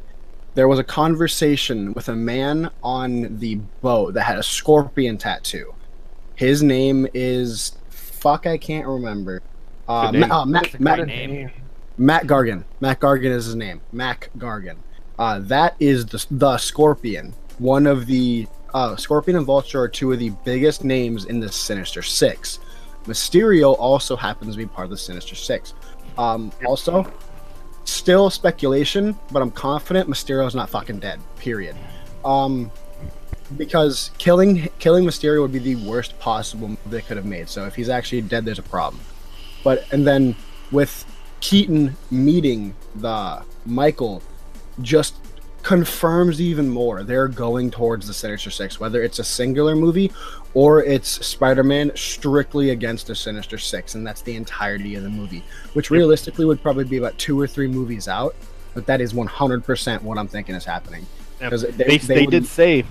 there was a conversation with a man on the boat that had a scorpion tattoo. His name is... Fuck, I can't remember. Matt Gargan. Matt Gargan is his name. Mac Gargan. That is the Scorpion. One of the... Scorpion and Vulture are two of the biggest names in the Sinister Six. Mysterio also happens to be part of the Sinister Six. Also... Still speculation, but I'm confident Mysterio's not fucking dead. Period. Because killing Mysterio would be the worst possible move they could have made. So if he's actually dead, there's a problem. And then with Keaton meeting the Michael, just confirms even more they're going towards the Sinister Six, whether it's a singular movie or it's Spider-Man strictly against the Sinister Six, and that's the entirety of the movie, which realistically would probably be about 2 or 3 movies out, but that is 100% what I'm thinking is happening. Because they did say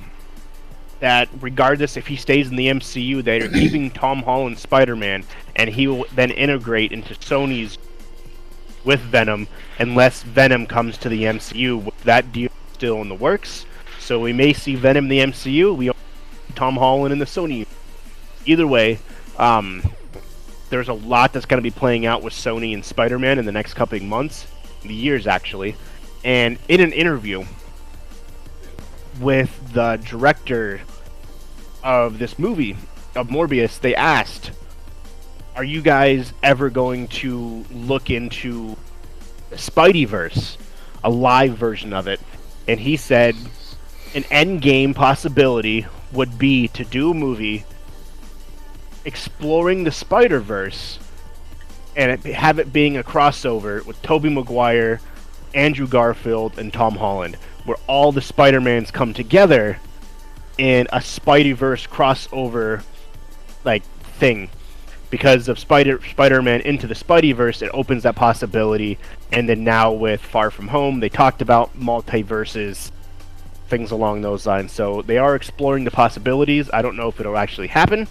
that regardless if he stays in the MCU, they're keeping Tom Holland Spider-Man, and he will then integrate into Sony's with Venom unless Venom comes to the MCU. That deal is still in the works, so we may see Venom in the MCU. We Tom Holland in the Sony. Either way, there's a lot that's going to be playing out with Sony and Spider-Man in the next couple of months, years actually. And in an interview with the director of this movie, of Morbius, they asked, "Are you guys ever going to look into the Spideyverse, a live version of it?" And he said an endgame possibility would be to do a movie exploring the Spider-Verse and have it being a crossover with Tobey Maguire, Andrew Garfield, and Tom Holland, where all the Spider-Mans come together in a Spideyverse crossover like thing. Because of Spider-Man Into the Spideyverse, it opens that possibility. And then now with Far From Home, they talked about multiverses, things along those lines. So they are exploring the possibilities. I don't know if it'll actually happen,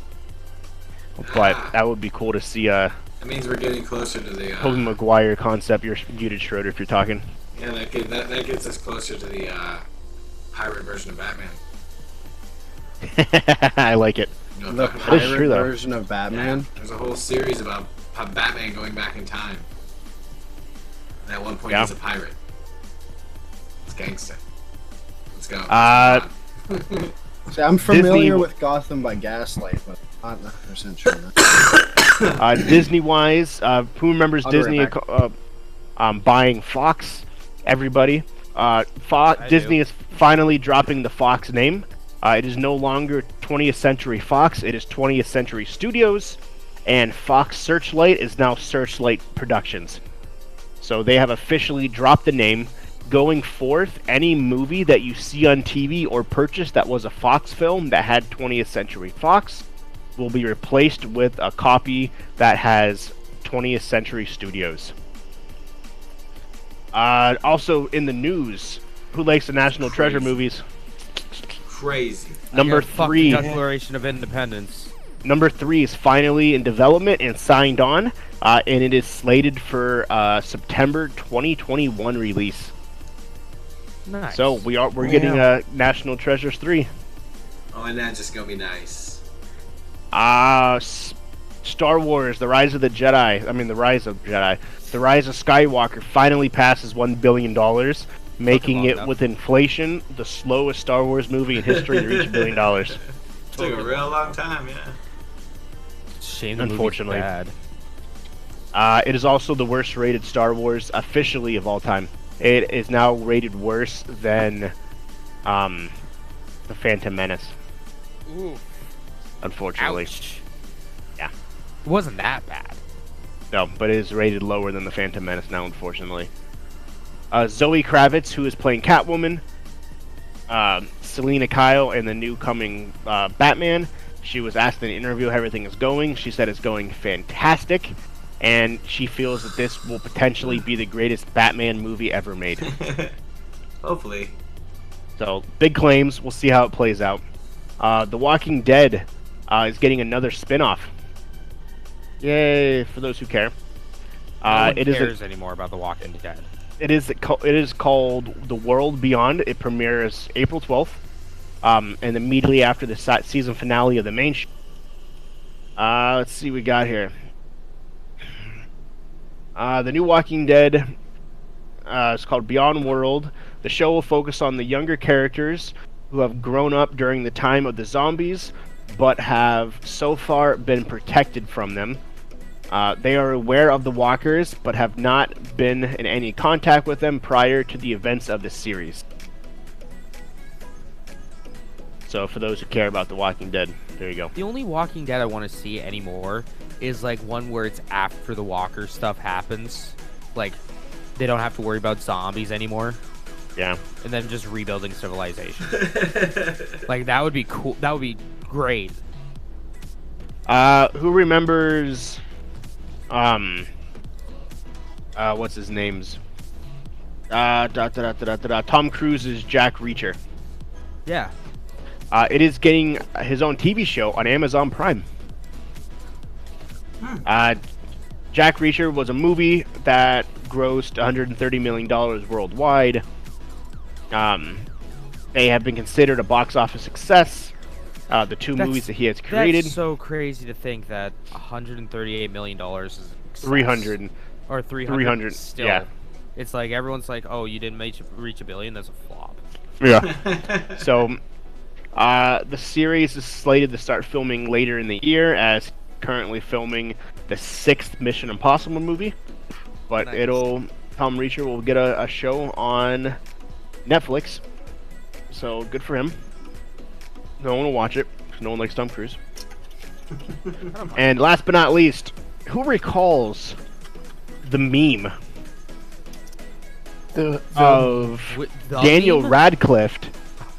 but that would be cool to see. That means we're getting closer to the Tobey Maguire concept. You're muted, Schroeder, if you're talking. Yeah, that gets us closer to the pirate version of Batman. I like it. You know, The That is true, pirate though. version of Batman. There's a whole series about Batman going back in time. And at one point, he's a pirate. It's gangster. Let's go. See, I'm familiar Disney- with Gotham by Gaslight, but I'm not 100% sure. on that. Disney-wise, who remembers I'll be Disney right buying Fox? Everybody. Disney is finally dropping the Fox name. It is no longer 20th Century Fox. It is 20th Century Studios, and Fox Searchlight is now Searchlight Productions. So they have officially dropped the name. Going forth, any movie that you see on TV or purchase that was a Fox film that had 20th Century Fox will be replaced with a copy that has 20th Century Studios. Also in the news, who likes the National Treasure movies? Crazy. Number Fuck the 3. Declaration of Independence. Number 3 is finally in development and signed on, and it is slated for September 2021 release. Nice. So we're getting National Treasures 3. Oh, and that's just gonna be nice. Star Wars: The Rise of the Jedi. I mean, The Rise of Jedi. The Rise of Skywalker finally passes $1 billion, making it, with inflation, the slowest Star Wars movie in history to reach $1 billion. Took a real long time, yeah. Shame the Unfortunately. movie's bad. It is also the worst rated Star Wars officially of all time. It is now rated worse than The Phantom Menace. Ooh. Unfortunately. Ouch. Yeah. It wasn't that bad. No, but it is rated lower than The Phantom Menace now, unfortunately. Zoe Kravitz, who is playing Catwoman. Selena Kyle in the new coming Batman. She was asked in an interview how everything is going. She said it's going fantastic. And she feels that this will potentially be the greatest Batman movie ever made. Hopefully. So, big claims. We'll see how it plays out. The Walking Dead is getting another spin-off. Yay, for those who care. No one it cares anymore about The Walking Dead. It is called The World Beyond. It premieres April 12th. And immediately after the season finale of the main show. Let's see what we got here. The new Walking Dead is called Beyond World. The show will focus on the younger characters who have grown up during the time of the zombies, but have so far been protected from them. They are aware of the walkers, but have not been in any contact with them prior to the events of the series. So for those who care about The Walking Dead, there you go. The only Walking Dead I want to see anymore is like one where it's after the walker stuff happens. Like, they don't have to worry about zombies anymore. Yeah. And then just rebuilding civilization. Like, that would be cool. That would be great. Who remembers what's his name's Tom Cruise's Jack Reacher? Yeah. It is getting his own TV show on Amazon Prime. Jack Reacher was a movie that grossed $130 million worldwide. They have been considered a box office success. The two movies that he has created. That's so crazy to think that $138 million is a success. 300. Or 300. 300, Still. yeah. It's like everyone's like, oh, you didn't reach a billion? That's a flop. Yeah. So, the series is slated to start filming later in the year, as currently filming the 6th Mission Impossible movie. But Nice. Tom Reacher will get a show on Netflix. So, good for him. No one will watch it, because no one likes Tom Cruise. And last but not least, who recalls the meme of The Daniel meme? Radcliffe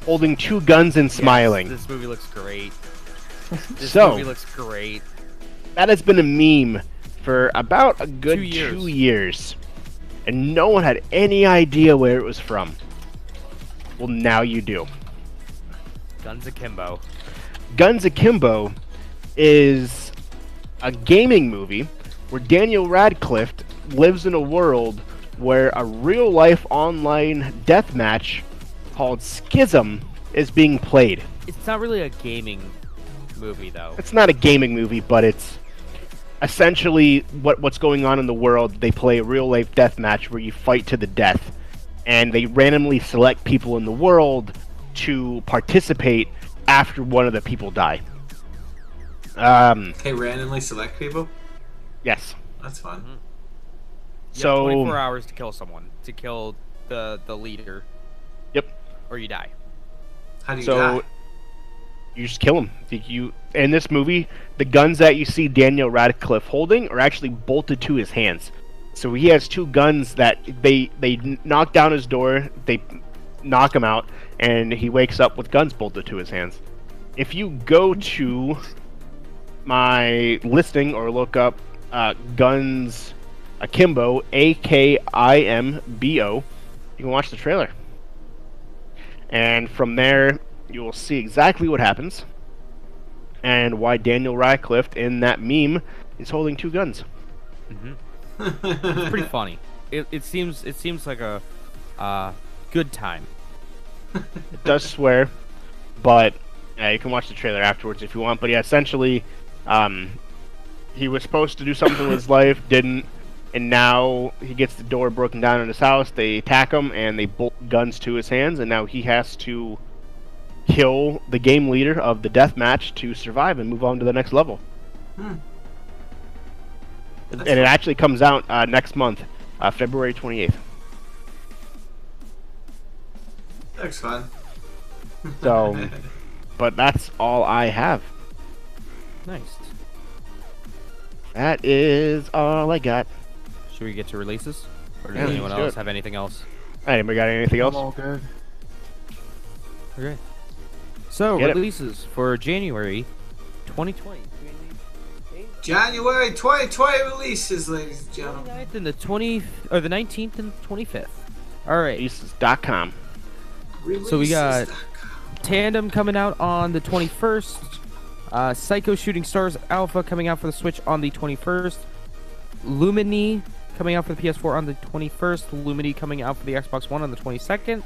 holding 2 guns and smiling? Yes, this movie looks great. This So- movie looks great. That has been a meme for about a good 2 years. 2 years. And no one had any idea where it was from. Well, now you do. Guns Akimbo. Guns Akimbo is a gaming movie where Daniel Radcliffe lives in a world where a real-life online deathmatch called Schism is being played. It's not really a gaming movie, though. It's not a gaming movie, but it's essentially what's going on in the world. They play a real-life deathmatch where you fight to the death, and they randomly select people in the world to participate after one of the people die. They randomly select people? Yes. That's fun. You have So 24 hours to kill someone. To kill the leader. Yep. Or you die. How do you So die? you just kill him. You in this movie, the guns that you see Daniel Radcliffe holding are actually bolted to his hands. So he has 2 guns that they knock down his door, they knock him out, and he wakes up with guns bolted to his hands. If you go to my listing or look up Guns Akimbo, Akimbo, you can watch the trailer. And from there, you will see exactly what happens and why Daniel Radcliffe in that meme is holding 2 guns. It's pretty funny. It seems like a good time. It does swear, but you can watch the trailer afterwards if you want. But yeah, essentially, he was supposed to do something with his life, didn't, and now he gets the door broken down in his house. They attack him and they bolt guns to his hands, and now he has to kill the game leader of the death match to survive and move on to the next level. And it actually comes out next month, February 28th. Looks fun. So, but that's all I have. Nice. That is all I got. Should we get to releases? Or does Yeah, anyone let's do else it. have anything else? Anybody got anything I'm else? all good. Okay. So, Get it. releases for January 2020. January 2020 releases, ladies and gentlemen. 29th and the 19th and 25th. All right. Releases.com. So we got Releases.com. Tandem coming out on the 21st. Psycho Shooting Stars Alpha coming out for the Switch on the 21st. Lumini coming out for the PS4 on the 21st. Lumini coming out for the Xbox One on the 22nd.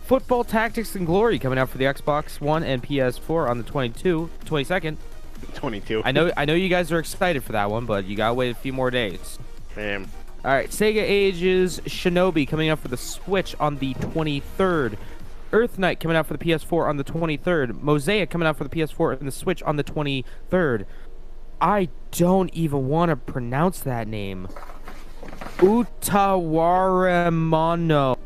Football Tactics and Glory coming out for the Xbox One and PS4 on the 22nd. 22. I know you guys are excited for that one, but you gotta wait a few more days. Damn. All right, Sega Ages Shinobi coming out for the Switch on the 23rd. Earth Knight coming out for the PS4 on the 23rd. Mosaic coming out for the PS4 and the Switch on the 23rd. I don't even want to pronounce that name. Utawaremono.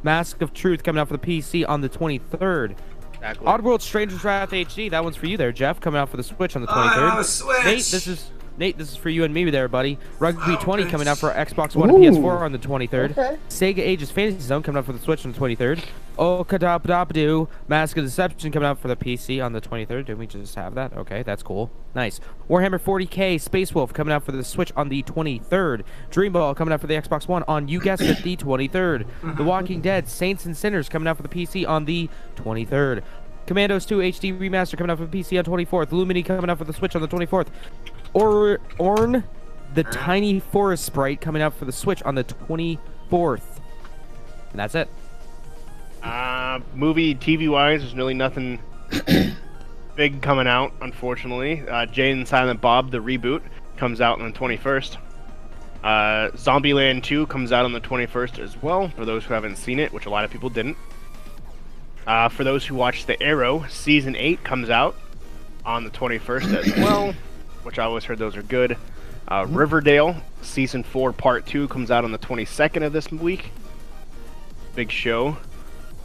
Mask of Truth coming out for the PC on the 23rd. Exactly. Oddworld Stranger's Wrath HD. That one's for you there, Jeff. Coming out for the Switch on the 23rd. Oh, Switch. Nate, this is for you and me there, buddy. Rugby Oh, 20 bitch. coming out for Xbox One and Ooh. PS4 on the 23rd. Okay. Sega Ages Fantasy Zone coming out for the Switch on the 23rd. Okadabdabdoo Mask of Deception coming out for the PC on the 23rd. Didn't we just have that? Okay, that's cool. Nice. Warhammer 40k Space Wolf coming out for the Switch on the 23rd. Dreamball coming out for the Xbox One on, you guessed it, the 23rd. The Walking Dead Saints and Sinners coming out for the PC on the 23rd. Commandos 2 HD Remaster coming out for the PC on 24th. Lumini coming out for the Switch on the 24th. Orn, the Tiny Forest Sprite coming out for the Switch on the 24th. And that's it. Movie TV wise, there's really nothing big coming out, unfortunately. Jay and Silent Bob, the reboot, comes out on the 21st. Zombieland 2 comes out on the 21st as well, for those who haven't seen it, which a lot of people didn't. For those who watched The Arrow, Season 8 comes out on the 21st as well, which I always heard those are good. Riverdale, Season 4 Part 2 comes out on the 22nd of this week. Big show.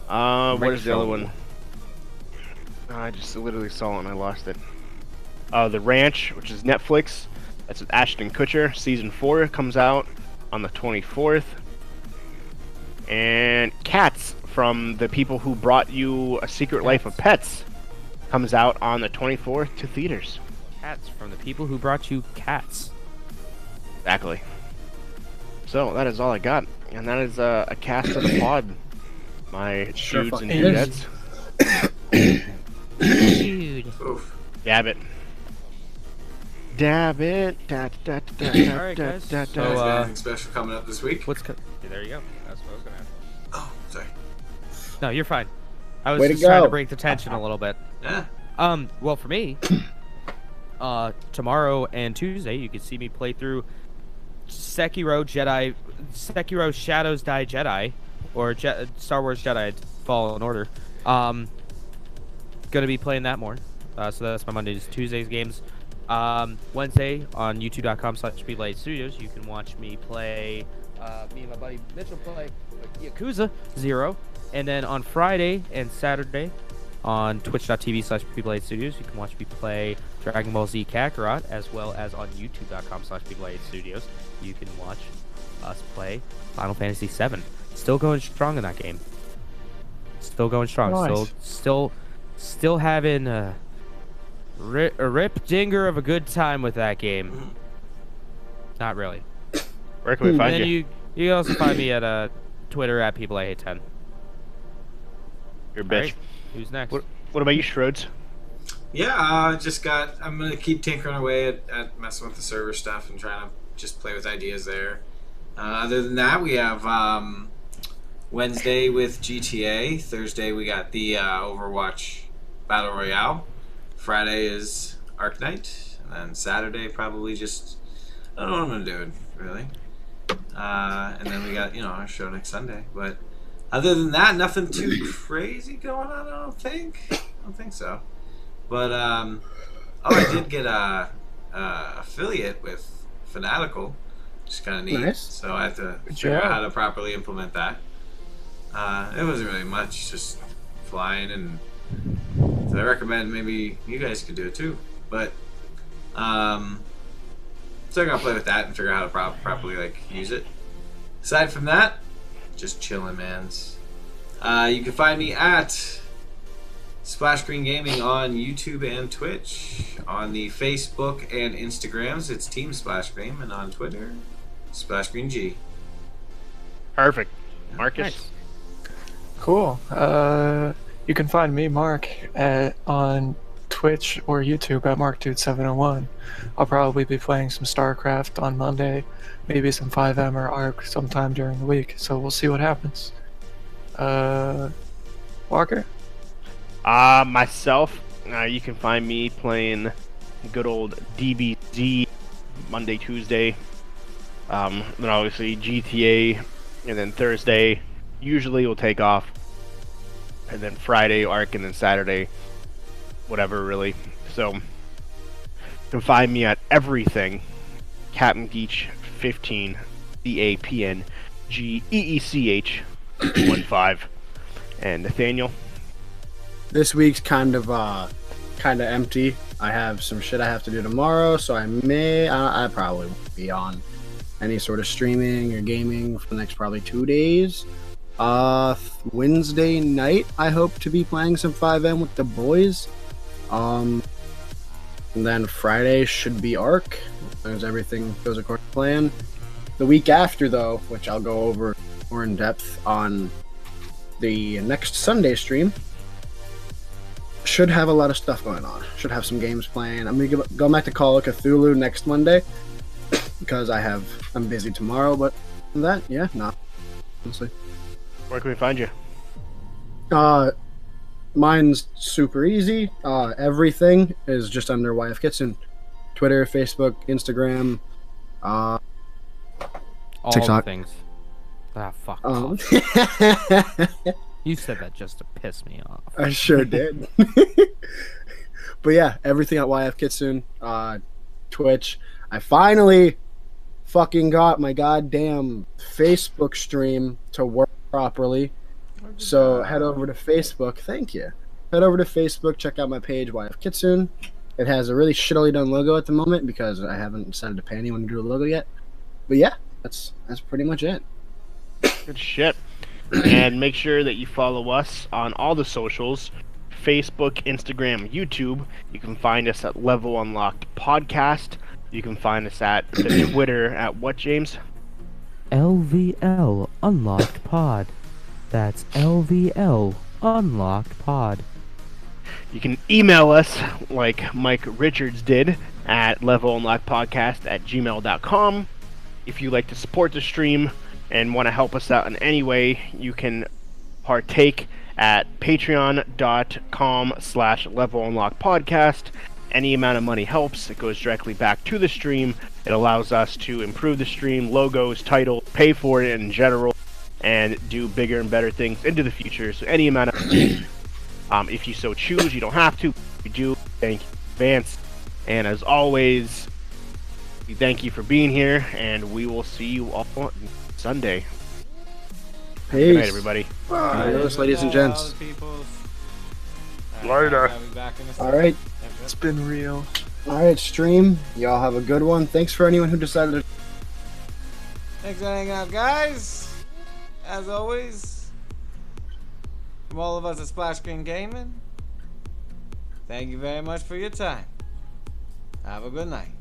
What is the other one? I just literally saw it and I lost it. The Ranch, which is Netflix. That's with Ashton Kutcher. Season 4 comes out on the 24th. And Cats, from the people who brought you A Secret Life of Pets, comes out on the 24th to theaters. Cats from the people who brought you Cats. Exactly. So that is all I got, and that is a cast of the pod. My Sure dudes and fucking is. dudettes. Dude. Oof. Dab it. Dab it. Da, da, da, da, Alright, da, guys. da, So, da. Guys, got anything special coming up this week? There you go. That's what I was gonna ask. Oh, sorry. No, you're fine. I was Way to just trying to go. break the tension a little bit. Yeah. Well, for me, tomorrow and Tuesday, you can see me play through Sekiro Shadows Die Jedi, or Star Wars Jedi Fallen Order. Gonna be playing that more. So that's my Mondays, Tuesdays games. Wednesday on youtube.com/SpeedlightStudios, you can watch me play Me and my buddy Mitchell play Yakuza 0. And then on Friday and Saturday on twitch.tv/People8 Studios, you can watch me play Dragon Ball Z Kakarot, as well as on youtube.com/People8 Studios. You can watch us play Final Fantasy VII. Still going strong in that game. Still going strong. Nice. Still having a rip dinger of a good time with that game. Not really. Where can we And find then you? you can also find me at Twitter at People810. You're a All bitch. right, who's next? What about you, Shrodes? Yeah, I'm gonna keep tinkering away at messing with the server stuff and trying to just play with ideas there. Other than that, we have Wednesday with GTA. Thursday we got the Overwatch Battle Royale. Friday is Arc Night, and then Saturday probably just I don't know what I'm gonna do really. And then we got our show next Sunday. But other than that, nothing too crazy going on. I don't think so. But I did get a affiliate with Fanatical, which is kind of neat. Nice. So I have to Good figure out job. how to properly implement that. It wasn't really much, just flying, and so I recommend maybe you guys could do it too. But so I'm gonna play with that and figure out how to properly use it. Aside from that, just chilling, mans. You can find me at Splash Screen Gaming on YouTube and Twitch. On the Facebook and Instagrams, it's Team Splash Screen, and on Twitter, Splash Screen G. Perfect. Marcus. Nice. Cool. You can find me, Mark, on Twitch or YouTube at MarkDude701. I'll probably be playing some StarCraft on Monday, maybe some 5M or ARC sometime during the week, so we'll see what happens. Walker? Myself, you can find me playing good old DBZ Monday, Tuesday. Then obviously GTA, and then Thursday usually will take off, and then Friday Arc, and then Saturday whatever really. So you can find me at everything Captain Geech 15 CAPNGEECH 15. And Nathaniel. This week's kind of empty. I have some shit I have to do tomorrow, so I probably won't be on any sort of streaming or gaming for the next probably 2 days. Wednesday night, I hope to be playing some 5M with the boys. And then Friday should be Arc, as long as everything goes according to plan. The week after, though, which I'll go over more in depth on the next Sunday stream, should have a lot of stuff going on. Should have some games playing. I'm gonna go back to Call of Cthulhu next Monday because I'm busy tomorrow. But that, yeah, not honestly. Where can we find you? Mine's super easy. Everything is just under YF Kitson. Twitter, Facebook, Instagram, All TikTok. the things. Ah, fuck. um, You said that just to piss me off. I sure did. But yeah, everything at YF Kitsun, Twitch. I finally fucking got my goddamn Facebook stream to work properly. So head over to Facebook. Thank you. Head over to Facebook. Check out my page, YF Kitsun. It has a really shittily done logo at the moment because I haven't decided to pay anyone to do a logo yet. But yeah, that's pretty much it. Good shit. And make sure that you follow us on all the socials: Facebook, Instagram, YouTube. You can find us at Level Unlocked Podcast. You can find us at the Twitter at what, James? LVL Unlocked Pod. That's LVL Unlocked Pod. You can email us like Mike Richards did at levelunlockedpodcast@gmail.com. If you'd like to support the stream and want to help us out in any way, you can partake at patreon.com/levelunlockedpodcast. Any amount of money helps. It goes directly back to the stream. It allows us to improve the stream, logos, title, pay for it in general, and do bigger and better things into the future. So any amount of if you so choose, you don't have to. We do. Thank you in advance. And as always, we thank you for being here, and we will see you all next Sunday. Good night, Peace. everybody. Adios, ladies and gents. Later. All right. It's been real. All right, stream. Y'all have a good one. Thanks for anyone who decided to. Thanks for hanging out, guys. As always, from all of us at Splash Screen Gaming, thank you very much for your time. Have a good night.